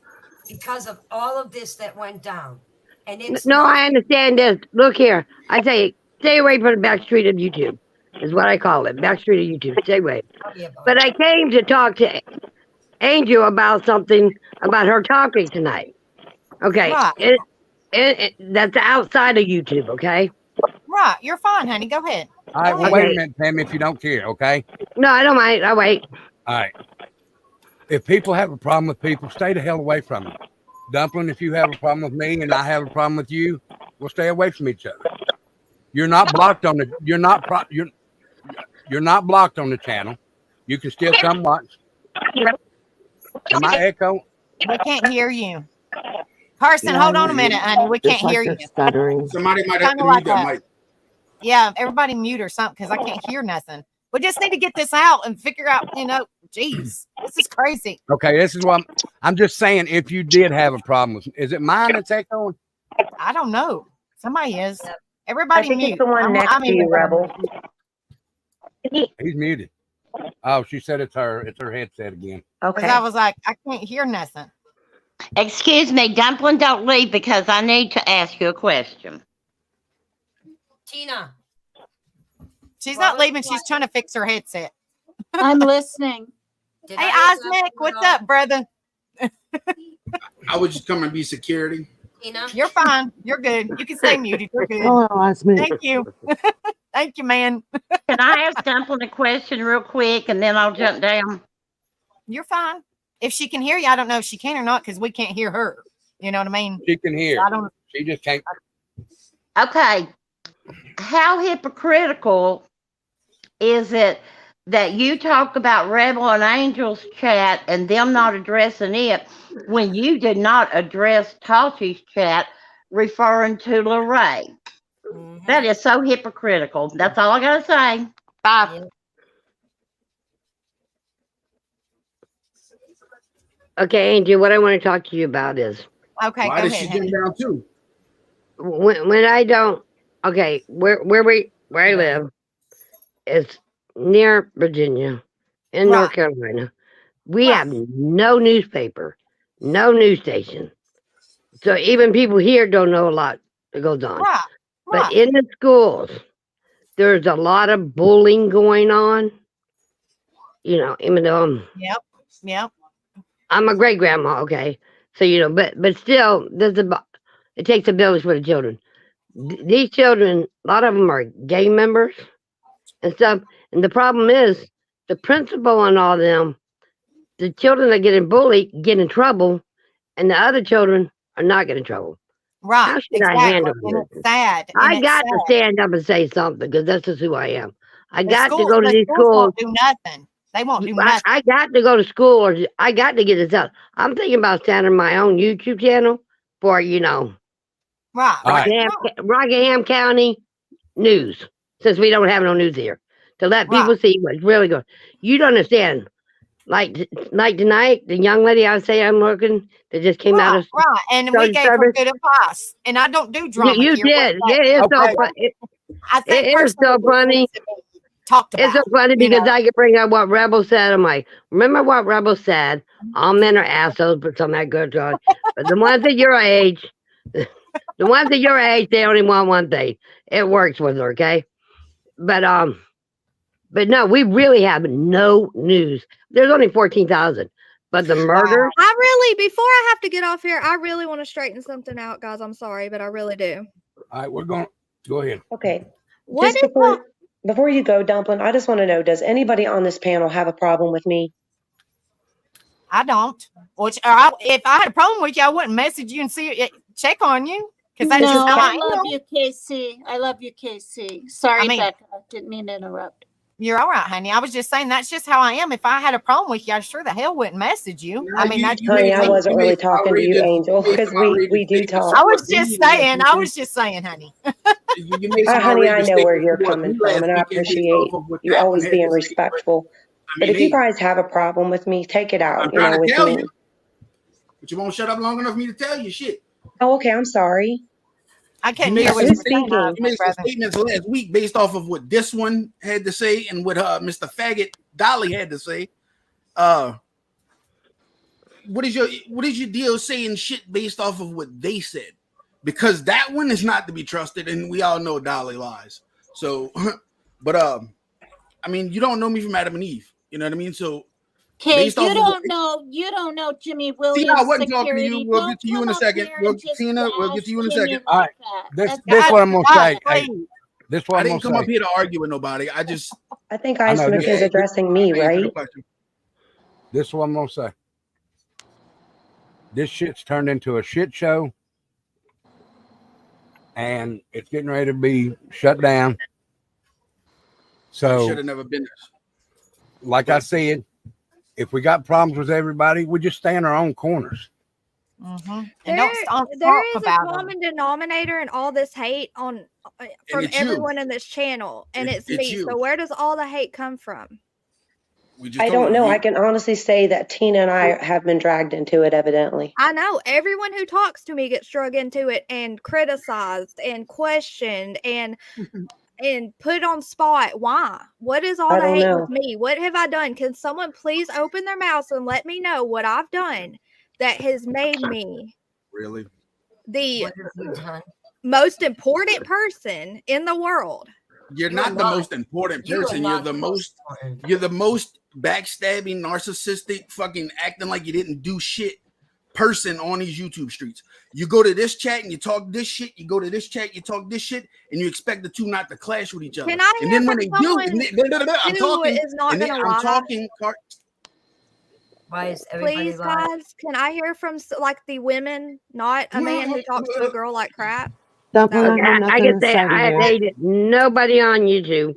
because of all of this that went down. And it's no, not I understand this. Look here. I say stay away from the back street of YouTube. Is what I call it. Back street of YouTube. Stay away. But I came to talk to Angel about something about her topic tonight. Okay. Right. That's outside of YouTube, okay? Right. You're fine, honey. Go ahead. All right, Go well, ahead. wait a minute, Tammy, if you don't care, okay? No, I don't mind. I'll wait. All right. If people have a problem with people, stay the hell away from them. Dumpling, if you have a problem with me and I have a problem with you, we'll stay away from each other. You're not blocked on the you're not blocked on the channel. You can still come watch. Am I echo? We can't hear you. Carson, hold on a minute, honey. We can't hear you. Stuttering. Somebody might have to Kinda mute like that that. mic. Yeah, everybody mute or something because I can't hear nothing. We just need to get this out and figure out, geez, this is crazy. Okay, this is what I'm just saying. If you did have a problem with, is it mine that's echoing? I don't know. Somebody is. I Everybody think mute. it's the one next to you, Rebel. He's muted. Oh, she said it's her. It's her headset again. Because I was like, I can't hear nothing. Excuse me, Dumpling, don't leave because I need to ask you a question. Tina. She's not leaving. She's trying to fix her headset. I'm listening. Did Hey, I Osnick, what's up, brother? I would just come and be security. Tina? You're fine. You're good. You can stay muted. You're good. Oh, that's me. Thank you. Thank you, man. Can I ask Dumpling a question real quick and then I'll jump down? You're fine. If she can hear you, I don't know if she can or not because we can't hear her. You know what I mean? She can hear. I don't. She just can't. Okay. How hypocritical is it that you talk about Rebel and Angel's chat and them not addressing it when you did not address Tachi's chat referring to Lorraine? Mhm. That is so hypocritical. That's all I gotta say. Bye. Yeah. Okay, Angie, what I want to talk to you about is Okay, Why go did she ahead. get Honey. down too? when I don't. Okay, where I live is near Virginia, in North Right. Carolina. We Right. have no newspaper, no news station. So even people here don't know a lot that goes on. Right. But Right. in the schools, there's a lot of bullying going on. You know, even though Yep. Yep. I'm a great grandma, okay. So but still, it takes a village for the children. These children, a lot of them are gang members and stuff. And the problem is, the principal and all them, the children that get bullied get in trouble, and the other children are not getting in trouble. Right. How should Exactly. I handle And this? it's sad. I And got it's to sad. stand up and say something because this is who I am. I The got to schools, go to the these schools schools. won't do nothing. They won't do nothing. I got to go to school, or I got to get this out. I'm thinking about starting my own YouTube channel for Right. All right. Rockingham County news, since we don't have no news here, to let Right. people see what's really going. You don't understand. Like tonight, the young lady I say I'm working that just came out Right. of Right. And we social gave her service. good advice. And I don't do drama You here. did. Yeah, it's so Okay. funny. I think It is so personally this funny. needs to be talked about. It's so funny you because know. I can bring up what Rebel said. I'm like, remember what Rebel said? All men are assholes, but some are good. But the ones at your age, they only want one thing. It works with her, okay? But no, we really have no news. There's only 14,000, but the murders. I really, before I have to get off here, I really want to straighten something out, guys. I'm sorry, but I really do. All right, we're going to go ahead. Okay. What Just is before you go, Dumpling, I just want to know, does anybody on this panel have a problem with me? I don't. Which, if I had a problem with you, I wouldn't message you and check on you because that's No, just how I I love am. you, Casey. I love you, Casey. Sorry, I mean- Becca. Didn't mean to interrupt. You're all right, honey. I was just saying that's just how I am. If I had a problem with you, I sure the hell wouldn't message you. I mean, that's Honey, I wasn't really talking to you, outrageous- Angel, because we do talk. I was just saying, honey. You made some Honey, I outrageous know where statements you're towards coming me from, last and I weekend based appreciate off of what you that always one had being to say, respectful. I But mean, if you hey, guys have a problem with me, take it out, I'm trying to with tell me. you, but you won't shut up long enough for me to tell you shit. Oh, okay, I'm sorry. I couldn't You hear made what you Who's were saying. speaking? You made some brother. statements last week based off of what this one had to say and what Mr. Faggot Dolly had to say. What is your deal saying shit based off of what they said? Because that one is not to be trusted, and we all know Dolly lies. So, but I mean, you don't know me from Adam and Eve. You know what I mean? So, Okay, based off you of don't know Jimmy Tina, Williams. I wasn't talking to you. Security. We'll Don't get to you come in a up second. here and just Tina, we'll get to you in a bash second. Jimmy All right. like that. This That's what I'm going to say. Hey, Please. this what I I'm going didn't to come up say. here to argue with nobody. I just I think I know, Icemic is addressing me, answered the right? question. This is what I'm going to say. This shit's turned into a shit show, and it's getting ready to be shut down. Should So, have never been this. like I said, if we got problems with everybody, we just stay in our own corners. Mm-hmm. And there? don't There talk is a about them. common denominator in all this hate from it's you. everyone in this channel, and it's It's me. you. So where does all the hate come from? We just I told don't you. know. I can honestly say that Tina and I have been dragged into it, evidently. I know everyone who talks to me gets drug into it and criticized and questioned and put on spot. Why? What is all I the don't hate know. with me? What have I done? Can someone please open their mouths and let me know what I've done that has made me Really? the What have you done? most important person in the world? You're not the most important person. You're the most backstabbing, narcissistic, fucking acting like you didn't do shit person on these YouTube streets. You go to this chat and you talk this shit. You go to this chat, you talk this shit, and you expect the two not to clash with each other. Can I and hear then when from they do, someone I'm who talking. is not And then gonna I'm lie? talking. Why is everybody Please, lying? guys, can I hear from like the women, not a man who talks to a girl like crap? Dumplin', No. I have I nothing can to say say to I you. hated nobody on YouTube.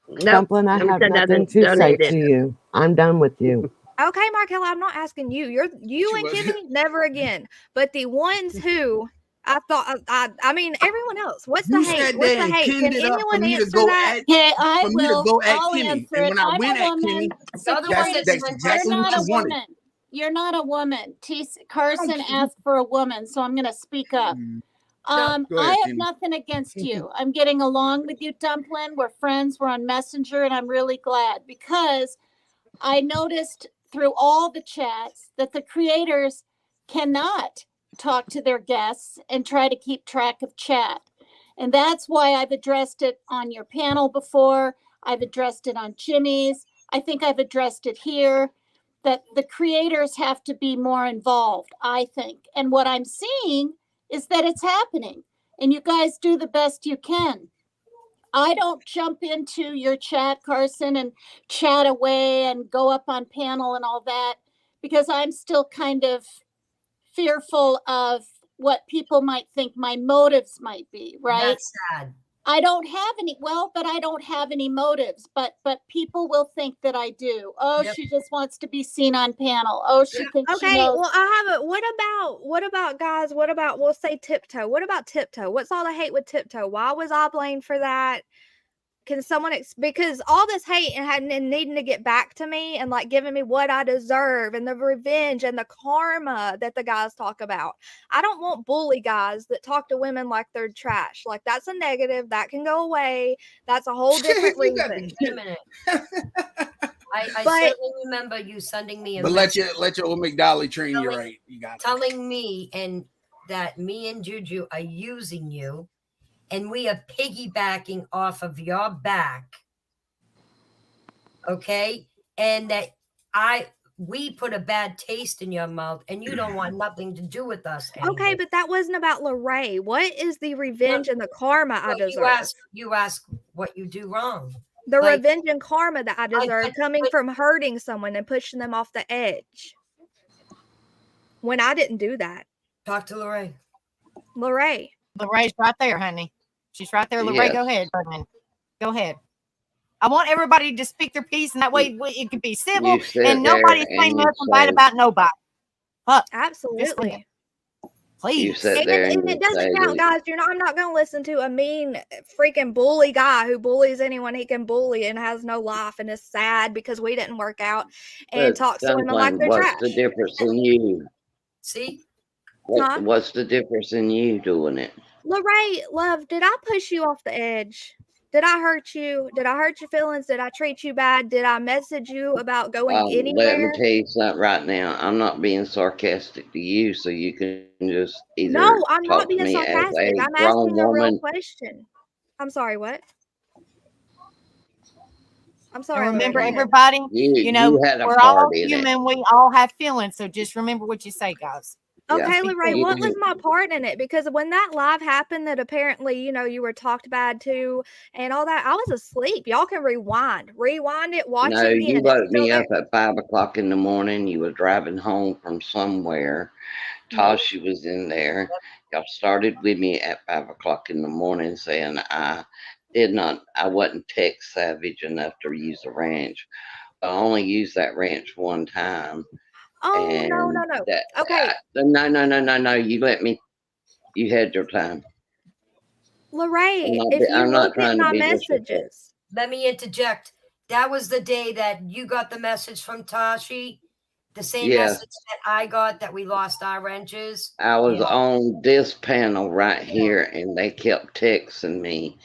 Nope. Dumplin', I Never have said nothing to Don't say hate to it. you. I'm done with you. Okay, Markella, I'm not asking you. You and Kimmy, never again. But the ones who I thought, I mean, everyone else. What's the You hate? said What's that the and hate? pinned Can it up for anyone me to answer go that? at. Okay, I For me to will. go at I'll Kimmy, answer and it. when I I'm went a at woman. Kimmy, The other one that's is You're exactly what not a you wanted. woman. You're not a woman. Carson asked for a woman, so I'm going to speak up. Go ahead, I have Kimmy. nothing against you. I'm getting along with you, Dumplin'. We're friends. We're on Messenger, and I'm really glad because I noticed through all the chats that the creators cannot talk to their guests and try to keep track of chat. And that's why I've addressed it on your panel before. I've addressed it on Jimmy's. I think I've addressed it here, that the creators have to be more involved, I think. And what I'm seeing is that it's happening. And you guys do the best you can. I don't jump into your chat, Carson, and chat away and go up on panel and all that because I'm still kind of fearful of what people might think my motives might be, right? That's sad. I don't have any, but I don't have any motives, but people will think that I do. Oh, Yep. she just wants to be seen on panel. Oh, she thinks she Okay, knows. well, I have a. What about guys? What about we'll say Tiptoe? What about Tiptoe? What's all the hate with Tiptoe? Why was I blamed for that? Can someone because all this hate and needing to get back to me and like giving me what I deserve and the revenge and the karma that the guys talk about. I don't want bully guys that talk to women like they're trash. Like that's a negative that can go away. That's a whole different reason. Wait a minute. I certainly remember you sending me a message. Let your old McDolly train you right. You got telling me and that me and Juju are using you. And we are piggybacking off of your back, okay? And that we put a bad taste in your mouth, and you don't want nothing to do with us anymore. Okay, but that wasn't about Lorraine. What is the revenge and the karma I deserve? You ask what you do wrong. The revenge and karma that I deserve coming from hurting someone and pushing them off the edge. When I didn't do that. Talk to Lorraine. Lorraine's right there, honey. She's right there. Lorraine, go ahead, Birdman. Go ahead. I want everybody to speak their piece, and that way it can be civil and nobody's saying nothing bad about nobody. Absolutely. Please. You sit there and it doesn't count, guys. I'm not going to listen to a mean freaking bully guy who bullies anyone he can bully and has no life and is sad because we didn't work out and talks to women like they're trash. What's the difference in you? See? What's the difference in you doing it? Lorraine, love, did I push you off the edge? Did I hurt you? Did I hurt your feelings? Did I treat you bad? Did I message you about going anywhere? Let me tell you something right now. I'm not being sarcastic to you, so you can just either No, I'm talk not being to me sarcastic. as a I'm grown asking a real woman. question. I'm sorry, what? I'm sorry. And remember, everybody, we're all human. We all have feelings. So just remember what you say, guys. Okay, Lorraine, what was my part in it? Because when that live happened that apparently, you were talked bad to and all that, I was asleep. Y'all can rewind it, watch it again. You woke me up at 5 o'clock in the morning. You were driving home from somewhere. Tasha was in there. Y'all started with me at 5 o'clock in the morning saying I wasn't tech savage enough to use the ranch. I only used that ranch one time. Oh, no. Okay. No. You had your time. Lorraine, if you look at my messages. Let me interject. That was the day that you got the message from Tashi. The same message that I got that we lost our wrenches. I was on this panel right here, and they kept texting me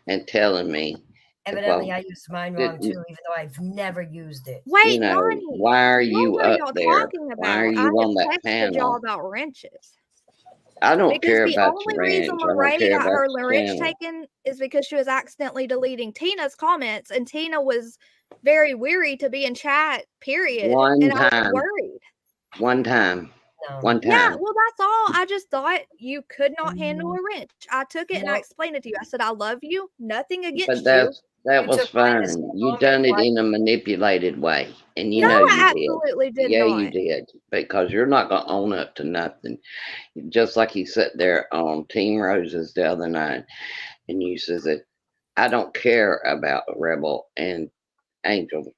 and telling me. Evidently, I used mine wrong too, even though I've never used it. Wait, Bonnie, why are you what up y'all there? talking about? Why are you on that panel? Y'all about wrenches. I don't Because care the about only the reason ranch. I don't Lorraine care got about her the wrench channel. taken is because she was accidentally deleting Tina's comments, and Tina was very weary to be in chat, period. One And I was time. worried. One time. No. One Yeah, time. well, that's all. I just thought you could not handle a wrench. I took it and I No. explained it to you. I said, I love you, nothing But against you. that You was took mine as fine. a You comment, done it right? in a manipulated way. And you No, know I you did. absolutely did Yeah, not. you did. Because you're not gonna own up to nothing. Just like you sat there on Team Roses the other night and you said that I don't care about Rebel and Angel.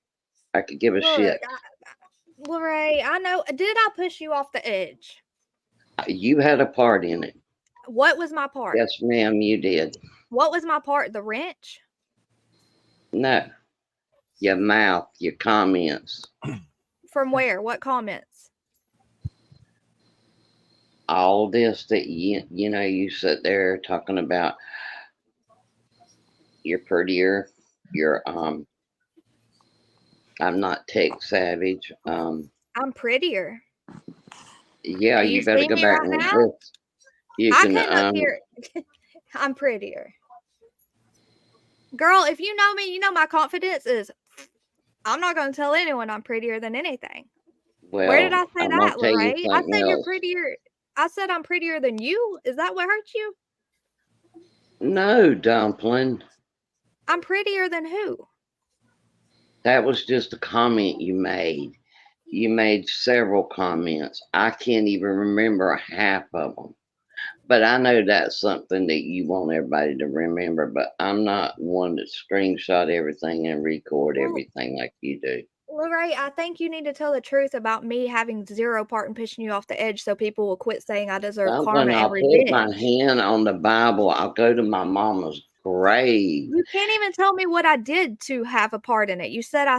I could give a Look, shit. Lorraine, I know. Did I push you off the edge? You had a part in it. What was my part? Yes, ma'am, you did. What was my part? The wrench? No. Your mouth, your comments, From where? What comments? all this that you know, you sit there talking about you're prettier, you're I'm not tech savage. I'm prettier. Yeah, Do you you better see go me back right and now? listen. You I can came up here. I'm prettier. Girl, if you know me, you know my confidence is I'm not going to tell anyone I'm prettier than anything. Where did I well, say I'm gonna that, tell you Lorraine? I something said you're else. prettier. I said I'm prettier than you. Is that what hurt you? No, Dumpling. I'm prettier than who? That was just a comment you made. You made several comments. I can't even remember half of them. But I know that's something that you want everybody to remember. But I'm not one to screenshot everything and record Well, everything like you do. Lorraine, I think you need to tell the truth about me having zero part in pushing you off the edge so people will quit saying I deserve karma Dumpling, and I'll put my revenge. hand on the Bible. I'll go to my mama's grave. You can't even tell me what I did to have a part in it. You said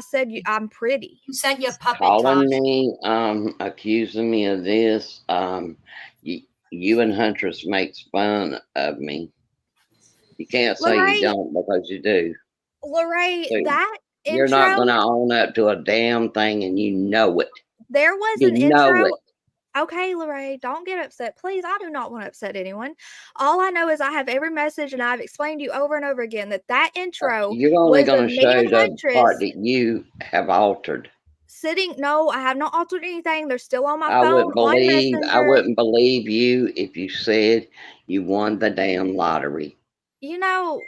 I'm pretty. You sent your puppet Calling Tosh. me, accusing me of this. You and Huntress makes fun of me. You can't say you Lorraine, don't because you do. Lorraine, So that you're not intro, gonna own up to a damn thing, and you know it. there was You an know intro. it. Okay, Lorraine, don't get upset. Please, I do not want to upset anyone. All I know is I have every message and I've explained to you over and over again that intro You're only was of gonna me show and the part Huntress that you have altered. sitting. No, I have not altered anything. They're still on my I phone wouldn't on believe Messenger. you if you said you won the damn lottery. You know,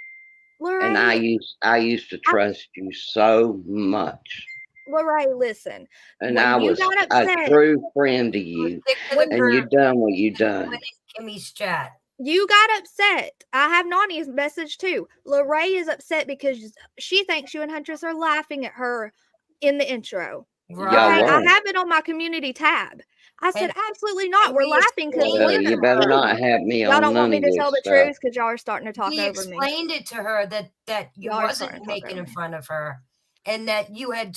And Lorraine, I used to trust you so much. Lorraine, listen. And I When you was got a upset, true friend to you. Stick to when the And you curve. done what you done. Kimmy's chat. you got upset, I have Nani's message too. Lorraine is upset because she thinks you and Huntress are laughing at her in the intro. Y'all Okay, I weren't. have it on my community tab. I said, And- absolutely not. and We're we laughing because explained Well, it Lynn to you is better her. true. not have me Y'all on don't want none me of to this tell the stuff. truth because y'all are starting to talk We over me. explained it to her that you Y'all are starting wasn't to talk making over in me. front of her, and that you had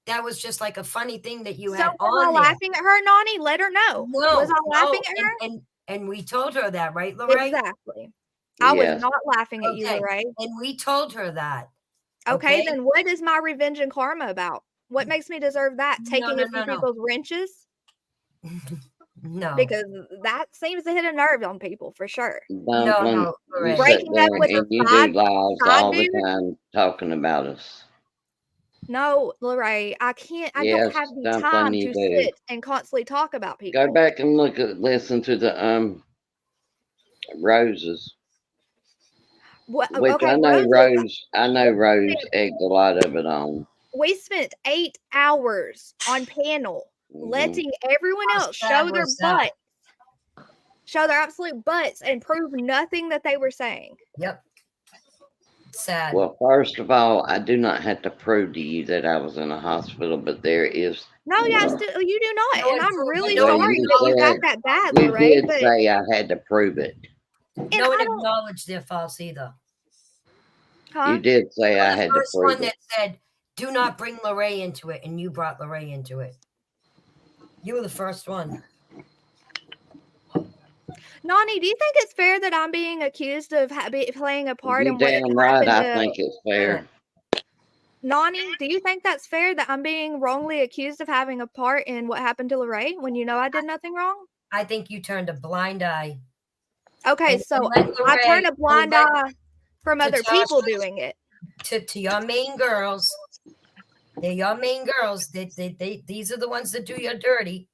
that was just like a funny thing that you So had was I on there. laughing at her, Nani? Let her know. Was I laughing at her? And we told her that, right, Lorraine? Exactly. I was Yes. not laughing at you, Okay. Lorraine. And we told her that. Okay, then what is my revenge and karma about? What makes me deserve that? Taking a few people's wrenches? No. Because that seems to hit a nerve on people for sure. Dumpling, you sit Breaking there up with and a you side do lives all the dude? time talking about us. No, Lorraine, I can't. I Yes, don't have the Dumpling, time you to do. sit and constantly talk about people. Go back and listen to the Roses. What, Which okay, I know Roses. Rose egged a lot of it on. We spent 8 hours on panel letting everyone else show their butts, show their absolute butts, and prove nothing that they were saying. Yep. Sad. Well, first of all, I do not have to prove to you that I was in a hospital, but there is. No, yeah, you do not, and I'm really Well, sorry you that you got said- that bad, You Lorraine. did But say I had to prove it. No one acknowledged their faults either. You did say I had to First prove one that it. said, "Do not bring Lorraine into it," and you brought Lorraine into it. You were the first one. Nani, do you think it's fair that I'm being accused of playing a part You in what damn right. happened I think it's fair. Nani, do you think that's fair that I'm being wrongly accused of having a part in what happened to Lorraine when you know I did nothing wrong? I think you turned a blind eye Okay, And so let I turn Lorraine- a blind let- eye from to other people Tasha's- doing it. To your main girls, they're your main girls. These are the ones that do your dirty.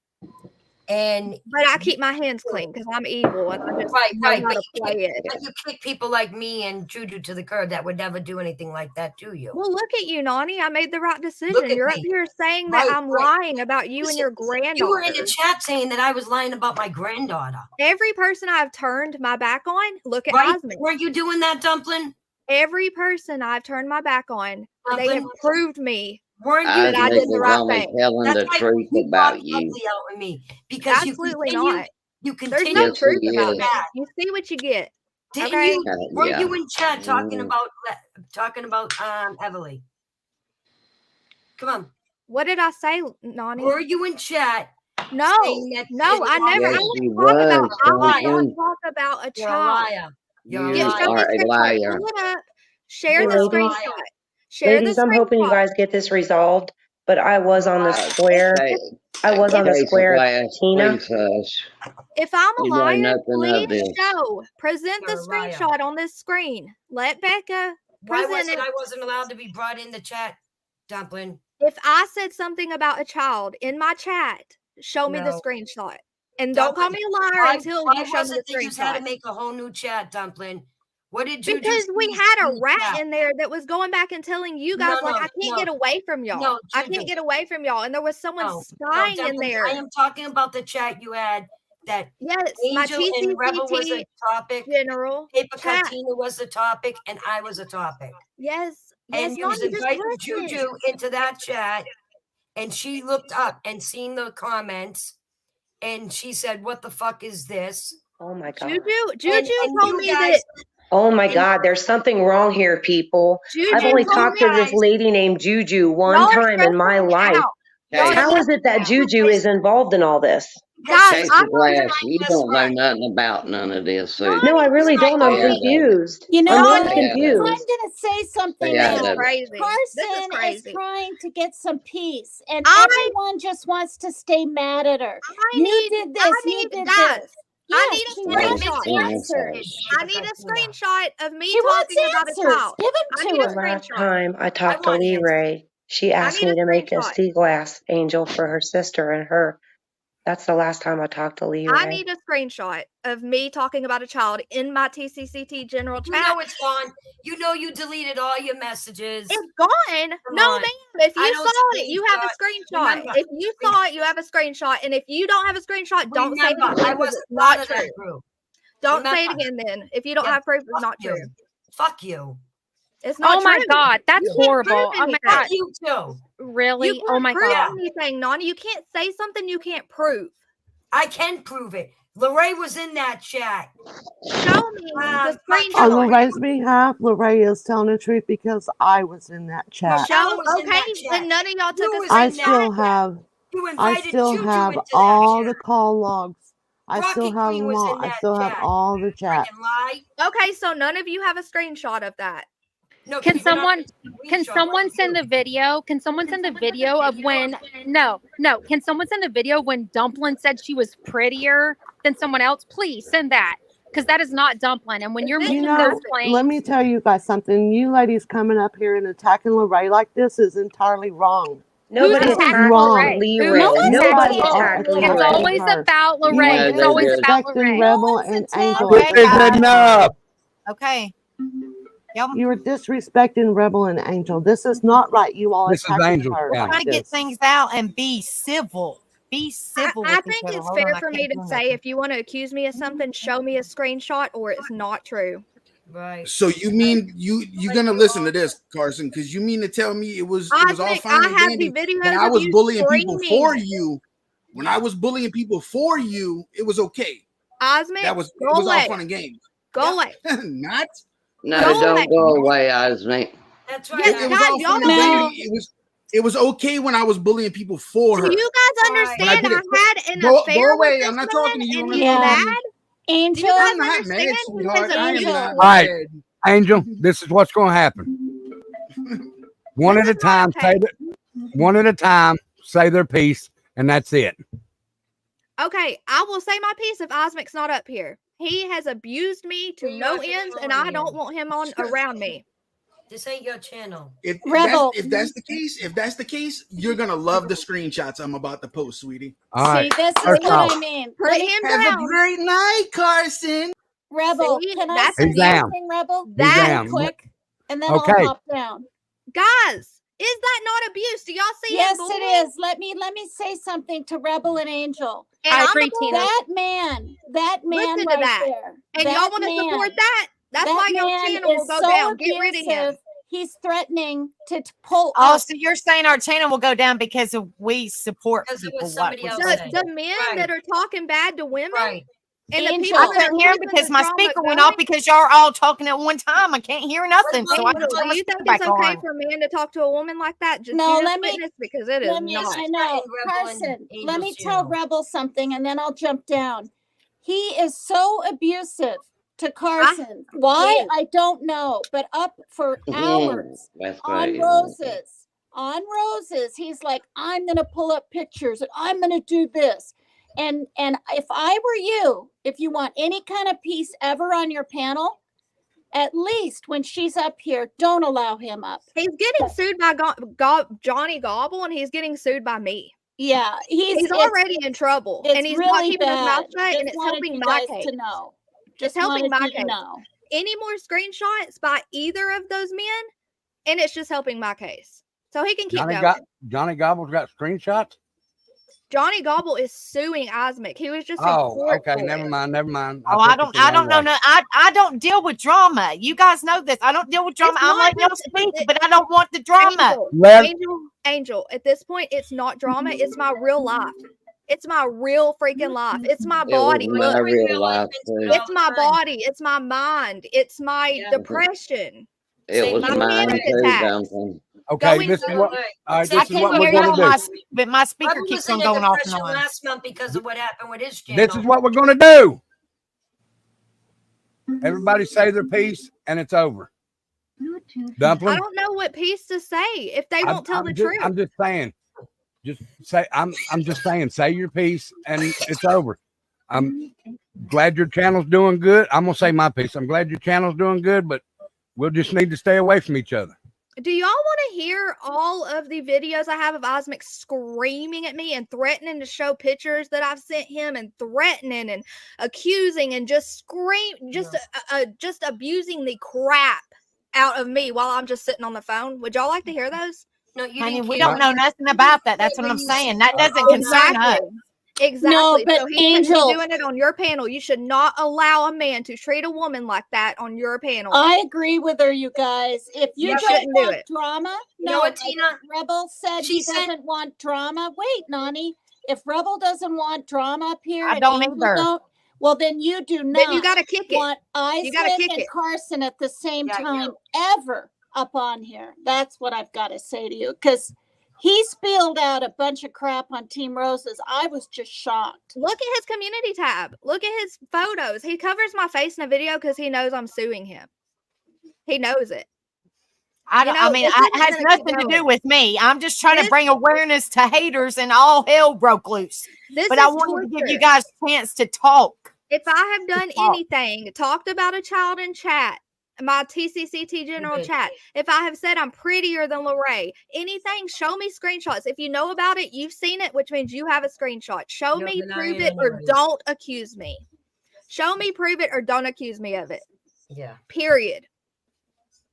But I keep my hands clean because I'm evil and I just know how to play it. But you kick people like me and Juju to the curb that would never do anything like that to you. Well, look at you, Nani. I made the right decision. at You're up me. here saying that I'm lying about you and your granddaughter. You were in the chat saying that I was lying about my granddaughter. Every person I've turned my back on, look at Right? Osmond. Were you doing that, Dumpling? Every person I've turned my back on, they have proved me that I did the right thing. Telling the truth about you. Out with me because Absolutely not. You There's continue. no truth Yes, about it me. is. You see what you get. Didn't Okay. you? Were Yeah. you in chat talking about Everly? Come on. What did I say, Nani? Were you in chat? No, no, I never. Yes, I want you to talk about. was, I want Dumpling. to talk about a You're a child. liar. You're You a Show me are a screenshot. liar. Pull it up. Share Hey, the ladies. screenshot. Share Ladies, the I'm hoping you screenshot. guys get this resolved, but I was on the square. I was on the square of Tina. Please hush. If I'm a You know liar, nothing please of this. show. Present the You're a liar. screenshot on this screen. Let Becca Why present was it it. I wasn't allowed to be brought in the chat, Dumpling? If I said something about a child in my chat, show me the No. screenshot. And don't call me a liar until why you show was me the it that you had to screenshot. make a whole new chat, Dumpling? What did you Because do? we had a rat in there that was going back and telling you guys, No, I can't get away from y'all. No, I Juju. can't get away from y'all. And there was someone No, spying in Dumpling, there. I am talking about the chat you had that Yes, my Angel and Rebel was a TCCT topic. general Paper chat. Katina was the topic, and I was a topic. Yes, And yes, you was Nani, just inviting listen. Juju into that chat, and she looked up and seen the comments, and she said, "What the fuck is this?" Oh my God. Juju told me that. Oh my God, there's something wrong here, people. Juju I've only told talked to this me- lady named Juju one Y'all are time in my stressing me life. out. Y'all How are is it that Juju is involved in all this? Guys, Casey I'm Glass, you don't know nothing about none of this. So No, I really don't. I'm stay out of it. confused. You know I'm what? really Stay out of it. I'm confused. going to say something. Stay out This is of it. crazy. This is Carson is crazy. trying to get some peace, and I- everyone just wants to stay mad at her. You did this. You did guys, this. I Yes, need a she wants screenshot. answers. I need a screenshot of me She wants talking about a answers. child. Give I them need to a The her. last screenshot. time I talked to want Lee answers. Ray, she asked need me a to make a screenshot. sea glass angel for her sister and her. That's the last time I talked to Lee I Ray. need a screenshot of me talking about a child in my TCCT general You chat. know it's gone. You know you deleted all your messages. It's gone. No, on. ma'am. If I you don't saw it, you have a screenshot. screenshot. Remember- If you saw it, you have a screenshot. And if you don't have a screenshot, don't say it Remember, again I because wasn't it's part not of true. that group. Don't say it Remember. again then. If you don't Yeah, have proof, it's fuck not you. true. Fuck you. It's not Oh my true. God, that's You can't horrible. prove Oh my anything. God. Fuck you too. Really? You can't Oh my prove God. anything, Nani. You can't say something you can't prove. I can prove it. Lorraine was in that chat. Show me the On screenshot. Lorraine's behalf, Lorraine is telling the truth because I was in that chat. Show, was in okay, that chat. and none of y'all took You a was I in that still chat. have You I invited still Juju have into all that the chat. call logs. I still Rocky have Queen them was all. in I that still have chat. all the chats. Freaking lie. Okay, so none of you have a screenshot of that. No, Can you're not someone a can screenshot. someone send the video? Can someone send the video of when can someone send the video when Dumpling said she was prettier than someone else? Please send that. Because that is not Dumpling. And when you're This making You is those know, claims, let me tell you guys something. You ladies coming up here and attacking Lorraine like this is entirely wrong. Nobody Who's attacking attacked wrong. Lorraine? Lee Who's Ray. one's Nobody attacking her. attacked Lee It's Ray. always her. about You Lorraine. are It's always about disrespecting Lorraine. Rebel one's and attacking Angel. Okay, at the guys. same time. Okay. Y'all, You are disrespecting Rebel and Angel. This is not right. You all This is attacking Angel her County. like trying to get this. things out and be civil. Be civil I with each think other. it's Hold fair on, I for me can't to do say nothing. if you want to accuse me of something, show me a screenshot or it's not true. Right. So you mean you're gonna listen to this, Carson? Because you mean to tell me it was all Osmic, fine I and have the dandy videos when I of was you bullying people screaming. for you? When I was bullying people for you, it was okay. Osmic, It was go all away. fun and games. Go away. Not. No, Go don't away. go away, Osmate. That's Yes, right. It was guys, all y'all fun and don't. dandy. It was okay when I was bullying people for Do her. you guys When I understand did it. I had an Go affair away. with I'm this not talking man to you. I'm and not he's Yeah. talking to you. mad? Do Angel, you guys I'm not mad, understand? Because sweetheart. I am Angel. not All right. mad. Angel, this is what's going to happen. One This at a is not time, okay. one at a time, say their piece, and that's it. Okay, I will say my piece if Osmic's not up here. He has abused me to You're no not ends, and controlling I don't him. want him on around me. This ain't your channel. If Rebel. that's the case, you're gonna love the screenshots I'm about to post, sweetie. All right. See, this is First what off, I mean. Put Let me, him Have a down. great night, Carson. Rebel, See, can I that's say He's down. something, Rebel? He's That down. Quick, and then I'll Okay. hop down. guys, is that not abuse? Do y'all see Yes, him it bullying? is. Let me say something to Rebel and Angel. And I I'm agree, a bully. Tina. That man Listen to right that. there. And that y'all want to support man- that? That's that why your man channel will is go so down. Get rid of him. abusive. He's threatening to pull Oh, up. so you're saying our channel will go down because we support Because of people? what somebody else The, said. the men Right. that are talking bad to women Right. and the Angel. people I that are couldn't hear him keeping because the my drama speaker went going. off because y'all are all talking at one time. I can't hear nothing, so I Angel, just do put my you speaker think it's back okay on. for a man to talk to a woman like that? Just No, Judas let me- witness, because it is Let me, not. I know. Carson, let me tell Rebel something and then I'll jump down. He is so abusive to Carson. Why? I don't know, but up for hours That's on right. roses. On roses, he's like, I'm gonna pull up pictures and I'm gonna do this. And if I were you, if you want any kind of peace ever on your panel, at least when she's up here, don't allow him up. He's getting sued by Johnny Gobble, and he's getting sued by me. Yeah, He's already in trouble, It's and he's really not keeping his mouth bad. shut, Just and it's wanted helping you my guys case. to know. It's Just helping wanted my you to case. know. Any more screenshots by either of those men, and it's just helping my case. So he can keep going. Johnny Gobble's got screenshots. Johnny Gobble is suing Osmic. He was just in Oh, court okay. for Never it. mind. Never mind. Oh, I don't know. No, I don't deal with drama. You guys know this. I don't deal with drama. It's I'm not letting y'all just- speak, but I don't want the drama. Angel, at this point, it's not drama. It's my real life. It's my real freaking life. It's my It was body. my Look, real life too. it's my body. It's my mind. It's my depression. It was my mine panic too, attacks. Dumpling. Okay, this is what. All right, this is what we're gonna do. But my speaker keeps on going off and on. Last month because of what happened with his channel. This is what we're gonna do. Everybody say their piece, and it's over. Dumpling. I don't know what piece to say if they won't tell the truth. I'm just saying. Just say. I'm just saying. Say your piece, and it's over. I'm glad your channel's doing good. I'm gonna say my piece. I'm glad your channel's doing good, but we'll just need to stay away from each other. Do y'all want to hear all of the videos I have of Osmic screaming at me and threatening to show pictures that I've sent him and threatening and accusing and just just abusing the crap out of me while I'm just sitting on the phone? Would y'all like to hear those? No, you Honey, didn't we care. don't know nothing about that. That's what I'm saying. That doesn't concern us. Exactly. No, but so he Angel- shouldn't be doing it on your panel. You should not allow a man to treat a woman like that on your panel. I agree with her, you guys. If you You don't shouldn't do want it. drama, You know no, what, like Tina? Rebel said She he said- doesn't want drama. Wait, Nani, if Rebel doesn't want drama up here, I and don't Angel either. don't, well, then you do not Then you gotta kick it. want You gotta Isaac kick and it. Carson at the same Yeah, time ever up on here. That's what I've got to say to you, because he spilled out a bunch of crap on Team Roses. I was just shocked. Look at his community tab. Look at his photos. He covers my face in a video because he knows I'm suing him. He knows it. I don't. I mean, it's it just has gonna keep nothing to going. do with me. I'm just trying to This- bring awareness to haters, and all hell broke loose. This But is I wanted to give you torture. guys a chance to talk. If I have done talk. anything, talked about a child in chat, my TCCT general did. chat, if I have said I'm prettier than Lorraine, anything, show me screenshots. If you know about it, you've seen it, which means you have a screenshot. Show No, me, then I prove am it, or anyways. don't accuse me. Show me, prove it, or don't accuse me of it. Yeah. Period.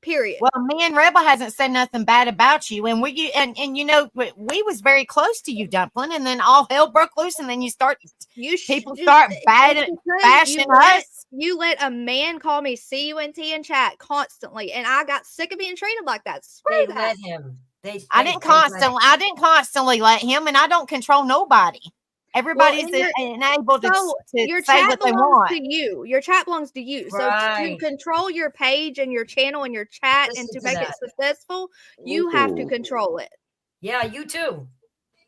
Period. Well, me and Rebel hasn't said nothing bad about you, and you know we was very close to you, Dumpling, and then all hell broke loose, and then people start bashing us. You let a man call me CUNT in chat constantly, and I got sick of being treated like that. Screw They that. let him. I didn't constantly let him, and I don't control nobody. Everybody's enabled to your say chat what they belongs want. to you. Your chat belongs to you. So to Right. control your page and your channel and your chat and Listen to to make it that. successful, you have to control it. Yeah, you too.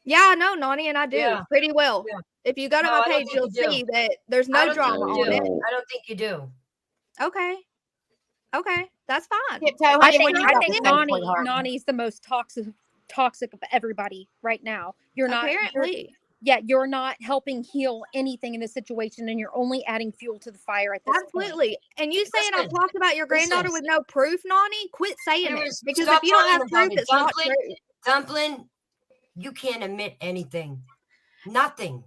Yeah, I know, Nani, and I do Yeah. pretty well. Yeah. If you go to No, my I don't page, think you'll you do. see that there's I no don't drama think you on do. it. I don't think you do. Okay. Okay, that's fine. I think Nani, Nani's the most toxic of everybody right now. You're not. Apparently. yet you're not helping heal anything in this situation, and you're only adding fuel to the fire at this point. Absolutely. And you saying I've Listen, talked about your granddaughter listen. with no proof, Nani? Quit saying There it. is- Because stop if you don't lying have about proof, it, it's not Dumpling. true. Dumpling, you can't admit anything. Nothing.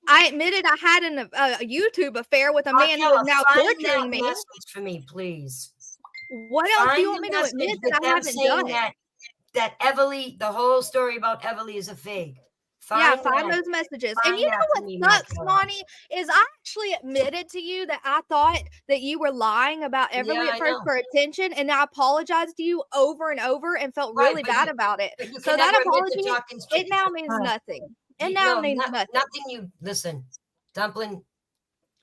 I admitted I had a YouTube affair with a man who Raquel, is now find torturing that me. message for me, please. What else do you Find want the me to message admit with that I them haven't saying done? that Everly, the whole story about Everly is a fake. Yeah, Find find that. those messages. Find And you know that for what me, sucks, Raquel. Nani, is I actually admitted to you that I thought that you were lying about Everly Yeah, at I first know. for attention, and I apologized to you over and over and felt Right, really but bad you- about it. But you So can that never admit to apology, talking it shit. now means nothing. It You- now no, means nothing. nothing you listen. Dumpling,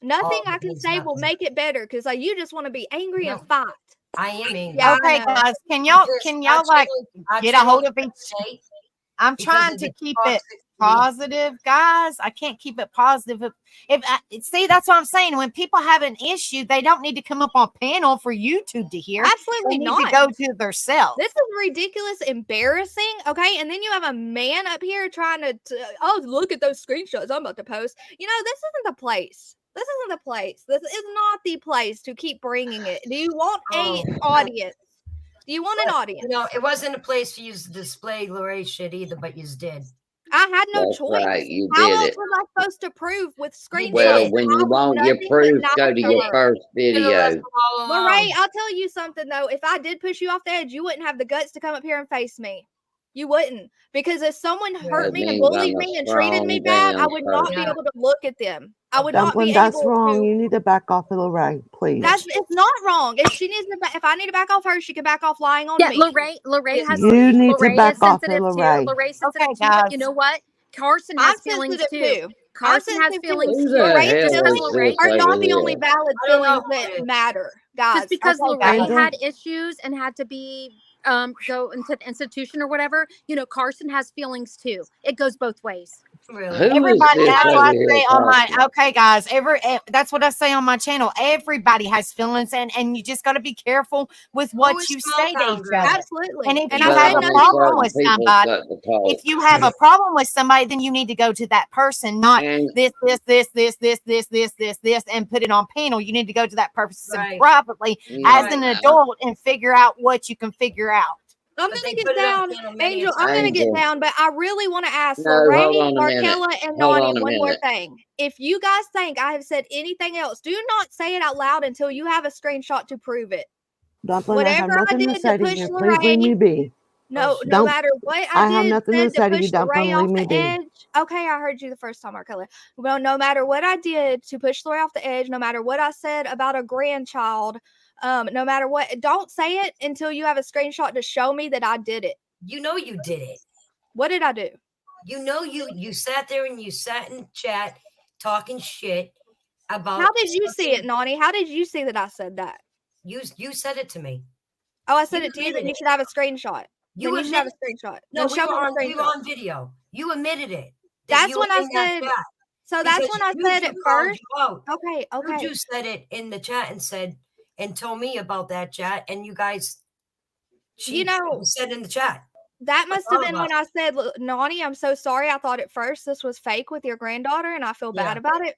Nothing all I can means say will nothing. make it better because you just want to be angry and No. fight. I am angry. Yeah, I Okay, know. guys, can y'all Our like get a channel hold of each? today I'm because trying of to the keep it toxicity. positive, guys. I can't keep it positive. If see, that's what I'm saying. When people have an issue, they don't need to come up on panel for YouTube to hear. Absolutely They need not. to go to their self. This is ridiculous, embarrassing. Okay, and then you have a man up here trying to oh, look at those screenshots I'm about to post. You know, this isn't the place. This isn't the place. This is not the place to keep bringing it. Do you want Oh, a audience? Do you want an audience? You know, it wasn't a place for you to display Lorraine's shit either, but you did. I had no That's choice. right, you How did else it. was I supposed to prove with screenshots? Well, that when I you was want your nothing but proof, nice go to to your her? first video. Lorraine, I'll tell you something though. If I did push you off the edge, you wouldn't have the guts to come up here and face me. You wouldn't. Because if someone hurt That me and means bullied I'm a me and treated me strong bad, I damn would not be person. able to look at them. I would not Dumpling, be that's able wrong. to. You need to back off of Lorraine, please. It's not wrong. If she needs to, if I need to back off her, she can back off lying on Yeah, me. Lorraine has. You need to Lorraine back is off of sensitive too. Lorraine. Lorraine's sensitive Okay, too. But guys. you know what? Carson I'm has feelings sensitive too. too. Carson has sensitive feelings Who too. the Lorraine hell Just because is Lorraine this are over not the here? only valid I don't know feelings who that it is. matter, guys. just because Okay, Lorraine guys. had issues and had to be go into the institution or whatever, you know, Carson has feelings too. It goes both ways. Really? Who is Everybody, this that's what over I here say on my. talking? Okay, guys, that's what I say on my channel. Everybody has feelings, and you just got to be careful with what We're you small say to town each girl. other. Absolutely. And if And you I Better have say a make nothing problem wrong. with certain people somebody, cut the talk. if you have a problem with somebody, then you need to go to that person, not And this, and put it on panel. You need to go to that person Right. privately yeah, as an adult and figure out what you can figure out. I'm But gonna they get put it on down, panel many a Angel. I'm time. gonna get Angel. down, but I really want to ask No, hold Lorraine, on a minute. Markella, and Hold Nani on a one more minute. thing. If you guys think I have said anything else, do not say it out loud until you have a screenshot to prove it. Dumpling, I have Whatever I nothing to did say to to push you. Please leave me Lorraine, be. no Don't. matter what I I have did, nothing to said say to to you, push Dumpling. Lorraine off Leave me the be. edge. Okay, I heard you the first time, Markella. Well, no matter what I did to push Lorraine off the edge, no matter what I said about a grandchild, no matter what, don't say it until you have a screenshot to show me that I did it. You know you did it. What did I do? You know you sat there and you sat in chat talking shit about. How did you see it, Nani? How did you see that I said that? You said it to me. Oh, I said You it to you. Then admitted you it. should have a screenshot. You Then you should have a admitted. screenshot. No, Then we show were me on the we were screenshot. on video. You admitted it. That's you when were I in that said. chat So that's because when I said it Juju called first. you out. Okay, okay. Juju said it in the chat and told me about that chat, and you guys. She said in the chat. That must have all been of when I said, Nani, I'm so sorry. I thought at first this was fake with your granddaughter, and I feel bad about it.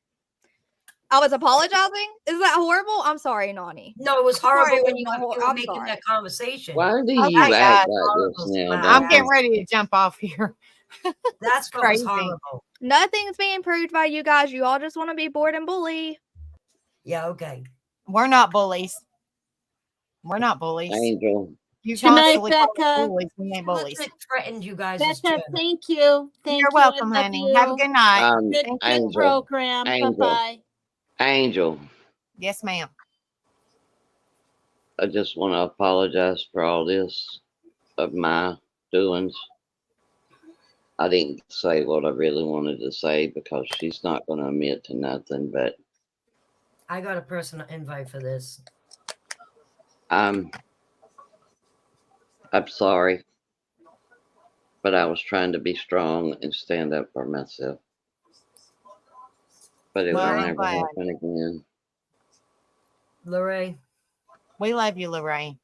I was apologizing. Is that horrible? I'm sorry, Nani. No, it was I'm sorry, horrible it when was you not were I'm making sorry. that conversation. Why do Okay, you act guys. like this now, I'm Dumpling? getting ready to jump off here. That's what was horrible. Nothing's being proved by you guys. You all just want to be bored and bully. Yeah, okay. We're not bullies. We're not bullies. Angel. You Good night, constantly call us Becca. bullies. We ain't bullies. It threatened you guys. Becca, thank you. Thank You're you. welcome, I love honey. you. Have a good night. Good Angel. program. Angel. Bye-bye. Angel. Yes, ma'am. I just want to apologize for all this of my doings. I didn't say what I really wanted to say because she's not going to admit to nothing, but I got a personal invite for this. I'm sorry, but I was trying to be strong and stand up for myself. But it will never happen again. Lorraine. We love you, Lorraine.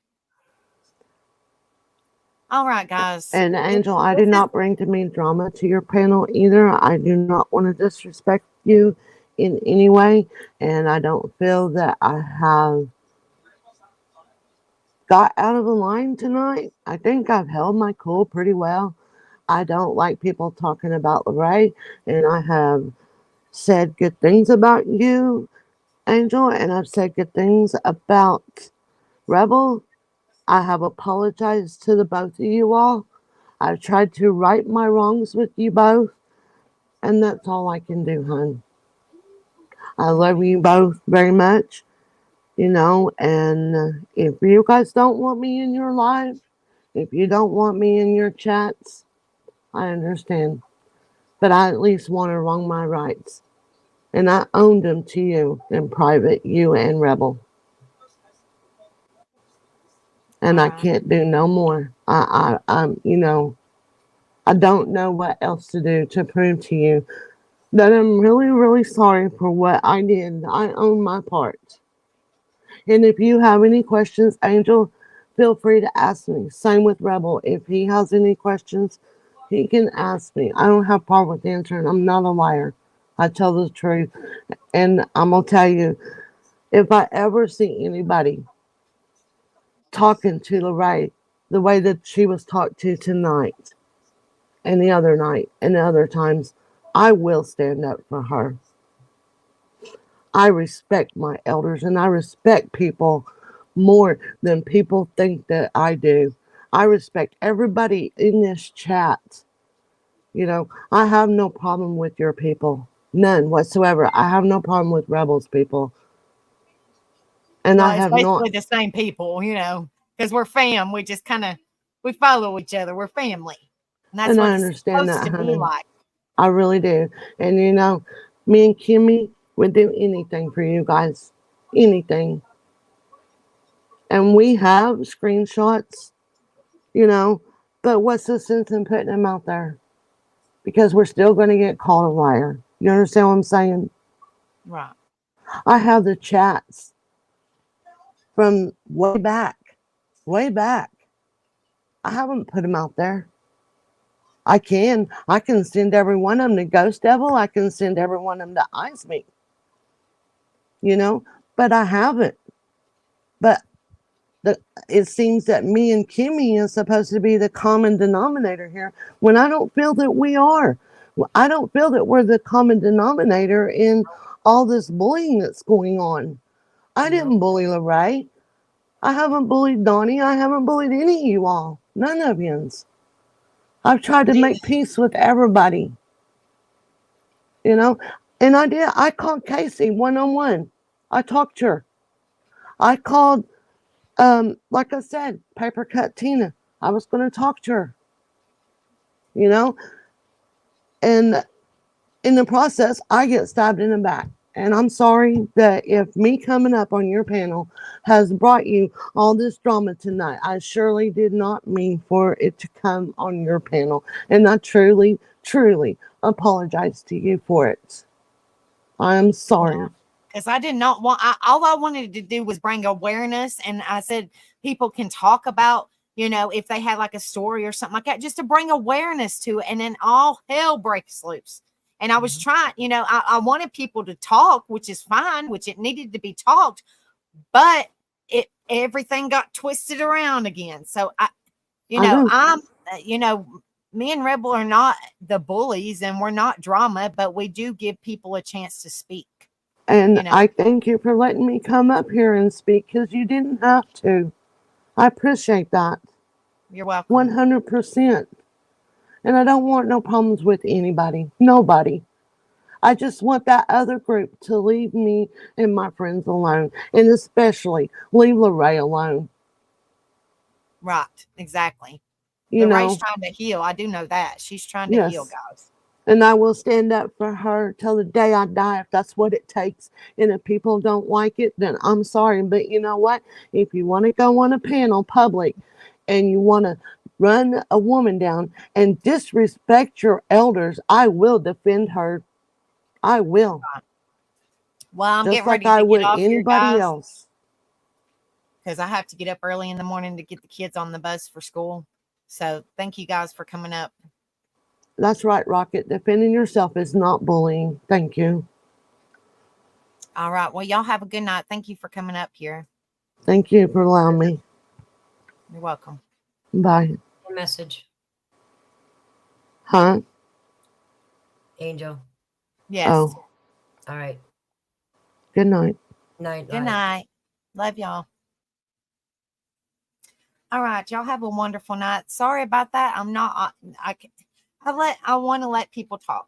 All right, guys. And Angel, I did not bring to me drama to your panel either. I do not want to disrespect you in any way, and I don't feel that I have got out of the line tonight. I think I've held my cool pretty well. I don't like people talking about Lorraine, and I have said good things about you, Angel, and I've said good things about Rebel. I have apologized to the both of you all. I've tried to right my wrongs with you both, and that's all I can do, hon. I love you both very much, and if you guys don't want me in your life, if you don't want me in your chats, I understand. But I at least want to wrong my rights. And I owned them to you in private, you and Rebel. And I can't do no more. I don't know what else to do to prove to you that I'm really, really sorry for what I did. I own my part. And if you have any questions, Angel, feel free to ask me. Same with Rebel. If he has any questions, he can ask me. I don't have a problem with answering. I'm not a liar. I tell the truth. And I'm going to tell you, if I ever see anybody talking to Lorraine the way that she was talked to tonight and the other night and the other times, I will stand up for her. I respect my elders and I respect people more than people think that I do. I respect everybody in this chat. I have no problem with your people. None whatsoever. I have no problem with Rebels people. And I It's have basically not. the same people, because we're fam. We just we follow each other. We're family. And that's And what I it's understand supposed that, to be honey. like. I really do. And me and Kimmy would do anything for you guys. Anything. And we have screenshots, but what's the sense in putting them out there? Because we're still going to get called a liar. You understand what I'm saying? Right. I have the chats from way back. Way back. I haven't put them out there. I can. I can send every one of them to Ghost Devil. I can send every one of them to Eyes Me. But I haven't. But it seems that me and Kimmy is supposed to be the common denominator here when I don't feel that we are. I don't feel that we're the common denominator in all this bullying that's going on. I didn't bully Lorraine. I haven't bullied Donnie. I haven't bullied any of you all. None of yous. I've tried to make peace with everybody. And I did. I called Casey one-on-one. I talked to her. I called, like I said, Paper Cut Tina. I was going to talk to her. And in the process, I get stabbed in the back. And I'm sorry that if me coming up on your panel has brought you all this drama tonight. I surely did not mean for it to come on your panel. And I truly, truly apologize to you for it. I'm sorry. Because I did not want, all I wanted to do was bring awareness. And I said, people can talk about, if they had like a story or something like that, just to bring awareness to it. And then all hell breaks loose. And I was trying, I wanted people to talk, which is fine, which it needed to be talked, but everything got twisted around again. So me and Rebel are not the bullies and we're not drama, but we do give people a chance to speak. And I thank you for letting me come up here and speak because you didn't have to. I appreciate that. You're welcome. 100%. And I don't want no problems with anybody. Nobody. I just want that other group to leave me and my friends alone. And especially leave Lorraine alone. Right. Exactly. Lorraine's trying to heal. I do know that. She's trying to heal, guys. And I will stand up for her till the day I die if that's what it takes. And if people don't like it, then I'm sorry. But you know what? If you want to go on a panel public and you want to run a woman down and disrespect your elders, I will defend her. I will. Well, I'm just getting like ready I to would get off anybody here, guys, else. because I have to get up early in the morning to get the kids on the bus for school. So thank you guys for coming up. That's right, Rocket. Defending yourself is not bullying. Thank you. All right. Well, y'all have a good night. Thank you for coming up here. Thank you for allowing me. You're welcome. Bye. Message. Huh? Angel. Yes. Oh. All right. Good night. Night. Good night. Love y'all. All right, y'all have a wonderful night. Sorry about that. I'm not. I want to let people talk,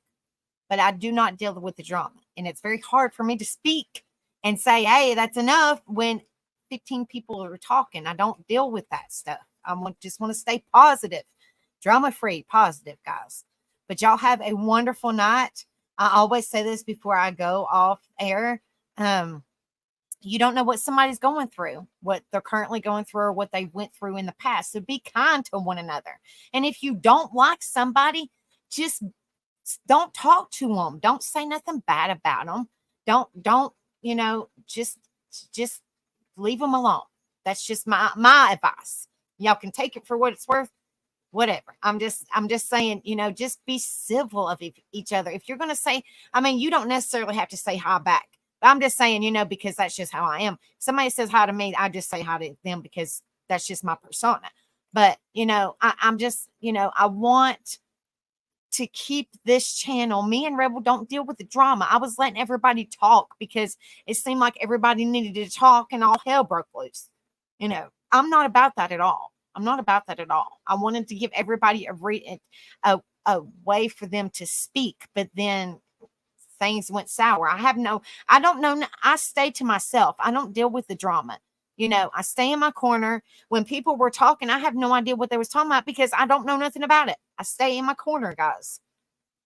but I do not deal with the drama, and it's very hard for me to speak and say, "Hey, that's enough." When 15 people are talking, I don't deal with that stuff. Just want to stay positive, drama free, positive, guys. But y'all have a wonderful night. I always say this before I go off air. You don't know what somebody's going through, what they're currently going through, or what they went through in the past. So be kind to one another. And if you don't like somebody, just don't talk to them. Don't say nothing bad about them. Don't, just leave them alone. That's just my advice. Y'all can take it for what it's worth. Whatever. I'm just saying, just be civil of each other. If you're going to say, you don't necessarily have to say hi back. I'm just saying, because that's just how I am. Somebody says hi to me, I just say hi to them because that's just my persona. But, I'm just, I want to keep this channel. Me and Rebel don't deal with the drama. I was letting everybody talk because it seemed like everybody needed to talk and all hell broke loose. I'm not about that at all. I'm not about that at all. I wanted to give everybody a way for them to speak, but then things went sour. I don't know. I stay to myself. I don't deal with the drama. I stay in my corner. When people were talking, I have no idea what they was talking about because I don't know nothing about it. I stay in my corner, guys.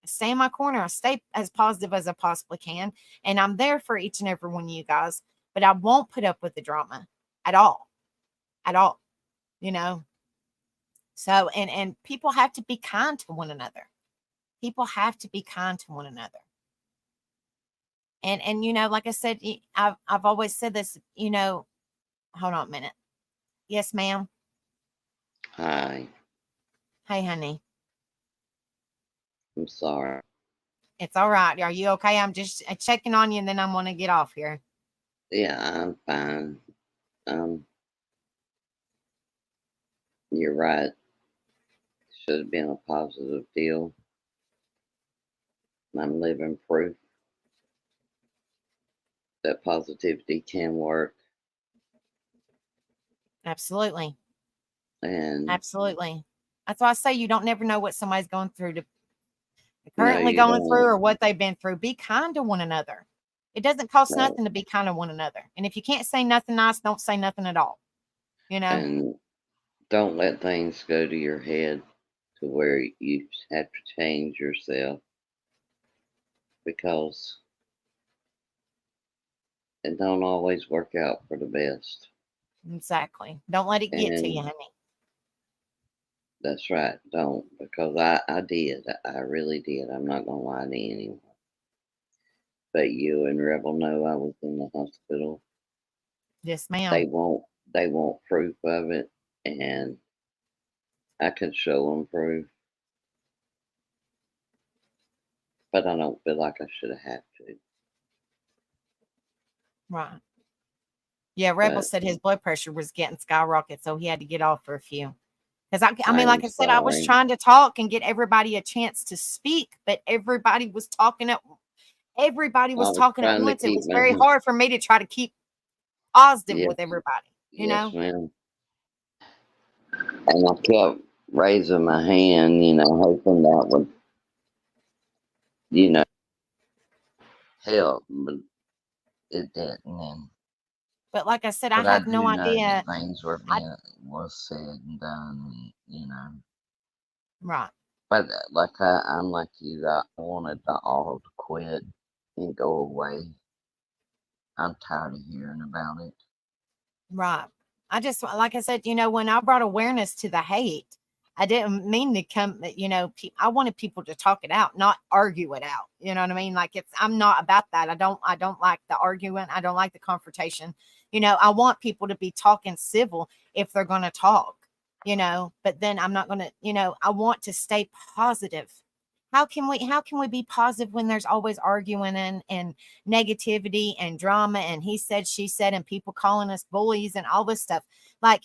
I stay in my corner. I stay as positive as I possibly can. And I'm there for each and every one of you guys. But I won't put up with the drama at all. At all. So, and people have to be kind to one another. People have to be kind to one another. And like I said, I've always said this, hold on a minute. Yes, ma'am. Hi. Hey, honey. I'm sorry. It's all right. Are you okay? I'm just checking on you and then I'm going to get off here. Yeah, I'm fine. You're right. Should have been a positive deal. I'm living proof that positivity can work. Absolutely. And absolutely. That's why I say you don't never know what somebody's going through no, you going through don't. or what they've been through. Be kind to one another. It doesn't cost No. nothing to be kind to one another. And if you can't say nothing nice, don't say nothing at all. And don't let things go to your head to where you have to change yourself, because it don't always work out for the best. Exactly. Don't let it get to you, And honey. that's right. Don't, because I did. I really did. I'm not gonna lie to anyone. But you and Rebel know I was in the hospital. Yes, ma'am. They want proof of it, and I could show them proof, but I don't feel like I should have had to. Right. Yeah, Rebel But said his blood pressure was getting skyrocket, so he had to get off for a few. Because like I'm I said, I was sorry. trying to talk and get everybody a chance to speak, but everybody was talking I was at trying to once. It keep was my very hard for me to try to keep positive yes, with everybody, yes, ma'am. And I kept raising my hand, hoping that would, you know, help, but it didn't. But like I said, I But I have do no know that idea. things was said and done. Right. But like I'm like you, I wanted the all to quit and go away. I'm tired of hearing about it. Right. I just, like I said, when I brought awareness to the hate, I didn't mean to come, I wanted people to talk it out, not argue it out. You know what I mean? Like I'm not about that. I don't like the arguing. I don't like the confrontation. I want people to be talking civil if they're going to talk. but then I'm not going to, I want to stay positive. How can we be positive when there's always arguing and negativity and drama and he said, she said, and people calling us bullies and all this stuff? Like,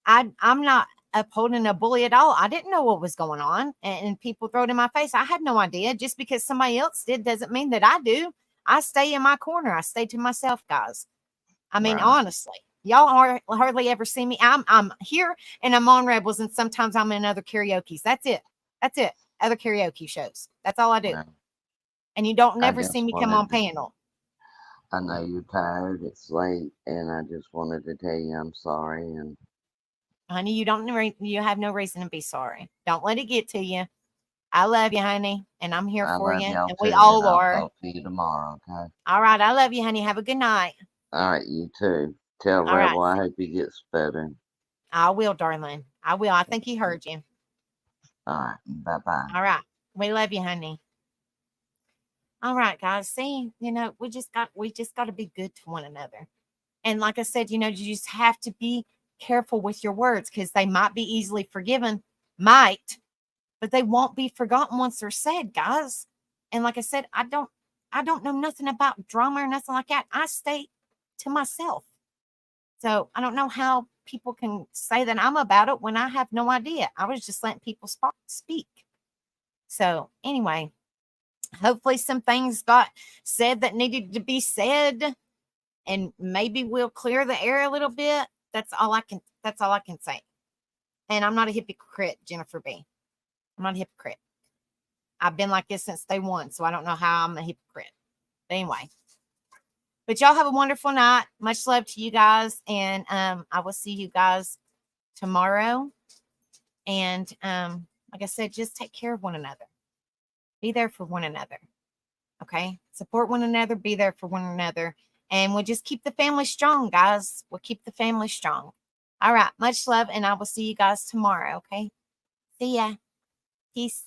I'm not upholding a bully at all. I didn't know what was going on, and people throw it in my face. I had no idea. Just because somebody else did doesn't mean that I do. I stay in my corner. I stay to myself, guys. I mean, honestly, y'all hardly ever see me. I'm here and I'm on Rebels, and sometimes I'm in other karaoke's. That's it. Other karaoke shows. That's all I do. And you don't never see me come on panel. I know you're tired. It's late, and I just wanted to tell you I'm sorry. And honey, you have no reason to be sorry. Don't let it get to you. I love you, honey, and I'm here for you, and we all are. I'll talk to you tomorrow, okay? All right, I love you, honey. Have a good night. All right, you too. Tell Rebel I hope he gets better. I will, darling. I will. I think he heard you. All right, bye-bye. All right, we love you, honey. All right, guys. See, we just got to be good to one another. And like I said, you just have to be careful with your words, because they might be easily forgiven, but they won't be forgotten once they're said, guys. And like I said, I don't know nothing about drama or nothing like that. I stay to myself. So I don't know how people can say that I'm about it when I have no idea. I was just letting people speak. So anyway, hopefully some things got said that needed to be said, and maybe we'll clear the air a little bit. That's all I can say. And I'm not a hypocrite, Jennifer B. I'm not a hypocrite. I've been like this since day one, so I don't know how I'm a hypocrite. But anyway. But y'all have a wonderful night. Much love to you guys. And I will see you guys tomorrow. And like I said, just take care of one another. Be there for one another. Okay? Support one another. Be there for one another. And we'll just keep the family strong, guys. We'll keep the family strong. All right. Much love. And I will see you guys tomorrow. Okay? See ya. Peace.